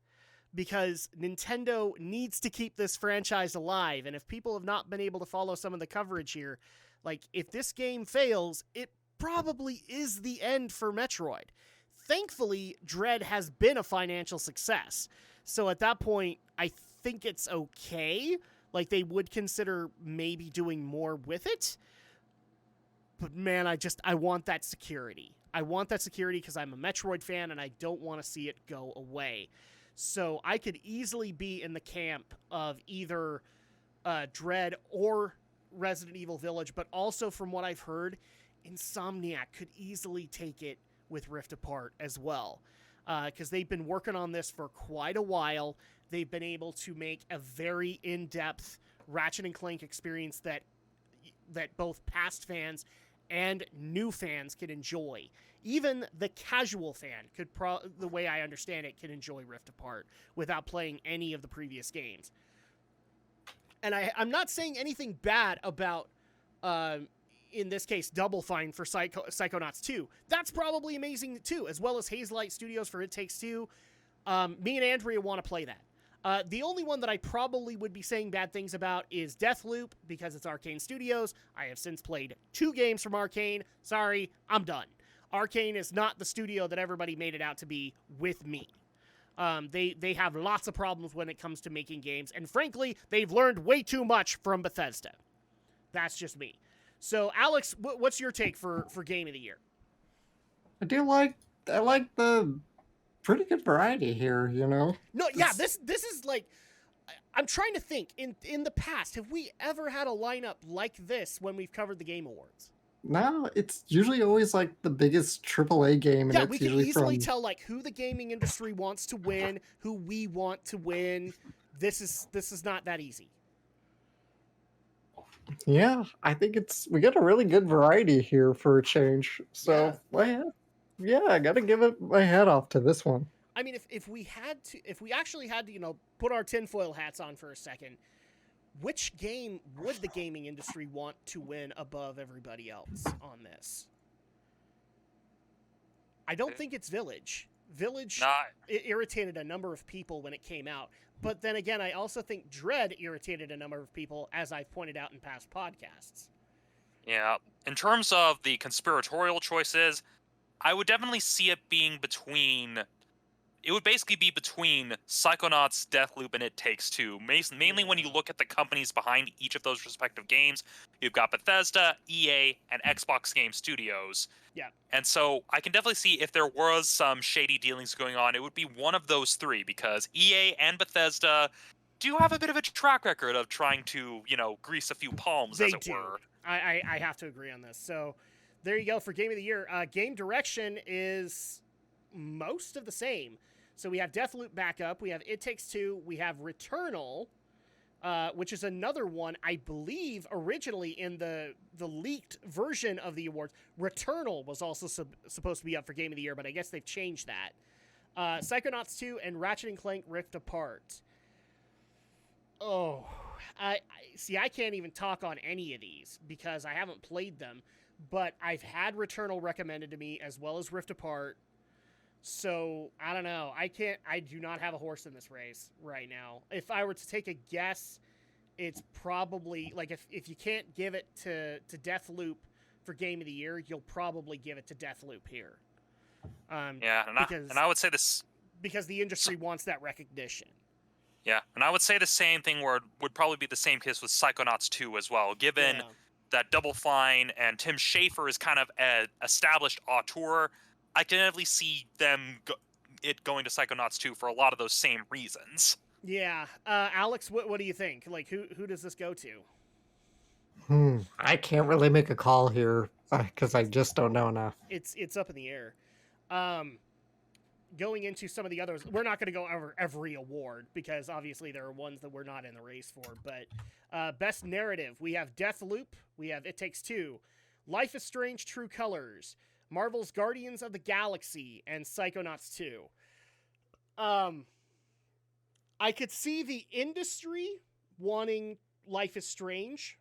Speaker 2: because Nintendo needs to keep this franchise alive, and if people have not been able to follow some of the coverage here, like, if this game fails, it probably is the end for Metroid. Thankfully, Dread has been a financial success, so at that point, I think it's okay. Like, they would consider maybe doing more with it. But man, I want that security. I want that security because I'm a Metroid fan and I don't want to see it go away. So I could easily be in the camp of either Dread or Resident Evil Village, but also from what I've heard, Insomniac could easily take it with Rift Apart as well. Because they've been working on this for quite a while. They've been able to make a very in-depth Ratchet & Clank experience that both past fans and new fans can enjoy. Even the casual fan could, the way I understand it, can enjoy Rift Apart without playing any of the previous games. And I'm not saying anything bad about, in this case, Double Fine for Psychonauts 2. That's probably amazing too, as well as Hazelight Studios for It Takes Two. Me and Andrea want to play that. The only one that I probably would be saying bad things about is Deathloop, because it's Arcane Studios. I have since played 2 games from Arcane. Sorry, I'm done. Arcane is not the studio that everybody made it out to be with me. They have lots of problems when it comes to making games, and frankly, they've learned way too much from Bethesda. That's just me. So, Alex, what's your take for Game of the Year?
Speaker 1: I like the pretty good variety here, you know?
Speaker 2: No, yeah, this is like, I'm trying to think, in the past, have we ever had a lineup like this when we've covered the Game Awards?
Speaker 1: No, it's usually always like the biggest AAA game, and
Speaker 2: Yeah,
Speaker 1: it's
Speaker 2: we can
Speaker 1: usually
Speaker 2: easily
Speaker 1: from
Speaker 2: tell like who the gaming industry wants to win, who we want to win. This is not that easy.
Speaker 1: yeah. I think we got a really good variety here for a change.
Speaker 2: Yeah.
Speaker 1: So yeah, I got to give it my hat off to this one.
Speaker 2: I mean, if we actually had to, put our tinfoil hats on for a second, which game would the gaming industry want to win above everybody else on this? I don't think it's Village. Village
Speaker 3: Not
Speaker 2: irritated a number of people when it came out. But then again, I also think Dread irritated a number of people, as I've pointed out in past podcasts.
Speaker 3: yeah. In terms of the conspiratorial choices, I would definitely see it being between. It would basically be between Psychonauts, Deathloop, and It Takes Two. Mainly when you look at the companies behind each of those respective games, you've got Bethesda, EA, and Xbox Game Studios.
Speaker 2: Yeah.
Speaker 3: And so I can definitely see if there was some shady dealings going on, it would be one of those three, because EA and Bethesda do have a bit of a track record of trying to, grease a few palms, as it were.
Speaker 2: I have to agree on this. So there you go for Game of the Year. Game direction is most of the same. So we have Deathloop back up. We have It Takes Two. We have Returnal, which is another one, I believe, originally in the leaked version of the awards. Returnal was also supposed to be up for Game of the Year, but I guess they've changed that. Psychonauts 2 and Ratchet & Clank Rift Apart. Oh, I can't even talk on any of these because I haven't played them, but I've had Returnal recommended to me as well as Rift Apart. So, I don't know. I do not have a horse in this race right now. If I were to take a guess, it's probably, like, if you can't give it to Deathloop for Game of the Year, you'll probably give it to Deathloop here.
Speaker 3: I would say this...
Speaker 2: Because the industry wants that recognition.
Speaker 3: Yeah, and I would say the same thing where it would probably be the same case with Psychonauts 2 as well, given that Double Fine and Tim Schafer is kind of an established auteur. I can definitely see it going to Psychonauts 2 for a lot of those same reasons.
Speaker 2: Yeah. Alex, what do you think? Like, who does this go to?
Speaker 1: I can't really make a call here because I just don't know enough.
Speaker 2: It's up in the air. Going into some of the others, we're not going to go over every award because obviously there are ones that we're not in the race for. But Best Narrative, we have Deathloop, we have It Takes Two, Life is Strange True Colors, Marvel's Guardians of the Galaxy, and Psychonauts 2. I could see the industry wanting Life is Strange,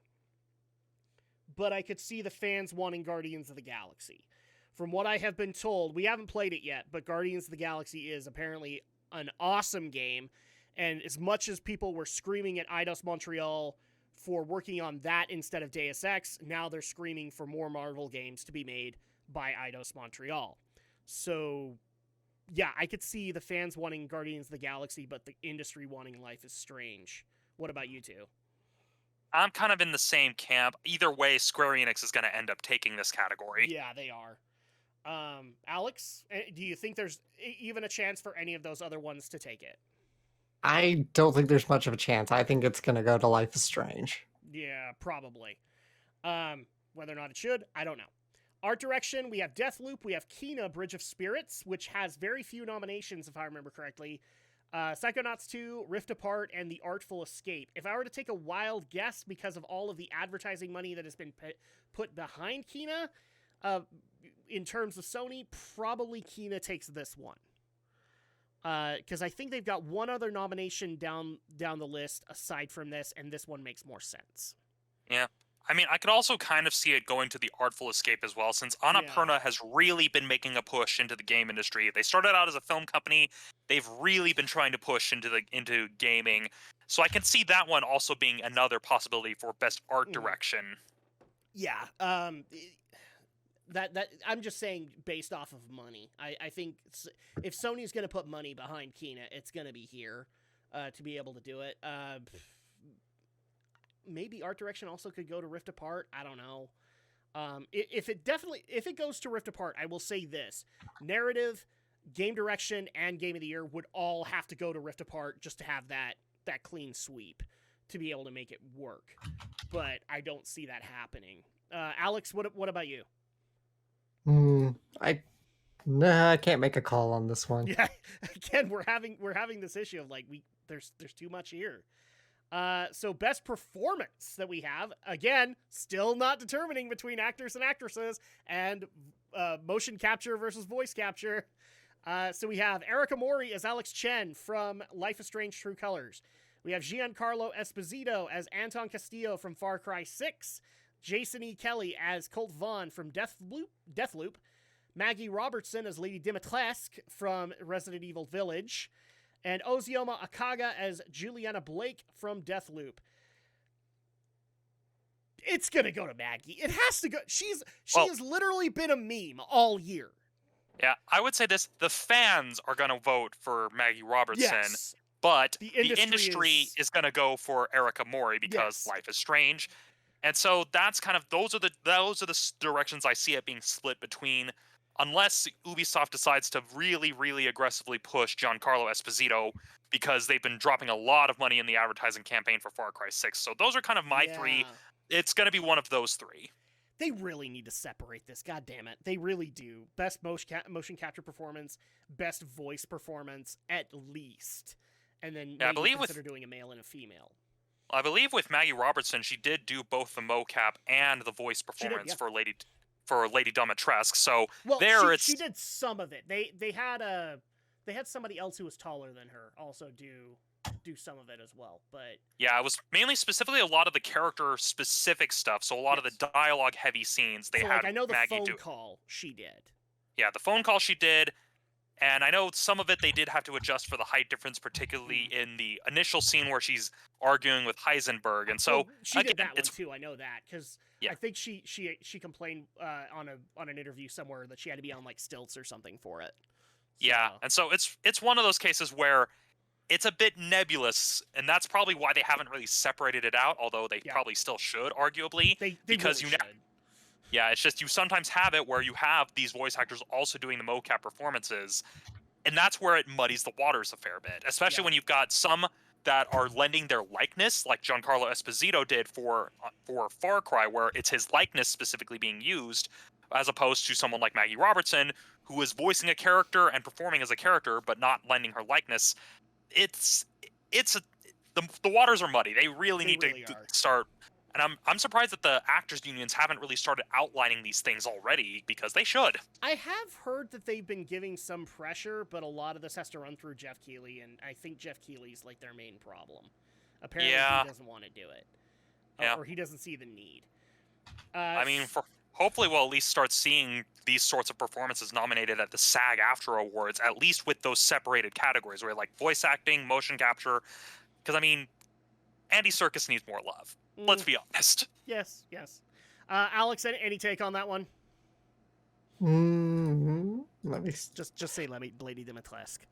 Speaker 2: but I could see the fans wanting Guardians of the Galaxy. From what I have been told, we haven't played it yet, but Guardians of the Galaxy is apparently an awesome game, and as much as people were screaming at Eidos Montreal for working on that instead of Deus Ex, now they're screaming for more Marvel games to be made by Eidos Montreal. So, yeah, I could see the fans wanting Guardians of the Galaxy, but the industry wanting Life is Strange. What about you two?
Speaker 3: I'm kind of in the same camp. Either way, Square Enix is going to end up taking this category.
Speaker 2: Yeah, they are. Alex, do you think there's even a chance for any of those other ones to take it?
Speaker 1: I don't think there's much of a chance. I think it's going to go to Life is Strange.
Speaker 2: Yeah, probably. Whether or not it should, I don't know. Art direction, we have Deathloop, we have Kena, Bridge of Spirits, which has very few nominations, if I remember correctly. Psychonauts 2, Rift Apart, and The Artful Escape. If I were to take a wild guess because of all of the advertising money that has been put behind Kena, in terms of Sony, probably Kena takes this one. Because I think they've got one other nomination down the list aside from this, and this one makes more sense.
Speaker 3: Yeah. I mean, I could also kind of see it going to The Artful Escape as well, since Annapurna has really been making a push into the game industry. They started out as a film company. They've really been trying to push into gaming. So I can see that one also being another possibility for best art direction.
Speaker 2: Yeah. That I'm just saying based off of money. I think if Sony's going to put money behind Kena, it's going to be here to be able to do it. Maybe art direction also could go to Rift Apart. I don't know. If it goes to Rift Apart, I will say this: narrative, game direction, and game of the year would all have to go to Rift Apart just to have that clean sweep to be able to make it work. But I don't see that happening. Alex, what about you?
Speaker 1: I can't make a call on this one.
Speaker 2: Yeah, again, we're having this issue of like there's too much here. So best performance that we have, again, still not determining between actors and actresses, and motion capture versus voice capture. So we have Erica Mori as Alex Chen from Life is Strange: True Colors. We have Giancarlo Esposito as Anton Castillo from Far Cry 6. Jason E. Kelly as Colt Vaughn from Deathloop. Maggie Robertson as Lady Dimitrescu from Resident Evil Village. And Ozioma Akaga as Juliana Blake from Deathloop. It's gonna go to Maggie. It has to go. She has literally been a meme all year.
Speaker 3: Yeah, I would say this: the fans are gonna vote for Maggie Robertson,
Speaker 2: Yes.
Speaker 3: but
Speaker 2: The
Speaker 3: the
Speaker 2: industry
Speaker 3: is gonna go for Erica Mori because Life is Strange, and so that's kind of those are the directions I see it being split between. Unless Ubisoft decides to really, really aggressively push Giancarlo Esposito, because they've been dropping a lot of money in the advertising campaign for Far Cry 6. So those are kind of my three. It's going to be one of those three.
Speaker 2: They really need to separate this. God damn it. They really do. Best motion capture performance, best voice performance, at least. And then
Speaker 3: I believe
Speaker 2: consider doing a male and a female.
Speaker 3: I believe with Maggie Robertson, she did do both the mocap and the voice performance for Lady Dimitrescu. So
Speaker 2: she did some of it. They had somebody else who was taller than her also do some of it as well. But
Speaker 3: yeah, it was mainly specifically a lot of the character specific stuff. So a lot of the dialogue heavy scenes they had.
Speaker 2: I know the
Speaker 3: Maggie
Speaker 2: phone call she did.
Speaker 3: Yeah, the phone call she did. And I know some of it they did have to adjust for the height difference, particularly in the initial scene where she's arguing with Heisenberg. And so
Speaker 2: she did that one too. I know that because I think she complained on an interview somewhere that she had to be on like stilts or something for it. So.
Speaker 3: Yeah, and so it's one of those cases where it's a bit nebulous, and that's probably why they haven't really separated it out. Although they probably still should, arguably, because
Speaker 2: really should.
Speaker 3: Yeah, it's just you sometimes have it where you have these voice actors also doing the mocap performances, and that's where it muddies the waters a fair bit, especially when you've got some that are lending their likeness, like Giancarlo Esposito did for Far Cry, where it's his likeness specifically being used, as opposed to someone like Maggie Robertson, who is voicing a character and performing as a character, but not lending her likeness. The waters are muddy. They really need to start. And I'm surprised that the actors unions haven't really started outlining these things already, because they should.
Speaker 2: I have heard that they've been giving some pressure, but a lot of this has to run through Jeff Keighley, and I think Jeff Keighley's like their main problem. Apparently he doesn't want to do it. Or he doesn't see the need.
Speaker 3: I mean, hopefully we'll at least start seeing these sorts of performances nominated at the SAG-AFTRA Awards, at least with those separated categories, where like voice acting, motion capture, because I mean, Andy Serkis needs more love. Let's be honest.
Speaker 2: Yes. Alex, any take on that one?
Speaker 1: Let me
Speaker 2: just say Lady Dimitrescu.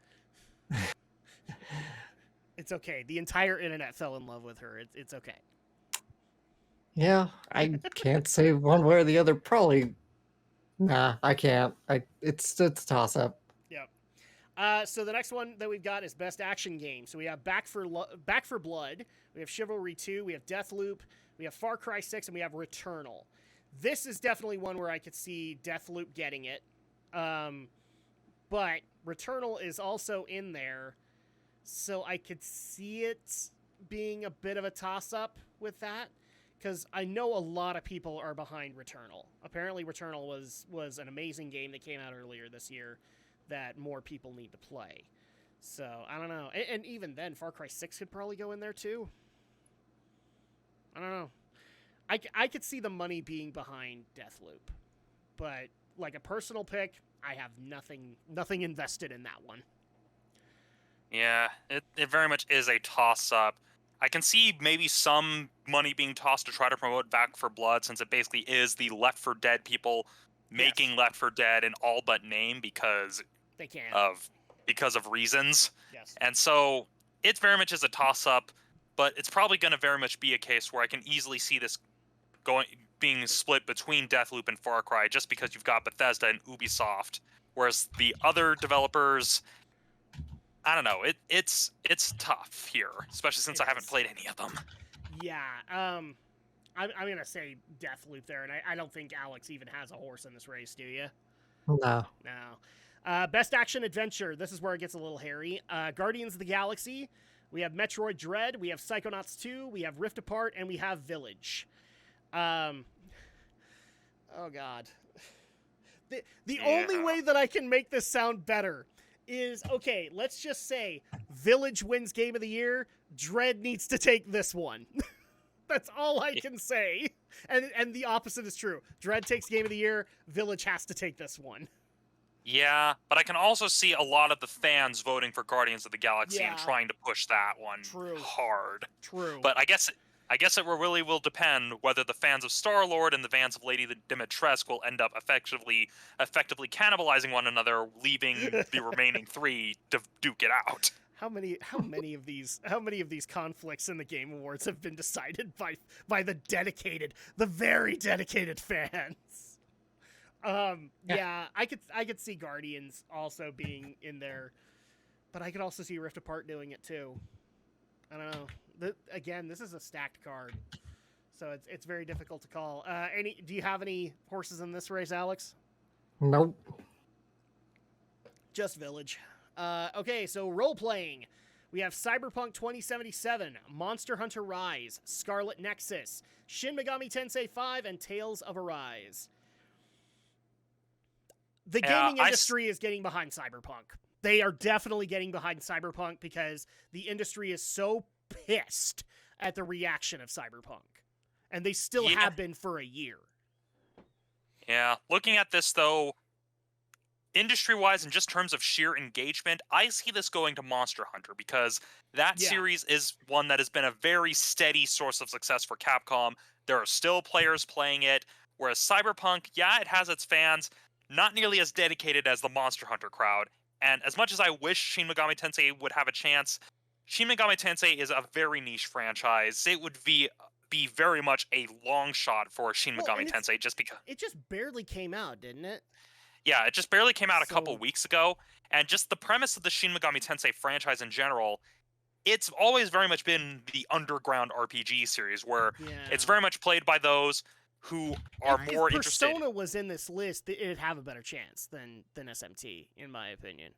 Speaker 2: It's okay. The entire internet fell in love with her. It's okay.
Speaker 1: Yeah, I can't say one way or the other. Probably, nah, I can't. It's a toss up.
Speaker 2: Yep. So the next one that we've got is Best Action Game. So we have Back for Blood, we have Chivalry 2, we have Deathloop, we have Far Cry 6, and we have Returnal. This is definitely one where I could see Deathloop getting it. But Returnal is also in there, so I could see it being a bit of a toss-up with that, because I know a lot of people are behind Returnal. Apparently Returnal was an amazing game that came out earlier this year that more people need to play. So, I don't know. And even then, Far Cry 6 could probably go in there too. I don't know. I could see the money being behind Deathloop. But, like a personal pick, I have nothing invested in that one.
Speaker 3: Yeah, it very much is a toss-up. I can see maybe some money being tossed to try to promote Back for Blood, since it basically is the Left 4 Dead people making Left 4 Dead an all but name because
Speaker 2: they can
Speaker 3: because of reasons.
Speaker 2: Yes.
Speaker 3: And so it very much is a toss-up, but it's probably going to very much be a case where I can easily see this being split between Deathloop and Far Cry, just because you've got Bethesda and Ubisoft, whereas the other developers, I don't know, it's tough here, especially since I haven't played any of them.
Speaker 2: Yeah, I'm gonna say Deathloop there, and I don't think Alex even has a horse in this race. Do you?
Speaker 1: No.
Speaker 2: No. Best action adventure. This is where it gets a little hairy. Guardians of the Galaxy. We have Metroid Dread. We have Psychonauts 2. We have Rift Apart, and we have Village. Oh God. The only way that I can make this sound better is, okay, let's just say Village wins Game of the Year. Dread needs to take this one. That's all I can say. And the opposite is true. Dread takes Game of the Year. Village has to take this one.
Speaker 3: Yeah, but I can also see a lot of the fans voting for Guardians of the Galaxy and trying to push that one hard.
Speaker 2: True.
Speaker 3: But I guess it really will depend whether the fans of Star-Lord and the fans of Lady Dimitrescu will end up effectively cannibalizing one another, leaving the remaining three to duke it out.
Speaker 2: How many of these conflicts in the Game Awards have been decided by the very dedicated fans? Yeah, I could see Guardians also being in there, but I could also see Rift Apart doing it too. I don't know. Again, this is a stacked card, so it's very difficult to call. Do you have any horses in this race, Alex?
Speaker 1: Nope.
Speaker 2: Just Village. Okay, so role-playing. We have Cyberpunk 2077, Monster Hunter Rise, Scarlet Nexus, Shin Megami Tensei 5, and Tales of Arise. The gaming industry is getting behind Cyberpunk. They are definitely getting behind Cyberpunk because the industry is so pissed at the reaction of Cyberpunk. And they still have been for a year.
Speaker 3: Yeah, looking at this, though, industry-wise, in just terms of sheer engagement, I see this going to Monster Hunter because that series is one that has been a very steady source of success for Capcom. There are still players playing it, whereas Cyberpunk, it has its fans, not nearly as dedicated as the Monster Hunter crowd. And as much as I wish Shin Megami Tensei would have a chance, Shin Megami Tensei is a very niche franchise. It would be very much a long shot for Shin Megami Tensei just because...
Speaker 2: It just barely came out, didn't it?
Speaker 3: Yeah, it just barely came out a couple weeks ago, and just the premise of the Shin Megami Tensei franchise in general, it's always very much been the underground RPG series, where it's very much played by those who are more interested.
Speaker 2: If Persona was in this list, it'd have a better chance than SMT, in my opinion.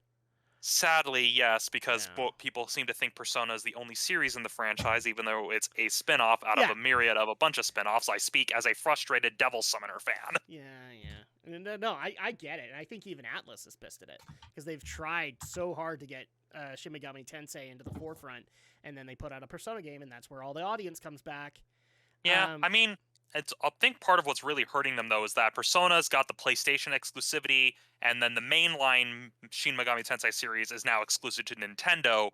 Speaker 3: Sadly, yes, because people seem to think Persona is the only series in the franchise, even though it's a spin-off out of a myriad of a bunch of spin-offs. I speak as a frustrated Devil Summoner fan.
Speaker 2: Yeah. No, I get it. And I think even Atlas is pissed at it, because they've tried so hard to get Shin Megami Tensei into the forefront, and then they put out a Persona game, and that's where all the audience comes back.
Speaker 3: Yeah, I mean... I think part of what's really hurting them, though, is that Persona's got the PlayStation exclusivity, and then the mainline Shin Megami Tensei series is now exclusive to Nintendo.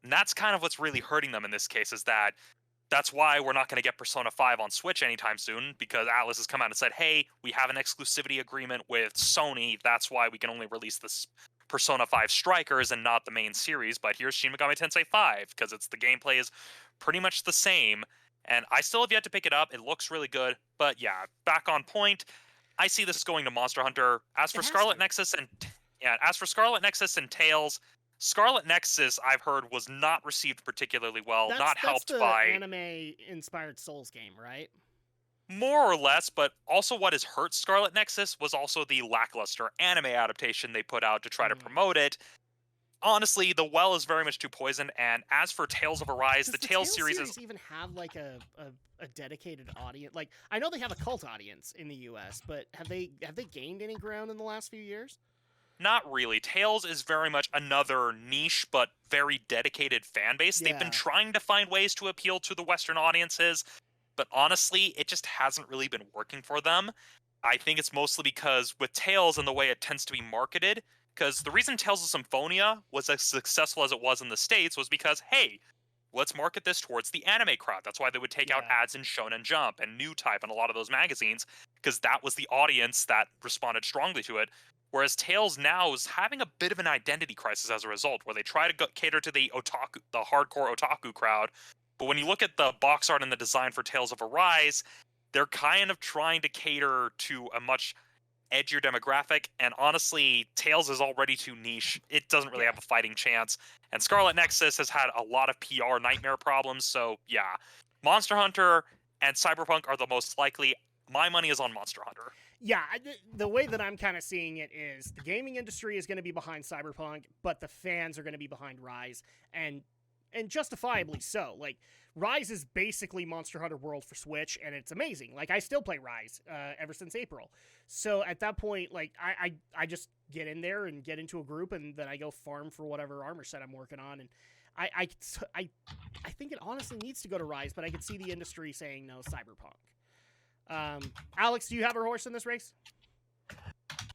Speaker 3: And that's kind of what's really hurting them in this case, is that's why we're not going to get Persona 5 on Switch anytime soon, because Atlas has come out and said, hey, we have an exclusivity agreement with Sony. That's why we can only release this Persona 5 Strikers and not the main series. But here's Shin Megami Tensei 5, because the gameplay is pretty much the same. And I still have yet to pick it up. It looks really good. But yeah, back on point, I see this going to Monster Hunter. As for Scarlet Nexus and Tales, Scarlet Nexus, I've heard, was not received particularly well. That's the
Speaker 2: anime-inspired Souls game, right?
Speaker 3: More or less, but also what has hurt Scarlet Nexus was also the lackluster anime adaptation they put out to try to promote it. Honestly, the well is very much too poisoned, and as for Tales of Arise, the Tales series
Speaker 2: even have like a dedicated audience? Like, I know they have a cult audience in the US, but have they gained any ground in the last few years?
Speaker 3: Not really. Tales is very much another niche but very dedicated fan base. They've been trying to find ways to appeal to the Western audiences, but honestly, it just hasn't really been working for them. I think it's mostly because with Tales and the way it tends to be marketed, because the reason Tales of Symphonia was as successful as it was in the States was because, hey, let's market this towards the anime crowd. That's why they would take out ads in Shonen Jump and New Type and a lot of those magazines, because that was the audience that responded strongly to it. Whereas Tales now is having a bit of an identity crisis as a result, where they try to cater to the hardcore otaku crowd. But when you look at the box art and the design for Tales of Arise, they're kind of trying to cater to a much edgier demographic, and honestly, Tales is already too niche. It doesn't really have a fighting chance, and Scarlet Nexus has had a lot of PR nightmare problems, so yeah. Monster Hunter and Cyberpunk are the most likely. My money is on Monster Hunter.
Speaker 2: Yeah, the way that I'm kind of seeing it is the gaming industry is going to be behind Cyberpunk, but the fans are going to be behind Rise, and justifiably so. Like, Rise is basically Monster Hunter World for Switch, and it's amazing. Like, I still play Rise ever since April. So at that point, like, I just get in there and get into a group, and then I go farm for whatever armor set I'm working on, and I think it honestly needs to go to Rise, but I could see the industry saying no, Cyberpunk. Alex, do you have a horse in this race?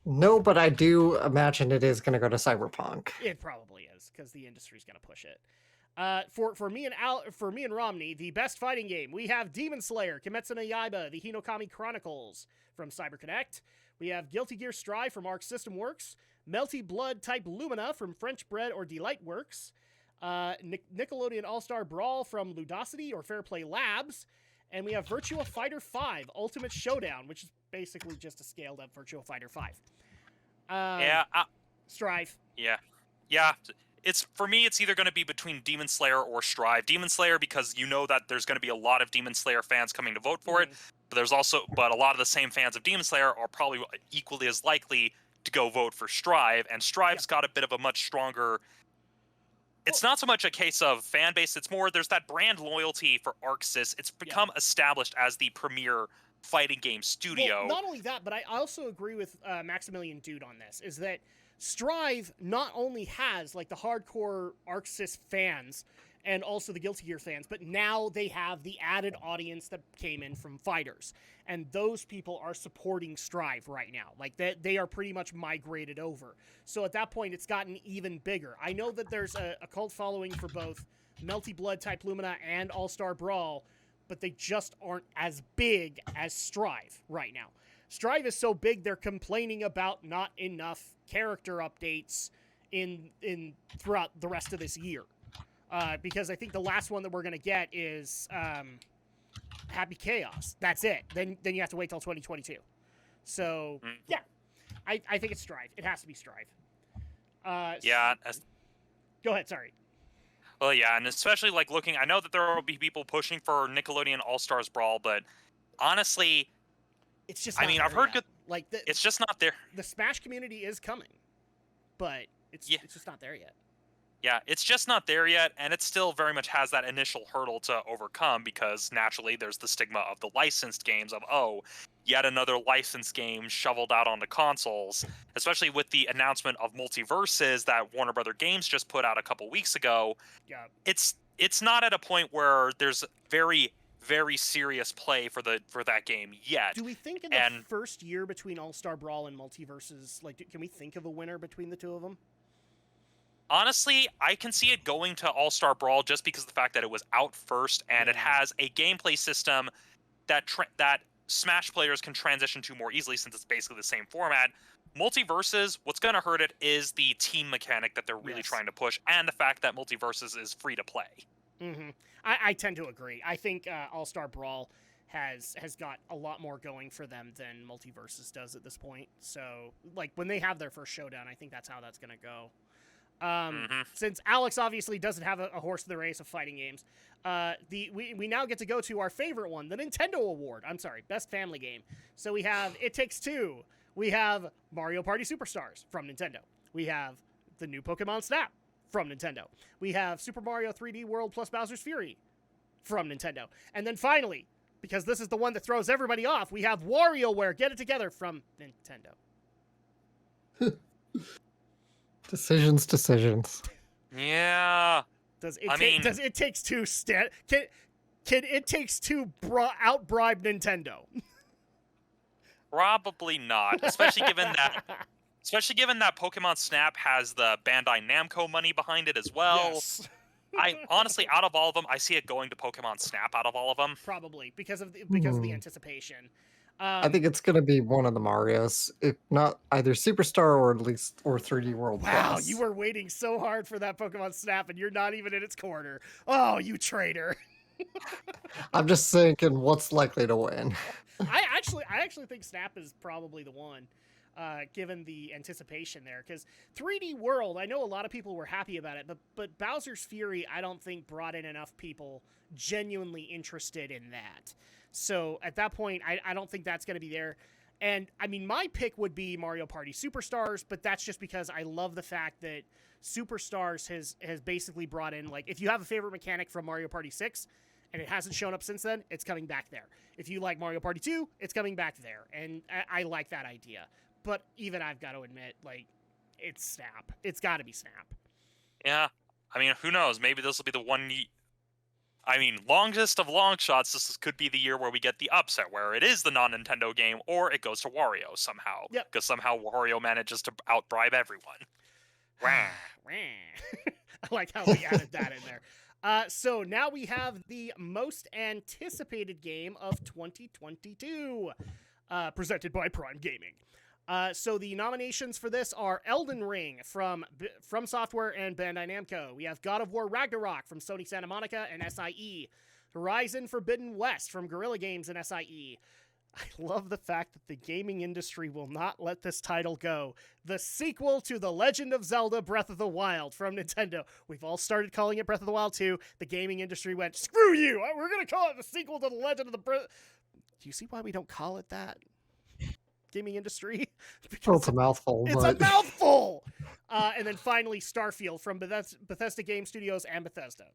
Speaker 1: No, but I do imagine it is going to go to Cyberpunk.
Speaker 2: It probably is because the industry's going to push it. For me and Romney, the best fighting game, we have Demon Slayer, Kimetsu no Yaiba, the Hinokami Chronicles from CyberConnect. We have Guilty Gear Strive from Arc System Works, Melty Blood Type Lumina from French Bread or Delight Works, Nickelodeon All-Star Brawl from Ludosity or Fair Play Labs, and we have Virtua Fighter 5 Ultimate Showdown, which is basically just a scaled-up Virtua Fighter 5. Strive.
Speaker 3: Yeah. It's for me. It's either going to be between Demon Slayer or Strive. Demon Slayer because you know that there's going to be a lot of Demon Slayer fans coming to vote for it. But a lot of the same fans of Demon Slayer are probably equally as likely to go vote for Strive. And Strive's got a bit of a much stronger. It's not so much a case of fan base. It's more there's that brand loyalty for ArcSys. It's become established as the premier fighting game studio.
Speaker 2: Well, not only that, but I also agree with Maximilian Dude on this, is that Strive not only has like the hardcore ArcSys fans and also the Guilty Gear fans, but now they have the added audience that came in from Fighters. And those people are supporting Strive right now. Like, they are pretty much migrated over. So at that point, it's gotten even bigger. I know that there's a cult following for both Melty Blood Type Lumina and All-Star Brawl, but they just aren't as big as Strive right now. Strive is so big, they're complaining about not enough character updates in throughout the rest of this year. Because I think the last one that we're going to get is Happy Chaos. That's it. Then you have to wait till 2022. So, yeah. I think it's Strive. It has to be Strive.
Speaker 3: Yeah.
Speaker 2: Go ahead, sorry.
Speaker 3: Well, yeah, and especially like looking, I know that there will be people pushing for Nickelodeon All-Stars Brawl, but honestly,
Speaker 2: it's just.
Speaker 3: I've heard good.
Speaker 2: Like
Speaker 3: it's just not there.
Speaker 2: The Smash community is coming, but it's just not there yet.
Speaker 3: Yeah, it's just not there yet, and it still very much has that initial hurdle to overcome because naturally there's the stigma of the licensed games of, yet another licensed game shoveled out onto consoles, especially with the announcement of Multiverses that Warner Brother Games just put out a couple weeks ago.
Speaker 2: Yeah.
Speaker 3: It's not at a point where there's very, very serious play for that game yet.
Speaker 2: Do we think in the first year between All-Star Brawl and Multiverses, like, can we think of a winner between the two of them?
Speaker 3: Honestly, I can see it going to All-Star Brawl just because of the fact that it was out first and it has a gameplay system that Smash players can transition to more easily since it's basically the same format. Multiverses, what's going to hurt it is the team mechanic that they're really trying to push and the fact that Multiverses is free to play.
Speaker 2: Mm-hmm. I tend to agree. I think All-Star Brawl has got a lot more going for them than Multiverses does at this point. So, like, when they have their first showdown, I think that's how that's going to go. Since Alex obviously doesn't have a horse in the race of fighting games, we now get to go to our favorite one, the Nintendo Award. I'm sorry, Best Family Game. So we have It Takes Two. We have Mario Party Superstars from Nintendo. We have the new Pokemon Snap from Nintendo. We have Super Mario 3D World plus Bowser's Fury from Nintendo. And then finally, because this is the one that throws everybody off, we have WarioWare Get It Together from Nintendo.
Speaker 1: Decisions.
Speaker 3: Yeah.
Speaker 2: Does It Takes Two can It Takes Two out-bribe Nintendo?
Speaker 3: Probably not, especially given that Pokemon Snap has the Bandai Namco money behind it as well.
Speaker 2: Yes.
Speaker 3: I honestly, out of all of them, I see it going to Pokemon Snap out of all of them.
Speaker 2: Probably because of the anticipation.
Speaker 1: I think it's gonna be one of the Marios, if not either Superstar or at least 3D World.
Speaker 2: Wow,
Speaker 1: Plus.
Speaker 2: you were waiting so hard for that Pokemon Snap, and you're not even in its corner. Oh, you traitor!
Speaker 1: I'm just thinking, what's likely to win?
Speaker 2: I actually think Snap is probably the one. given the anticipation there. Because 3D World, I know a lot of people were happy about it, but Bowser's Fury, I don't think brought in enough people genuinely interested in that. So at that point, I don't think that's going to be there. And, I mean, my pick would be Mario Party Superstars, but that's just because I love the fact that Superstars has basically brought in, like, if you have a favorite mechanic from Mario Party 6 and it hasn't shown up since then, it's coming back there. If you like Mario Party 2, it's coming back there. And I like that idea. But even I've got to admit, like, it's Snap. It's got to be Snap.
Speaker 3: Yeah. I mean, who knows? Maybe this will be the one... I mean, longest of long shots, this could be the year where we get the upset, where it is the non-Nintendo game, or it goes to Wario somehow.
Speaker 2: Yep.
Speaker 3: Because somehow Wario manages to outbribe everyone.
Speaker 2: I like how we added that in there. So now we have the most anticipated game of 2022, presented by Prime Gaming. So the nominations for this are Elden Ring from Software and Bandai Namco. We have God of War Ragnarok from Sony Santa Monica and SIE. Horizon Forbidden West from Guerrilla Games and SIE. I love the fact that the gaming industry will not let this title go. The sequel to The Legend of Zelda Breath of the Wild from Nintendo. We've all started calling it Breath of the Wild 2. The gaming industry went, screw you! We're going to call it the sequel to The Legend of the Breath... Do you see why we don't call it that? Gaming industry?
Speaker 1: Well, it's a mouthful.
Speaker 2: It's a mouthful! And then finally, Starfield from Bethesda Game Studios and Bethesda.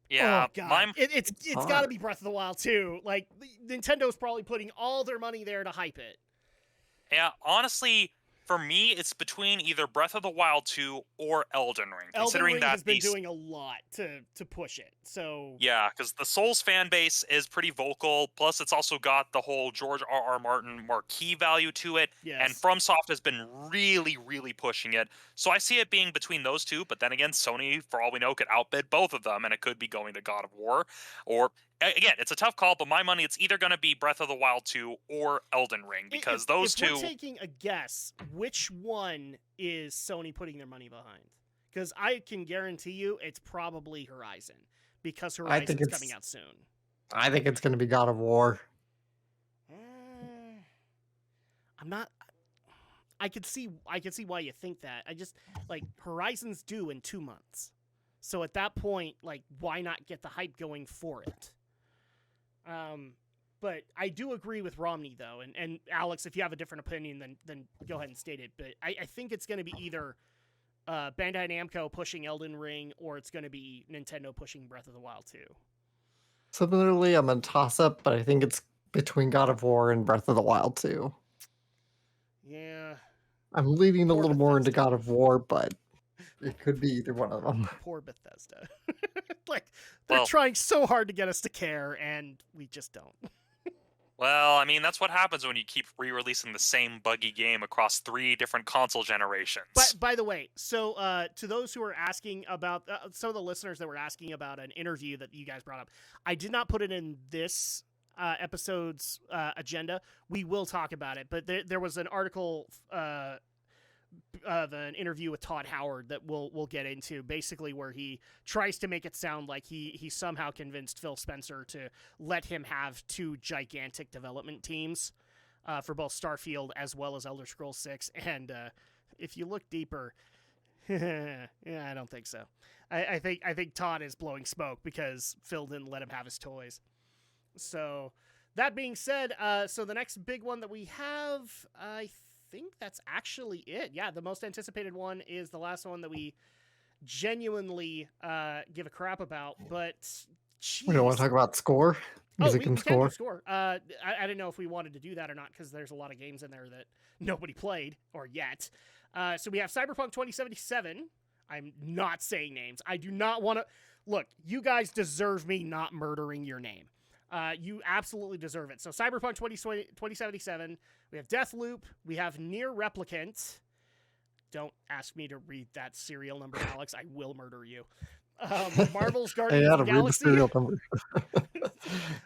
Speaker 3: Yeah,
Speaker 2: oh God. It's got to be Breath of the Wild 2. Like, Nintendo's probably putting all their money there to hype it.
Speaker 3: Yeah, honestly, for me, it's between either Breath of the Wild 2 or Elden Ring.
Speaker 2: Elden Ring has been doing a lot to push it. So
Speaker 3: yeah, because the Souls fan base is pretty vocal. Plus, it's also got the whole George R.R. Martin marquee value to it.
Speaker 2: yes.
Speaker 3: And FromSoft has been really, really pushing it. So I see it being between those two. But then again, Sony, for all we know, could outbid both of them. And it could be going to God of War. Or, again, it's a tough call. But my money, it's either going to be Breath of the Wild 2 or Elden Ring. Because those two...
Speaker 2: If we're taking a guess, which one is Sony putting their money behind? Because I can guarantee you it's probably Horizon. Because Horizon's coming out soon.
Speaker 1: I think it's going to be God of War.
Speaker 2: I'm not... I could see why you think that. I just, like, Horizon's due in 2 months. So at that point, like, why not get the hype going for it? But I do agree with Romney, though. And Alex, if you have a different opinion, then go ahead and state it. But I think it's going to be either Bandai Namco pushing Elden Ring, or it's going to be Nintendo pushing Breath of the Wild 2.
Speaker 1: Similarly, I'm a toss-up, but I think it's between God of War and Breath of the Wild 2.
Speaker 2: Yeah.
Speaker 1: I'm leaning a
Speaker 2: Poor
Speaker 1: little more into
Speaker 2: Bethesda.
Speaker 1: God of War, but it could be either one of them.
Speaker 2: Poor Bethesda. Like, they're trying so hard to get us to care, and we just don't.
Speaker 3: Well, I mean, that's what happens when you keep re-releasing the same buggy game across 3 different console generations.
Speaker 2: But by the way, so to those who are asking about, some of the listeners that were asking about an interview that you guys brought up, I did not put it in this episode's agenda. We will talk about it, but there was an article of an interview with Todd Howard that we'll get into, basically where he tries to make it sound like he somehow convinced Phil Spencer to let him have 2 gigantic development teams for both Starfield as well as Elder Scrolls 6. And if you look deeper, yeah, I don't think so. I think Todd is blowing smoke because Phil didn't let him have his toys. So that being said, so the next big one that we have, I think that's actually it. Yeah, the most anticipated one is the last one that we genuinely give a crap about. But geez.
Speaker 1: We don't want to talk about score? Music and score?
Speaker 2: Can do score. I didn't know if we wanted to do that or not, because there's a lot of games in there that nobody played, or yet. So we have Cyberpunk 2077. I'm not saying names. I do not want to... Look, you guys deserve me not murdering your name. You absolutely deserve it. So Cyberpunk 2077, we have Deathloop, we have Nier Replicant. Don't ask me to read that serial number, Alex. I will murder you. Marvel's Guardians of the Galaxy. Read the serial number.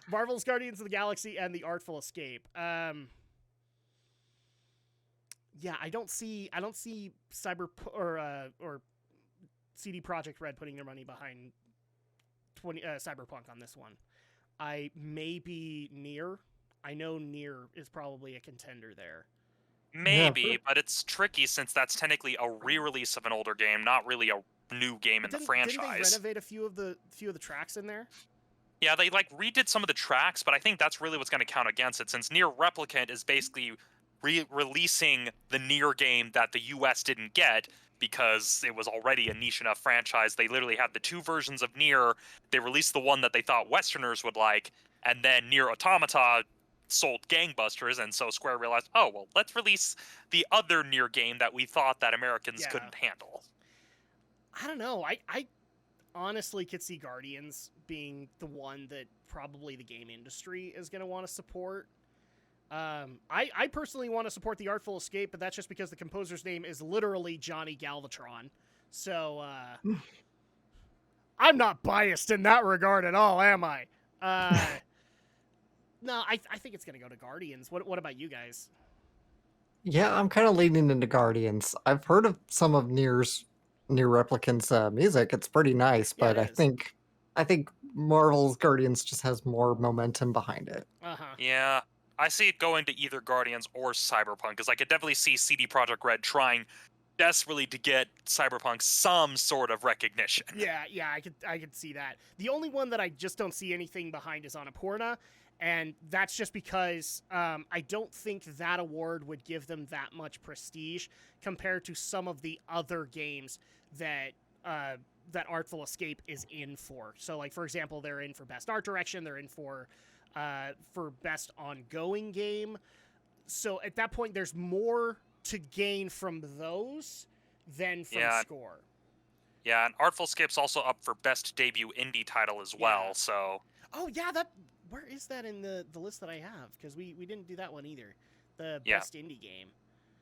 Speaker 2: Marvel's Guardians of the Galaxy and The Artful Escape. Yeah, I don't see or CD Projekt Red putting their money behind Cyberpunk on this one. Maybe Nier. I know Nier is probably a contender there.
Speaker 3: Maybe, but it's tricky since that's technically a re-release of an older game, not really a new game in the
Speaker 2: Didn't they
Speaker 3: franchise.
Speaker 2: renovate a few of the tracks in there?
Speaker 3: Yeah, they like redid some of the tracks, but I think that's really what's going to count against it, since Nier Replicant is basically releasing the Nier game that the US didn't get because it was already a niche enough franchise. They literally had the two versions of Nier. They released the one that they thought Westerners would like, and then Nier Automata sold gangbusters, and so Square realized, oh, well, let's release the other Nier game that we thought that Americans couldn't handle.
Speaker 2: I don't know. I honestly could see Guardians being the one that probably the game industry is going to want to support. I personally want to support The Artful Escape, but that's just because the composer's name is literally Johnny Galvatron. So, I'm not biased in that regard at all, am I? No, I think it's going to go to Guardians. What about you guys?
Speaker 1: Yeah, I'm kind of leaning into Guardians. I've heard of some of Nier Replicant's music. It's pretty nice,
Speaker 2: Yeah,
Speaker 1: but
Speaker 2: it
Speaker 1: I think Marvel's Guardians just has more momentum behind it.
Speaker 2: Uh-huh.
Speaker 3: Yeah, I see it going to either Guardians or Cyberpunk, because I could definitely see CD Projekt Red trying desperately to get Cyberpunk some sort of recognition.
Speaker 2: Yeah, I could see that. The only one that I just don't see anything behind is Annapurna, and that's just because I don't think that award would give them that much prestige compared to some of the other games that that Artful Escape is in for. So, like, for example, they're in for Best Art Direction, they're in for Best Ongoing Game. So at that point, there's more to gain from those than from score.
Speaker 3: Yeah, and Artful Escape's also up for Best Debut Indie Title as well, so...
Speaker 2: Oh, yeah, where is that in the list that I have? Because we didn't do that one either. The Best Indie Game.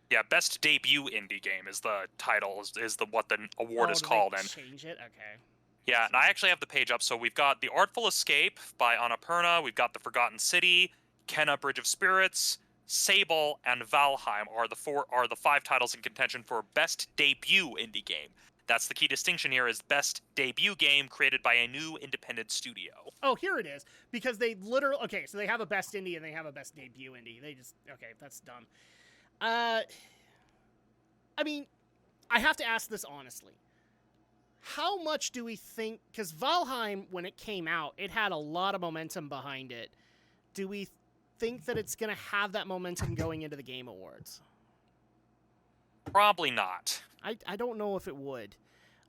Speaker 3: Yeah, Best Debut Indie Game is the title, is what the award is called.
Speaker 2: And change it? Okay.
Speaker 3: Yeah, and I actually have the page up, so we've got The Artful Escape by Annapurna, we've got The Forgotten City, Kenna Bridge of Spirits, Sable, and Valheim are the five titles in contention for Best Debut Indie Game. That's the key distinction here, is Best Debut Game created by a new independent studio.
Speaker 2: Oh, here it is. Because they literally... Okay, so they have a Best Indie and they have a Best Debut Indie. They just... Okay, that's dumb. I mean, I have to ask this honestly. How much do we think... Because Valheim, when it came out, it had a lot of momentum behind it. Do we think that it's going to have that momentum going into the Game Awards?
Speaker 3: Probably not.
Speaker 2: I don't know if it would.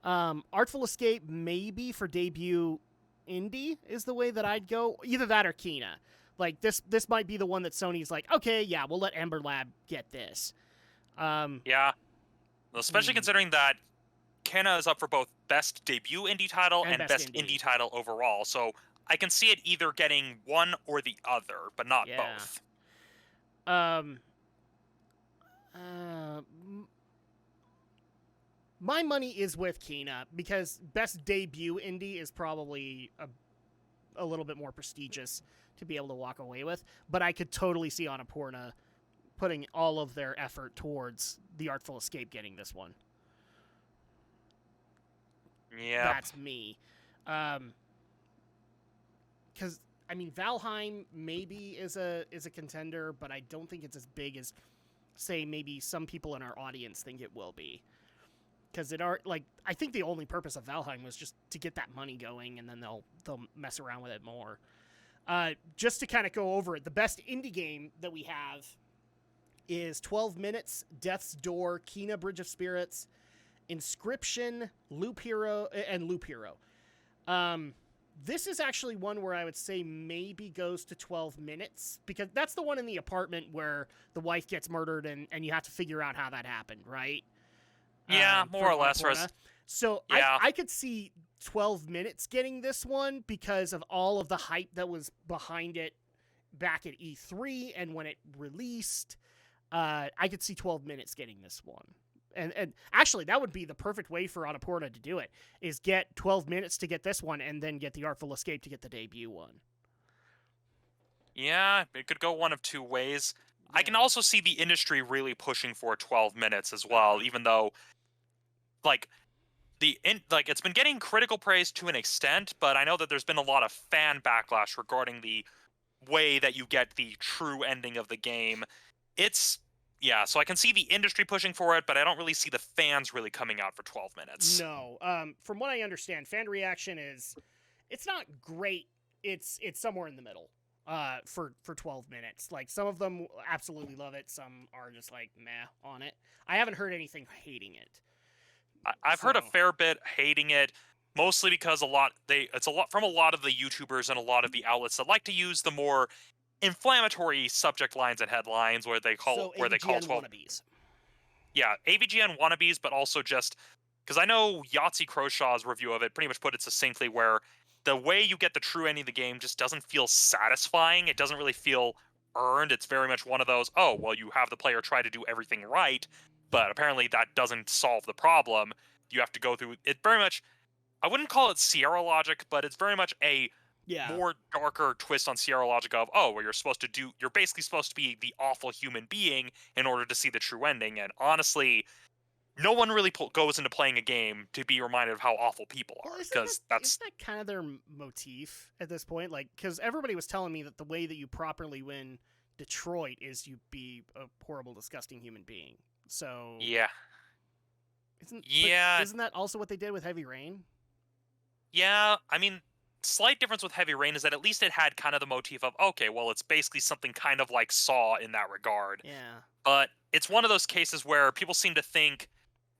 Speaker 2: Artful Escape, maybe for debut indie is the way that I'd go. Either that or Kena. Like, this might be the one that Sony's like, okay, yeah, we'll let Ember Lab get this.
Speaker 3: Yeah. Especially considering that Kena is up for both Best Debut Indie Title and Best Indie Title overall. So I can see it either getting one or the other, but not both.
Speaker 2: My money is with Kena because Best Debut Indie is probably a little bit more prestigious to be able to walk away with. But I could totally see Annapurna putting all of their effort towards The Artful Escape getting this one.
Speaker 3: Yeah.
Speaker 2: That's me. Because, I mean, Valheim maybe is a contender, but I don't think it's as big as, say, maybe some people in our audience think it will be. Because I think the only purpose of Valheim was just to get that money going, and then they'll mess around with it more. Just to kind of go over it, the best indie game that we have is 12 Minutes, Death's Door, Kena Bridge of Spirits, Inscription, Loop Hero. This is actually one where I would say maybe goes to 12 Minutes, because that's the one in the apartment where the wife gets murdered and you have to figure out how that happened, right?
Speaker 3: Yeah, more or less.
Speaker 2: So yeah. I could see 12 Minutes getting this one because of all of the hype that was behind it back at E3 and when it released. I could see 12 Minutes getting this one. And actually, that would be the perfect way for Annapurna to do it, is get 12 Minutes to get this one and then get The Artful Escape to get the debut one.
Speaker 3: Yeah, it could go one of two ways. Yeah. I can also see the industry really pushing for 12 Minutes as well, even though, like, like it's been getting critical praise to an extent, but I know that there's been a lot of fan backlash regarding the way that you get the true ending of the game. It's yeah, so I can see the industry pushing for it, but I don't really see the fans really coming out for 12 minutes.
Speaker 2: No. From what I understand, fan reaction is it's not great. It's somewhere in the middle. For 12 minutes. Like some of them absolutely love it. Some are just like meh on it. I haven't heard anything hating it.
Speaker 3: I've heard a fair bit hating it, mostly because it's a lot from a lot of the YouTubers and a lot of the outlets that like to use the more inflammatory subject lines and headlines where they call 12
Speaker 2: wannabes.
Speaker 3: Yeah, AVGN wannabes, but also just because I know Yahtzee Crowshaw's review of it pretty much put it succinctly where the way you get the true ending of the game just doesn't feel satisfying. It doesn't really feel earned. It's very much one of those, oh, well, you have the player try to do everything right, but apparently that doesn't solve the problem. You have to go through it very much. I wouldn't call it Sierra logic, but it's very much a more darker twist on Sierra logic of, oh, well, you're basically supposed to be the awful human being in order to see the true ending. And honestly, no one really goes into playing a game to be reminded of how awful people are, because
Speaker 2: isn't that kind of their motif at this point? Like, because everybody was telling me that the way that you properly win Detroit is you be a horrible, disgusting human being. So
Speaker 3: yeah,
Speaker 2: isn't that also what they did with Heavy Rain?
Speaker 3: Yeah, I mean, slight difference with Heavy Rain is that at least it had kind of the motif of, okay, well, it's basically something kind of like Saw in that regard.
Speaker 2: Yeah.
Speaker 3: But it's one of those cases where people seem to think,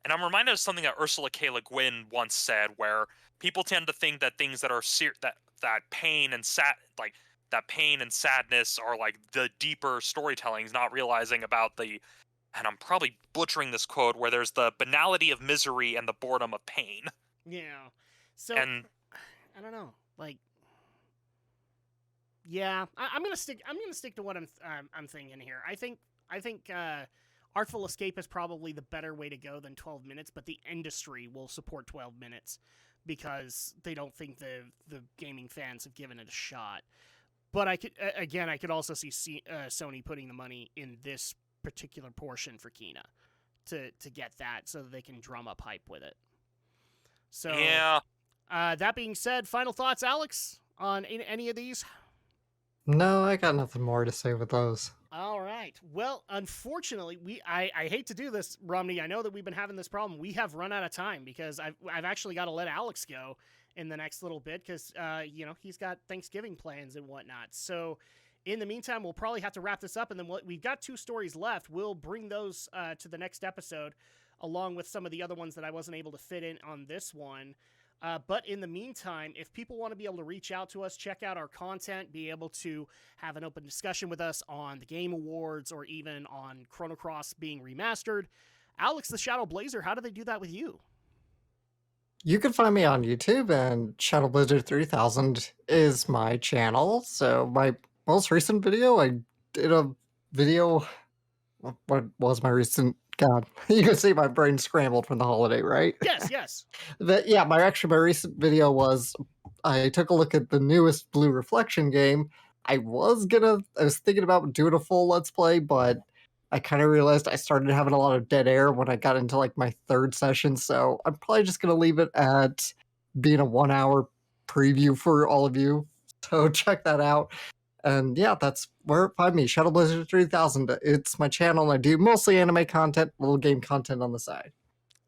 Speaker 3: and I'm reminded of something that Ursula K. Le Guin once said, where people tend to think that things that are that pain and that pain and sadness are like the deeper storytellings, not realizing about and I'm probably butchering this quote, where there's the banality of misery and the boredom of pain.
Speaker 2: Yeah. So I don't know. Like, yeah, I'm gonna stick to what I'm thinking here. I think Artful Escape is probably the better way to go than 12 minutes, but the industry will support 12 minutes because they don't think the gaming fans have given it a shot. But I could also see Sony putting the money in this particular portion for Kina to get that so that they can drum up hype with it. So
Speaker 3: yeah.
Speaker 2: That being said, final thoughts, Alex, on any of these?
Speaker 1: No, I got nothing more to say with those.
Speaker 2: All right. Well, unfortunately, I hate to do this, Romney. I know that we've been having this problem. We have run out of time because I've actually got to let Alex go in the next little bit because he's got Thanksgiving plans and whatnot. So in the meantime, we'll probably have to wrap this up, and then we've got 2 stories left. We'll bring those to the next episode, along with some of the other ones that I wasn't able to fit in on this one. But in the meantime, if people want to be able to reach out to us, check out our content, be able to have an open discussion with us on the Game Awards or even on Chrono Cross being remastered, Alex the Shadow Blazer, how do they do that with you?
Speaker 1: You can find me on YouTube, and Shadow Blizzard 3000 is my channel. So my most recent video, I did a video. What was my recent? God, you can see my brain scrambled from the holiday, right?
Speaker 2: Yes.
Speaker 1: My recent video was I took a look at the newest Blue Reflection game. I was thinking about doing a full Let's Play, but I kind of realized I started having a lot of dead air when I got into like my 3rd session, so I'm probably just gonna leave it at being a 1-hour preview for all of you. So check that out. And yeah, that's where find me, Shadow Blizzard 3000. It's my channel, and I do mostly anime content, little game content on the side.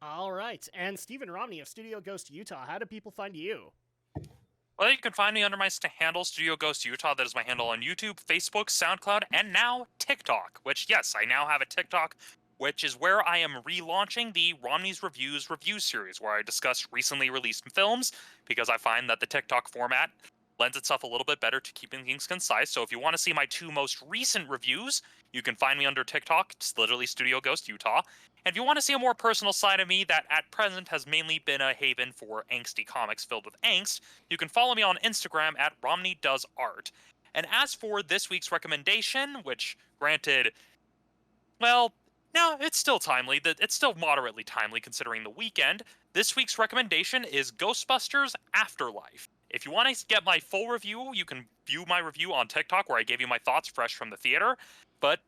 Speaker 2: All right. And Stephen Romney of Studio Ghost Utah, how do people find you?
Speaker 3: Well, you can find me under my handle, Studio Ghost Utah. That is my handle on YouTube, Facebook, SoundCloud, and now TikTok, which, yes, I now have a TikTok, which is where I am relaunching the Romney's Reviews review series, where I discuss recently released films, because I find that the TikTok format lends itself a little bit better to keeping things concise. So if you want to see my 2 most recent reviews, you can find me under TikTok. It's literally Studio Ghost Utah. And if you want to see a more personal side of me that at present has mainly been a haven for angsty comics filled with angst, you can follow me on Instagram at RomneyDoesArt. And as for this week's recommendation, which granted, well, no, it's still timely. It's still moderately timely considering the weekend. This week's recommendation is Ghostbusters Afterlife. If you want to get my full review, you can view my review on TikTok, where I gave you my thoughts fresh from the theater. But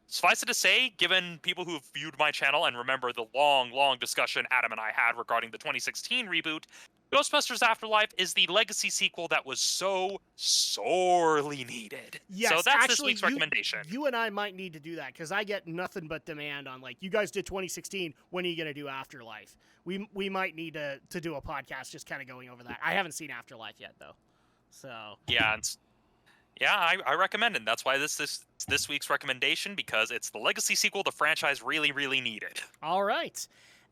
Speaker 3: suffice it to say, given people who have viewed my channel and remember the long discussion Adam and I had regarding the 2016 reboot, Ghostbusters Afterlife is the legacy sequel that was so sorely needed.
Speaker 2: Yes,
Speaker 3: so that's this
Speaker 2: actually,
Speaker 3: week's recommendation.
Speaker 2: You and I might need to do that, because I get nothing but demand on, like, you guys did 2016, when are you going to do Afterlife? We might need to do a podcast just kind of going over that. I haven't seen Afterlife yet, though. So
Speaker 3: Yeah, I recommend it. That's why this week's recommendation, because it's the legacy sequel the franchise really needed.
Speaker 2: All right.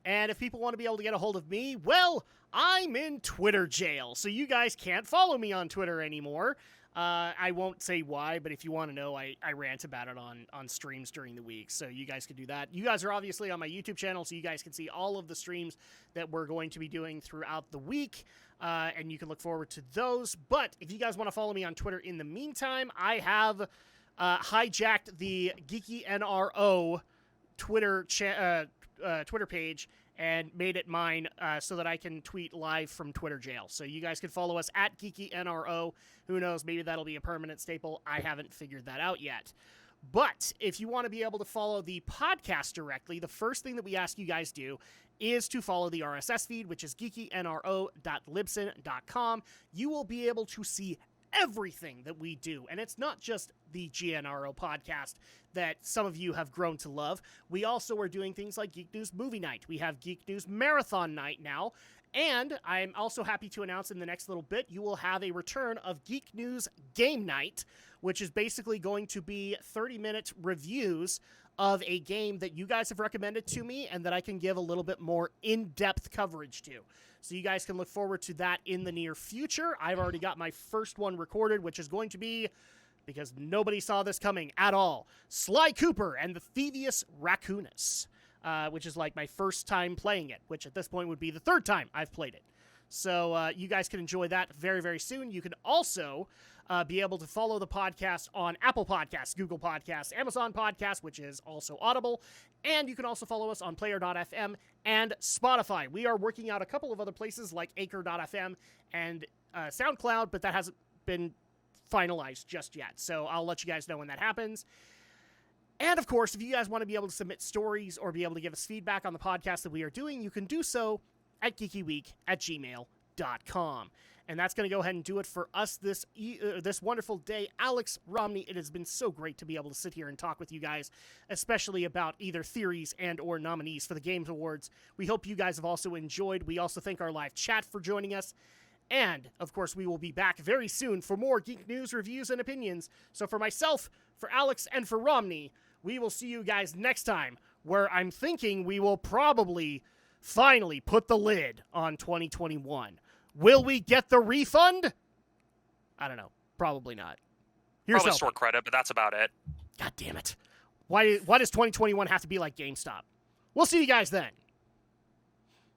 Speaker 2: And if people want to be able to get a hold of me, well, I'm in Twitter jail, so you guys can't follow me on Twitter anymore. I won't say why, but if you want to know, I rant about it on streams during the week, so you guys can do that. You guys are obviously on my YouTube channel, so you guys can see all of the streams that we're going to be doing throughout the week, and you can look forward to those. But if you guys want to follow me on Twitter in the meantime, I have hijacked the Geeky NRO Twitter page and made it mine so that I can tweet live from Twitter jail. So you guys can follow us at Geeky NRO. Who knows, maybe that'll be a permanent staple. I haven't figured that out yet. But if you want to be able to follow the podcast directly, the first thing that we ask you guys do is to follow the RSS feed, which is geekynro.libsyn.com. You will be able to see everything that we do. And it's not just the GNRO podcast that some of you have grown to love. We also are doing things like Geek News Movie Night. We have Geek News Marathon Night now. And I'm also happy to announce in the next little bit, you will have a return of Geek News Game Night, which is basically going to be 30-minute reviews of a game that you guys have recommended to me and that I can give a little bit more in-depth coverage to. So you guys can look forward to that in the near future. I've already got my first one recorded, which is going to be, because nobody saw this coming at all, Sly Cooper and the Thievius Raccoonus, which is like my first time playing it, which at this point would be the third time I've played it. So you guys can enjoy that very, very soon. You can also be able to follow the podcast on Apple Podcasts, Google Podcasts, Amazon Podcasts, which is also Audible, and you can also follow us on Player.fm and Spotify. We are working out a couple of other places like Anchor.fm and SoundCloud, but that hasn't been finalized just yet, so I'll let you guys know when that happens. And of course, if you guys want to be able to submit stories or be able to give us feedback on the podcast that we are doing, you can do so at geekyweek@gmail.com. And that's going to go ahead and do it for us this wonderful day. Alex, Romney, it has been so great to be able to sit here and talk with you guys, especially about either theories and or nominees for the Games Awards. We hope you guys have also enjoyed. We also thank our live chat for joining us. And, of course, we will be back very soon for more Geek News, reviews, and opinions. So for myself, for Alex, and for Romney, we will see you guys next time, where I'm thinking we will probably finally put the lid on 2021. Will we get the refund? I don't know. Probably not.
Speaker 3: Probably store credit, but that's about it.
Speaker 2: God damn it. Why does 2021 have to be like GameStop? We'll see you guys then.